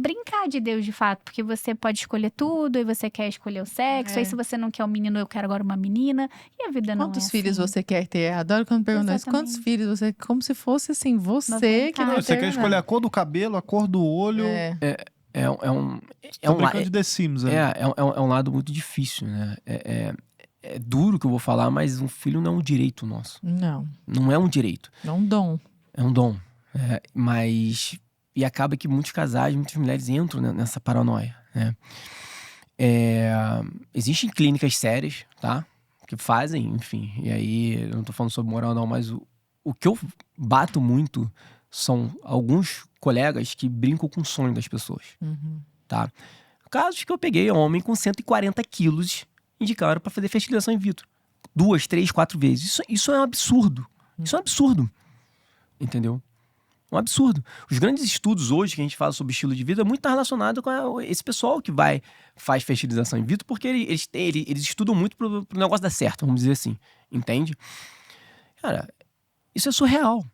brincar de Deus de fato, porque você pode escolher tudo e você quer escolher o sexo, aí se você não quer um menino, eu quero agora uma menina, e a vida não Quantos filhos assim. você quer ter? Adoro quando perguntam isso. Quantos filhos você... Como se fosse assim, você que vai ter, Você quer escolher a cor do cabelo, a cor do olho. É um brincando de The Sims, é um lado muito difícil, né? É duro o que eu vou falar, mas um filho não é um direito nosso. Não é um direito. É um dom. É um dom. Mas... E acaba que muitos casais, muitas mulheres entram nessa paranoia, né? Existem clínicas sérias, tá? Que fazem, enfim. E aí, eu não tô falando sobre moral não, mas o que eu bato muito são alguns colegas que brincam com o sonho das pessoas, tá? Casos que eu peguei homem com 140 quilos indicaram para fazer fertilização in vitro. 2, 3, 4 vezes. Isso é um absurdo. Isso é um absurdo. Entendeu? Um absurdo. Os grandes estudos hoje que a gente fala sobre estilo de vida é muito relacionado com esse pessoal que faz fertilização in vitro, porque eles estudam muito pro negócio dar certo, vamos dizer assim. Entende? Cara, isso é surreal.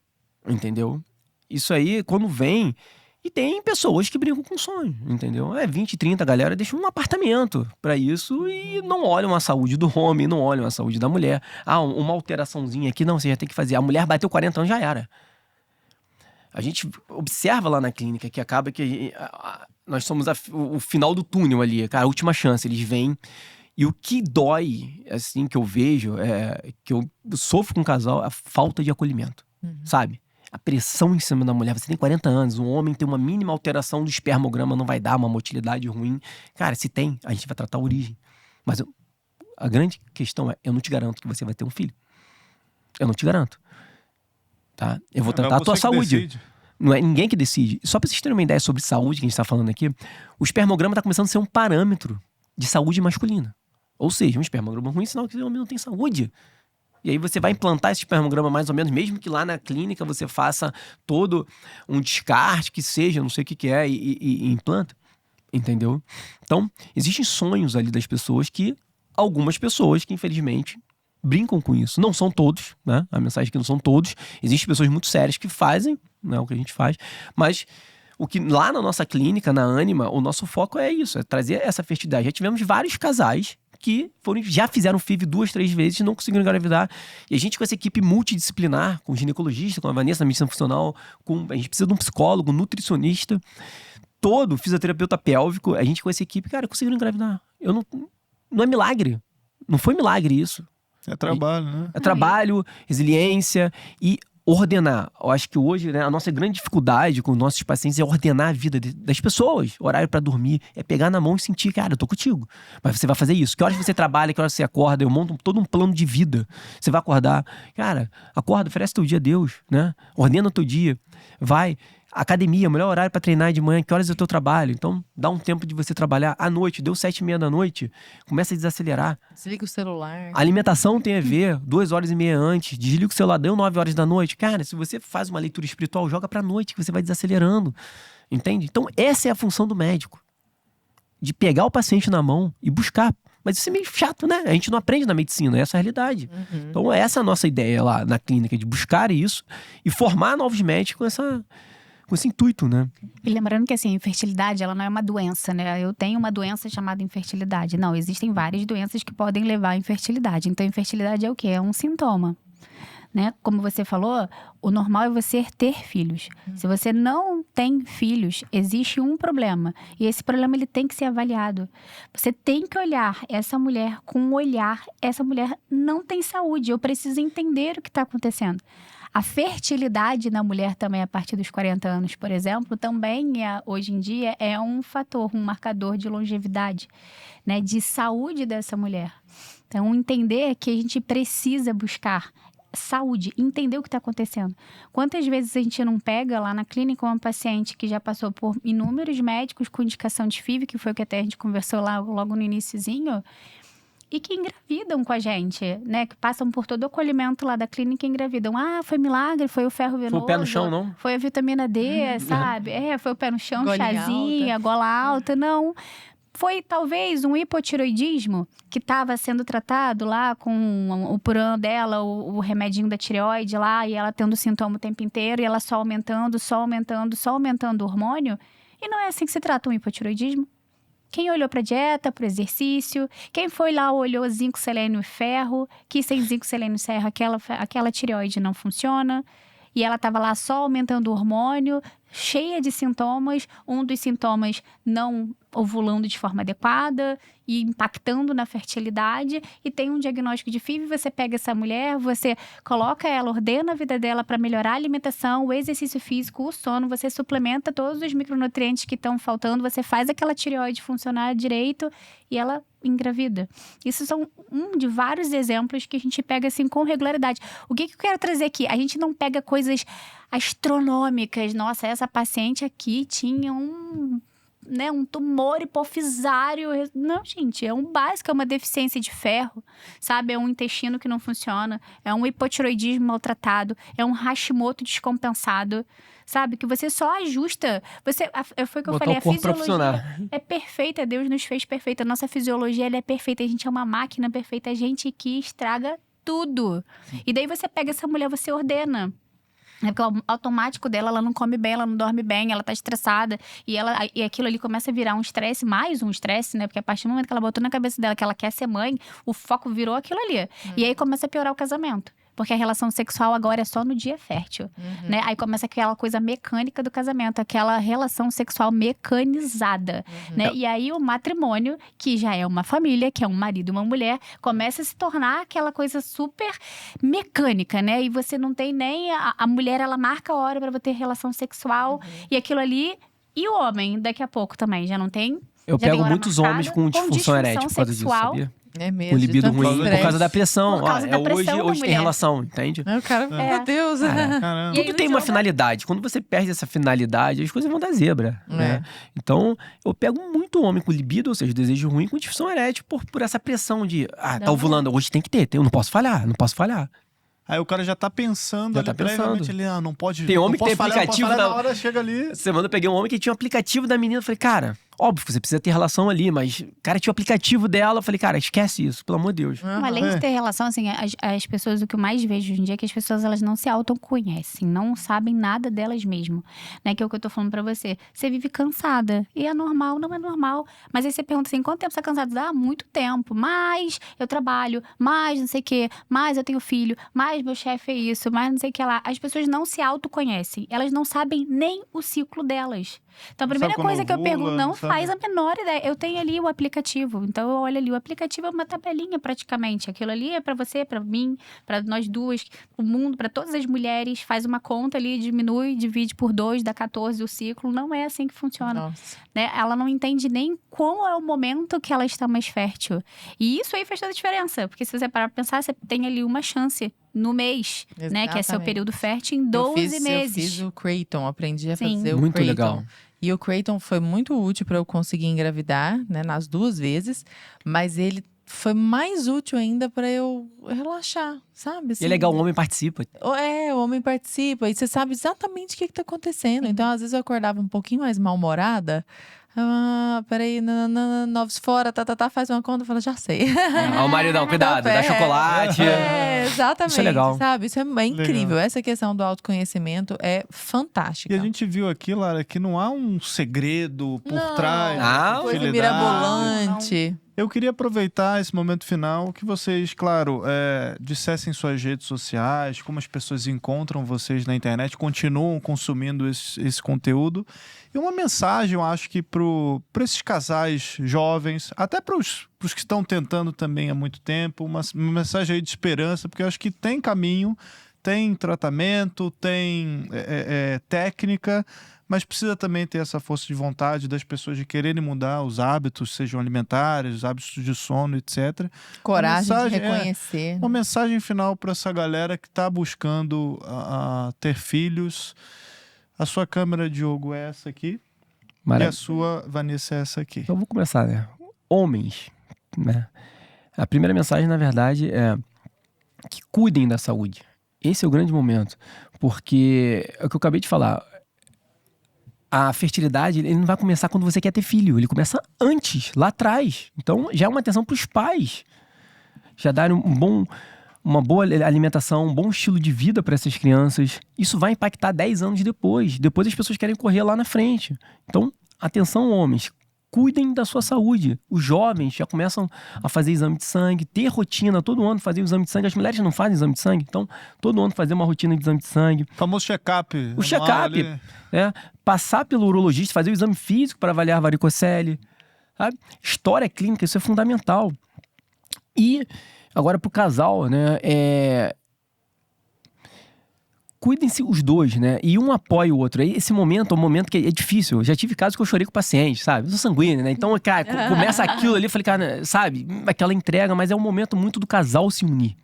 Entendeu? Isso aí, quando vem... E tem pessoas que brincam com sonho, entendeu? 20, 30, galera deixa um apartamento pra isso e não olham a saúde do homem, não olham a saúde da mulher. Uma alteraçãozinha aqui, não, você já tem que fazer. A mulher bateu 40 anos, já era. A gente observa lá na clínica que acaba que nós somos o final do túnel ali, cara, a última chance. Eles vêm e o que dói, assim, que eu vejo, que eu sofro com o casal, a falta de acolhimento, sabe? A pressão em cima da mulher. Você tem 40 anos, um homem tem uma mínima alteração do espermograma, não vai dar uma motilidade ruim. Cara, se tem, a gente vai tratar a origem. Mas a grande questão é, eu não te garanto que você vai ter um filho. Eu não te garanto. Tá? Eu vou tentar a tua saúde. Decide. Não é ninguém que decide. Só pra vocês terem uma ideia sobre saúde que a gente tá falando aqui, o espermograma tá começando a ser um parâmetro de saúde masculina. Ou seja, um espermograma ruim é sinal que o homem não tem saúde. E aí você vai implantar esse espermograma mais ou menos, mesmo que lá na clínica você faça todo um descarte, que seja, não sei o que é, e implanta. Entendeu? Então, existem sonhos ali das pessoas algumas pessoas que, infelizmente, brincam com isso. Não são todos, né? A mensagem é que não são todos. Existem pessoas muito sérias que fazem, né, o que a gente faz, mas o que lá na nossa clínica, na Ânima, o nosso foco é isso, é trazer essa fertilidade. Já tivemos vários casais que já fizeram FIV 2, 3 vezes e não conseguiram engravidar. E a gente com essa equipe multidisciplinar, com ginecologista, com a Vanessa na medicina funcional, a gente precisa de um psicólogo, um nutricionista, todo fisioterapeuta pélvico, a gente com essa equipe, cara, conseguiram engravidar. Não é milagre. Não foi milagre isso. É trabalho, né? É trabalho, resiliência e ordenar. Eu acho que hoje, né, a nossa grande dificuldade com nossos pacientes é ordenar a vida das pessoas. Horário pra dormir, é pegar na mão e sentir, cara, eu tô contigo. Mas você vai fazer isso. Que horas você trabalha, que horas você acorda, eu monto todo um plano de vida. Você vai acordar, cara, acorda, oferece teu dia a Deus, né? Ordena o teu dia. Vai. Academia, melhor horário pra treinar de manhã, que horas é o teu trabalho? Então, dá um tempo de você trabalhar à noite, deu 7h30 da noite, começa a desacelerar. Desliga o celular. A alimentação tem a ver, 2h30 antes, desliga o celular, deu 9h da noite. Cara, se você faz uma leitura espiritual, joga pra noite, que você vai desacelerando. Entende? Então, essa é a função do médico. De pegar o paciente na mão e buscar. Mas isso é meio chato, né? A gente não aprende na medicina, essa é a realidade. Então, essa é a nossa ideia lá na clínica, de buscar isso e formar novos médicos com esse intuito, né? E lembrando que, assim, a infertilidade, ela não é uma doença, né? Eu tenho uma doença chamada infertilidade. Não, existem várias doenças que podem levar à infertilidade. Então, infertilidade é o quê? É um sintoma, né? Como você falou, o normal é você ter filhos. Se você não tem filhos, existe um problema. E esse problema, ele tem que ser avaliado. Você tem que olhar essa mulher com um olhar. Essa mulher não tem saúde. Eu preciso entender o que está acontecendo. A fertilidade na mulher também, a partir dos 40 anos, por exemplo, também hoje em dia é um fator, um marcador de longevidade, né, de saúde dessa mulher. Então, entender que a gente precisa buscar saúde, entender o que está acontecendo. Quantas vezes a gente não pega lá na clínica uma paciente que já passou por inúmeros médicos com indicação de FIV, que foi o que até a gente conversou lá logo no iniciozinho, e que engravidam com a gente, né? Que passam por todo o acolhimento lá da clínica e engravidam. Ah, foi milagre, foi o ferro venoso. Foi o pé no chão, não? Foi a vitamina D, sabe? Foi o pé no chão, Golinha chazinho, a gola alta. Não. Foi talvez um hipotiroidismo que estava sendo tratado lá com o Puran dela, o remedinho da tireoide lá, e ela tendo sintoma o tempo inteiro, e ela só aumentando o hormônio. E não é assim que se trata um hipotiroidismo. Quem olhou para dieta, para exercício, quem foi lá olhou zinco, selênio e ferro, que sem zinco, selênio e ferro aquela tireoide não funciona. E ela estava lá só aumentando o hormônio, cheia de sintomas, um dos sintomas não ovulando de forma adequada e impactando na fertilidade, e tem um diagnóstico de FIV, você pega essa mulher, você coloca ela, ordena a vida dela para melhorar a alimentação, o exercício físico, o sono, você suplementa todos os micronutrientes que estão faltando, você faz aquela tireoide funcionar direito e ela engravida. Isso são um de vários exemplos que a gente pega assim com regularidade. O que eu quero trazer aqui? A gente não pega coisas astronômicas. Nossa, essa paciente aqui tinha um tumor hipofisário. Não, gente, é um básico, é uma deficiência de ferro, sabe? É um intestino que não funciona, é um hipotiroidismo maltratado, é um Hashimoto descompensado, sabe? Que você só ajusta. Foi o que eu falei, a fisiologia é perfeita, Deus nos fez perfeita, a nossa fisiologia ela é perfeita, a gente é uma máquina perfeita, a gente que estraga tudo. E daí você pega essa mulher, você ordena. É porque o automático dela, ela não come bem, ela não dorme bem, ela tá estressada. E aquilo ali começa a virar um estresse, mais um estresse, né? Porque a partir do momento que ela botou na cabeça dela que ela quer ser mãe, o foco virou aquilo ali. E aí começa a piorar o casamento. Porque a relação sexual agora é só no dia fértil, né? Aí começa aquela coisa mecânica do casamento, aquela relação sexual mecanizada, né? E aí o matrimônio, que já é uma família, que é um marido e uma mulher, começa a se tornar aquela coisa super mecânica, né? E você não tem nem... A mulher, ela marca a hora para ter relação sexual e aquilo ali... E o homem, daqui a pouco também, já não tem Eu Já tem pego hora muitos marcada, homens com disfunção erétil por causa disso, sexual. sabia? É mesmo. Com libido de tanto ruim, por estresse. causa da pressão. Por causa da pressão da Hoje tem mulher. relação, entende? Aí o cara, meu Deus. Caramba. E aí Tudo o tem uma Diogo- finalidade. Quando você perde essa finalidade, as coisas vão dar zebra, né? Então, eu pego muito homem com libido, ou seja, desejo ruim, com disfunção erétil, por essa pressão de, tá Não, ovulando, hoje tem que ter, eu não posso falhar, não posso falhar. Aí o cara já tá pensando Já ali tá previamente, pensando. ele, não pode... Tem homem não que tem posso falhar, não posso aplicativo falhar, da- na hora chega ali... Semana eu peguei um homem que tinha um aplicativo da menina, eu falei, cara, óbvio que você precisa ter relação ali, mas, cara, tinha o aplicativo dela, eu falei, cara, esquece isso, pelo amor de Deus. Não, além de ter relação, assim, as pessoas, o que eu mais vejo hoje em dia é que as pessoas, elas não se autoconhecem, não sabem nada delas mesmas, né? Que é o que eu tô falando pra você. Você vive cansada, e é normal, não é normal. Mas aí você pergunta assim, quanto tempo você tá cansada? Ah, muito tempo, mas eu trabalho, mais não sei o quê, mais eu tenho filho, mais meu chefe é isso, mais não sei o que lá. As pessoas não se autoconhecem, elas não sabem nem o ciclo delas. Então, a Não primeira sabe quando coisa que eu ovula, pergunto, não não sabe. faz a menor ideia. Eu tenho ali o aplicativo, então eu olho ali. O aplicativo é uma tabelinha praticamente. Aquilo ali é pra você, pra mim, pra nós duas, pro mundo, pra todas as mulheres. Faz uma conta ali, diminui, divide por 2, dá 14 o ciclo. Não é assim que funciona. Nossa. Né? Ela não entende nem qual é o momento que ela está mais fértil. E isso aí faz toda a diferença. Porque se você parar pra pensar, você tem ali uma chance no mês, né? Que é seu Exatamente. período fértil em 12 Eu meses. fiz o Creighton, aprendi a Sim. fazer o Muito Creighton. legal. E o Creighton foi muito útil para eu conseguir engravidar, né, nas 2 vezes. Mas ele foi mais útil ainda para eu relaxar, sabe? E Assim, é legal, o homem participa. o homem participa e você sabe exatamente o que tá acontecendo. Então, às vezes eu acordava um pouquinho mais mal-humorada. Peraí, novos fora, faz uma conta, fala, já sei. Ó, o maridão, cuidado, dá chocolate. Exatamente. Isso é legal. Sabe? Isso é incrível. Essa questão do autoconhecimento é fantástica. E a gente viu aqui, Lara, que não há um segredo por Não, trás. Ah, coisa fertilidade. mirabolante. Eu queria aproveitar esse momento final que vocês, claro, dissessem suas redes sociais, como as pessoas encontram vocês na internet, continuam consumindo esse conteúdo. E uma mensagem, eu acho que para esses casais jovens, até para os que estão tentando também há muito tempo, uma mensagem aí de esperança, porque eu acho que tem caminho, tem tratamento, tem técnica, mas precisa também ter essa força de vontade das pessoas de quererem mudar os hábitos, sejam alimentares, os hábitos de sono, etc. Coragem de mensagem reconhecer. Uma mensagem final para essa galera que está buscando ter filhos. A sua câmera, Diogo, é essa aqui. E Maravilha. a sua, Vanessa, é essa aqui. Então, vou começar, né? Homens, né? A primeira mensagem, na verdade, é que cuidem da saúde. Esse é o grande momento. Porque, é o que eu acabei de falar, a fertilidade, ele não vai começar quando você quer ter filho. Ele começa antes, lá atrás. Então, já é uma atenção para os pais. Já darem uma boa alimentação, um bom estilo de vida para essas crianças. Isso vai impactar 10 anos depois. Depois as pessoas querem correr lá na frente. Então, atenção, homens. Cuidem da sua saúde. Os jovens já começam a fazer exame de sangue, ter rotina, todo ano fazer o exame de sangue. As mulheres não fazem exame de sangue, então todo ano fazer uma rotina de exame de sangue. O famoso check-up. O check-up, passar pelo urologista, fazer o exame físico para avaliar varicocele. Sabe? História clínica, isso é fundamental. E agora pro casal, né? Cuidem-se os dois, né? E um apoia o outro. Esse momento é um momento que é difícil. Eu já tive casos que eu chorei com o paciente, sabe? Eu sou sanguíneo, né? Então, cara, começa aquilo ali, eu falei, cara, sabe? Aquela entrega, mas é um momento muito do casal se unir.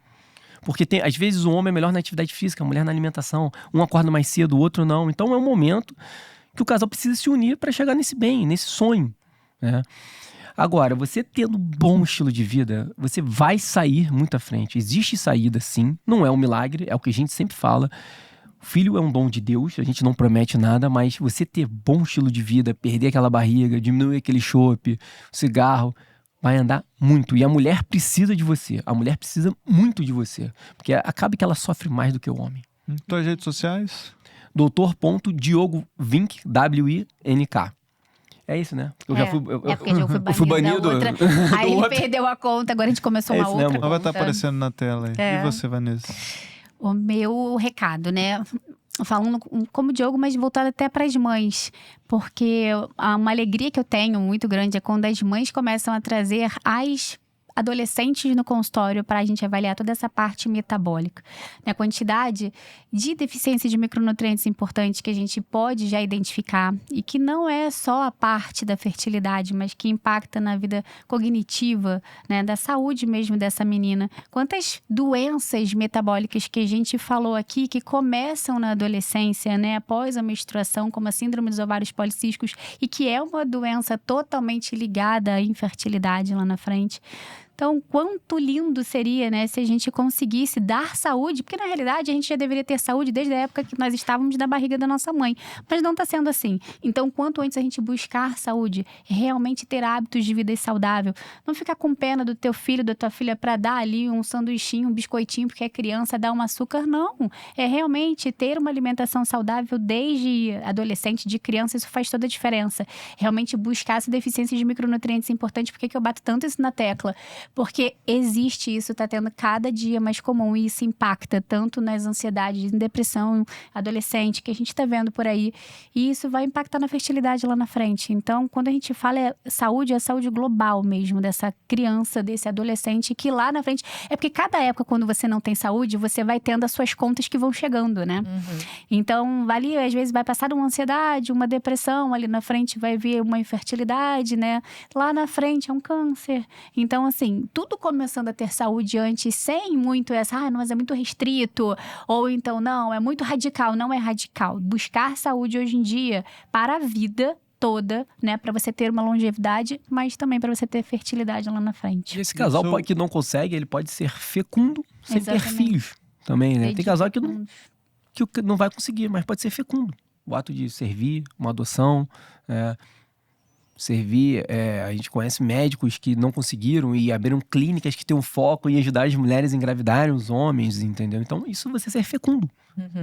Porque às vezes o homem é melhor na atividade física, a mulher na alimentação. Um acorda mais cedo, o outro não. Então é um momento que o casal precisa se unir para chegar nesse bem, nesse sonho, né? Agora, você tendo bom estilo de vida, você vai sair muito à frente. Existe saída, sim. Não é um milagre, é o que a gente sempre fala. O filho é um dom de Deus, a gente não promete nada, mas você ter bom estilo de vida, perder aquela barriga, diminuir aquele chope, o cigarro, vai andar muito. E a mulher precisa de você. A mulher precisa muito de você. Porque acaba que ela sofre mais do que o homem. Tuas redes sociais? Dr.DiogoVink, W-I-N-K. É isso, né? Porque eu já fui, porque eu fui banido. da outra. Aí ele perdeu a conta, agora a gente começou uma isso, né, outra amor? Ela vai estar conta. aparecendo na tela aí. É. E você, Vanessa? O meu recado, né? Falando como Diogo, mas voltado até para as mães. Porque uma alegria que eu tenho muito grande é quando as mães começam a trazer adolescentes no consultório para a gente avaliar toda essa parte metabólica. A quantidade de deficiência de micronutrientes importantes que a gente pode já identificar e que não é só a parte da fertilidade, mas que impacta na vida cognitiva, né, da saúde mesmo dessa menina. Quantas doenças metabólicas que a gente falou aqui que começam na adolescência, né, após a menstruação, como a síndrome dos ovários policísticos, e que é uma doença totalmente ligada à infertilidade lá na frente. Então, quanto lindo seria, né, se a gente conseguisse dar saúde, porque na realidade a gente já deveria ter saúde desde a época que nós estávamos na barriga da nossa mãe, mas não está sendo assim. Então, quanto antes a gente buscar saúde, realmente ter hábitos de vida saudável, não ficar com pena do teu filho, da tua filha para dar ali um sanduichinho, um biscoitinho, porque é criança, dar um açúcar, não. É realmente ter uma alimentação saudável desde adolescente, de criança, isso faz toda a diferença. Realmente buscar essa deficiência de micronutrientes é importante. Por que eu bato tanto isso na tecla? Porque existe isso, está tendo cada dia mais comum e isso impacta tanto nas ansiedades, em depressão adolescente que a gente está vendo por aí. E isso vai impactar na fertilidade lá na frente. Então, quando a gente fala é saúde global mesmo dessa criança, desse adolescente, que lá na frente... É porque cada época, quando você não tem saúde, você vai tendo as suas contas que vão chegando, né? Então, ali, às vezes, vai passar uma ansiedade, uma depressão, ali na frente vai vir uma infertilidade, né? Lá na frente é um câncer. Então, assim, tudo começando a ter saúde antes, sem muito essa, mas é muito restrito, ou então, não, é muito radical. Não é radical. Buscar saúde hoje em dia para a vida toda, né, para você ter uma longevidade, mas também para você ter fertilidade lá na frente. E esse casal que não consegue, ele pode ser fecundo sem ter filhos também, né? Tem casal que não vai conseguir, mas pode ser fecundo. O ato de servir, uma adoção, servir, a gente conhece médicos que não conseguiram e abriram clínicas que têm um foco em ajudar as mulheres a engravidarem os homens, entendeu? Então, isso você ser fecundo.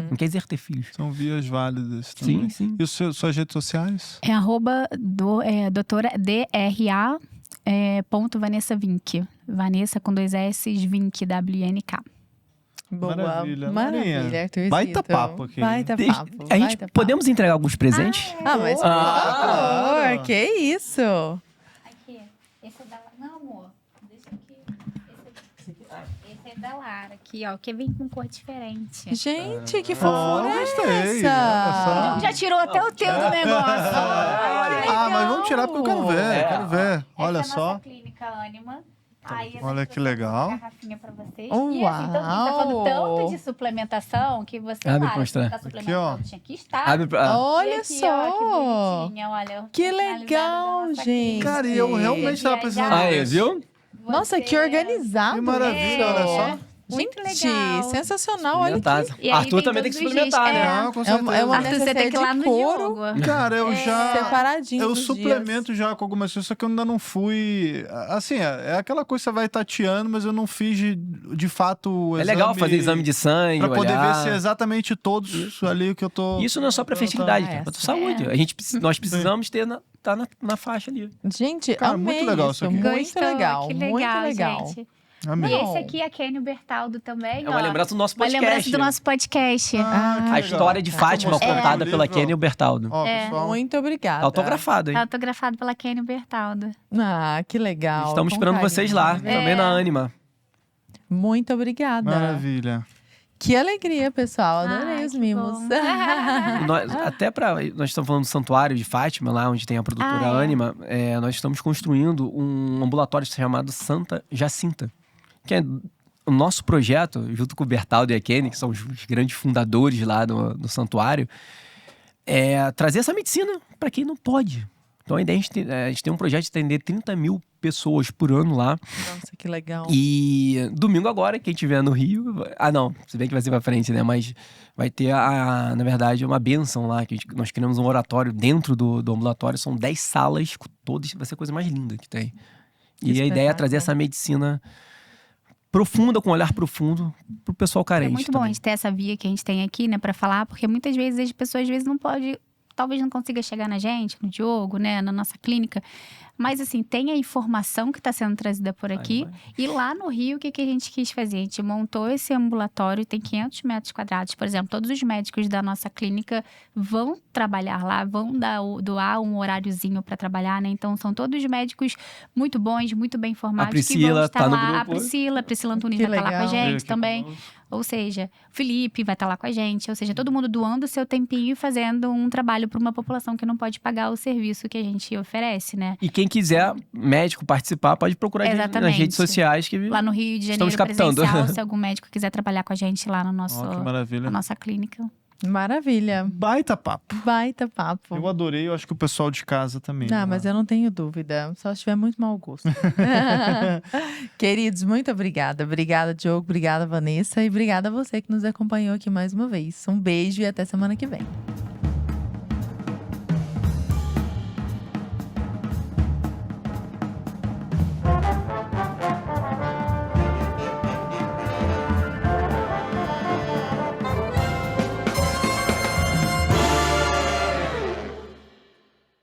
Não quer dizer ter filhos. São vias válidas também. Sim. E suas redes sociais? É doutora DRA ponto Vanessa Vink. Vanessa com 2 S, Vink, W-N-K. Boa. Maravilha. Maravilha, Arthurzito. Baita papo aqui. Baita papo. A gente baita papo. podemos entregar alguns presentes? Mas por favor, que isso? Aqui, esse é da Lara. Não, amor, deixa aqui. Esse é da Lara, aqui, ó, que vem com cor diferente. Gente, que fofura é gostei. essa? Já tirou até o teu do negócio. Mas vamos tirar porque eu quero ver. Quero ver. Olha essa é a só. nossa clínica Ânima. Aí, Olha que legal. Garrafinha pra vocês. Uau. E assim, então, a gente tá falando tanto de suplementação que você, Abre Lara, pra mostrar. você tá suplementando, Aqui, ó. tinha que estar. Abre pra... E Olha aqui, só. ó, que bonitinha, olha. Que personalizada legal, da nossa gente. clínica. Cara, e eu realmente tava precisando Aí, disso. viu? Nossa, que organizado. Que maravilha, olha só. Muito Gente, legal. sensacional. Olha que... Suplementado. E aí Arthur tem também tem que todos os dias. suplementar, né? Ah, com É certeza. uma Arthur, você tem que ir lá no couro. Diogo. Cara, eu já... Separadinho Eu dos suplemento já com algumas coisas, só que eu ainda não fui... Assim, é aquela coisa que você vai tateando, mas eu não fiz de fato o É exame... legal fazer exame de sangue, Pra poder olhar. ver se é exatamente todos ali que eu tô... Isso não é só pra fertilidade, Ah, é pra essa. tua saúde. Nós precisamos ter tá na faixa ali. Gente, Cara, amei muito legal isso. isso aqui. Muito Gostou? legal. Que Muito legal. gente. Amém. E esse aqui é Kênio Bertaldo também, É uma lembrança do nosso Uma podcast. lembrança do nosso podcast. que A legal. história de Fátima, Vou mostrar contada o pela livro, Kenny ó. Bertaldo. Ó, pessoal. Muito obrigada. Autografado, hein? Autografado pela Kênio Bertaldo. Ah, que legal. Estamos Com esperando carinho. vocês lá, também na Anima. Muito obrigada. Maravilha. Que alegria, pessoal. Adorei Ai, os que mimos. bom. Nós estamos falando do santuário de Fátima, lá onde tem a produtora Ah, é. Anima. Nós estamos construindo um ambulatório chamado Santa Jacinta, que é o nosso projeto, junto com o Bertaldo e a Kenny, que são os grandes fundadores lá do santuário, é trazer essa medicina para quem não pode. Então a ideia é a gente tem um projeto de atender 30 mil pessoas por ano lá. Nossa, que legal. E domingo agora, quem estiver no Rio... Ah, não, se bem que vai ser pra frente, né? Mas vai ter, na verdade, uma bênção lá. Que nós criamos um oratório dentro do ambulatório. São 10 salas, com todas, vai ser a coisa mais linda que tem. E a ideia é trazer essa medicina profunda, com um olhar profundo, pro pessoal carente. É muito bom a também. gente ter essa via que a gente tem aqui, né, pra falar, porque muitas vezes as pessoas não podem, talvez não consiga chegar na gente, no Diogo, né, na nossa clínica, Mas, assim, tem a informação que está sendo trazida por aqui. E lá no Rio, o que a gente quis fazer? A gente montou esse ambulatório, tem 500 metros quadrados. Por exemplo, todos os médicos da nossa clínica vão trabalhar lá, vão doar um horáriozinho para trabalhar, né? Então, são todos médicos muito bons, muito bem formados. A Priscila que vão estar tá no lá. grupo. A Priscila Antunes Que vai estar lá com a legal. gente também. Ou seja, o Felipe vai estar lá com a gente. Ou seja, todo mundo doando o seu tempinho e fazendo um trabalho para uma população que não pode pagar o serviço que a gente oferece, né? E quem quiser, médico, participar, pode procurar a gente nas Exatamente. redes sociais. Que Lá no Rio de Janeiro, estamos captando. presencial, se algum médico quiser trabalhar com a gente lá no nosso, Ó, que maravilha. na nossa clínica. Maravilha. Baita papo. Baita papo. Eu adorei, eu acho que o pessoal de casa também. Não, mas eu não tenho dúvida. Só se tiver muito mau gosto. Queridos, muito obrigada. Obrigada, Diogo. Obrigada, Vanessa. E obrigada a você que nos acompanhou aqui mais uma vez. Um beijo e até semana que vem.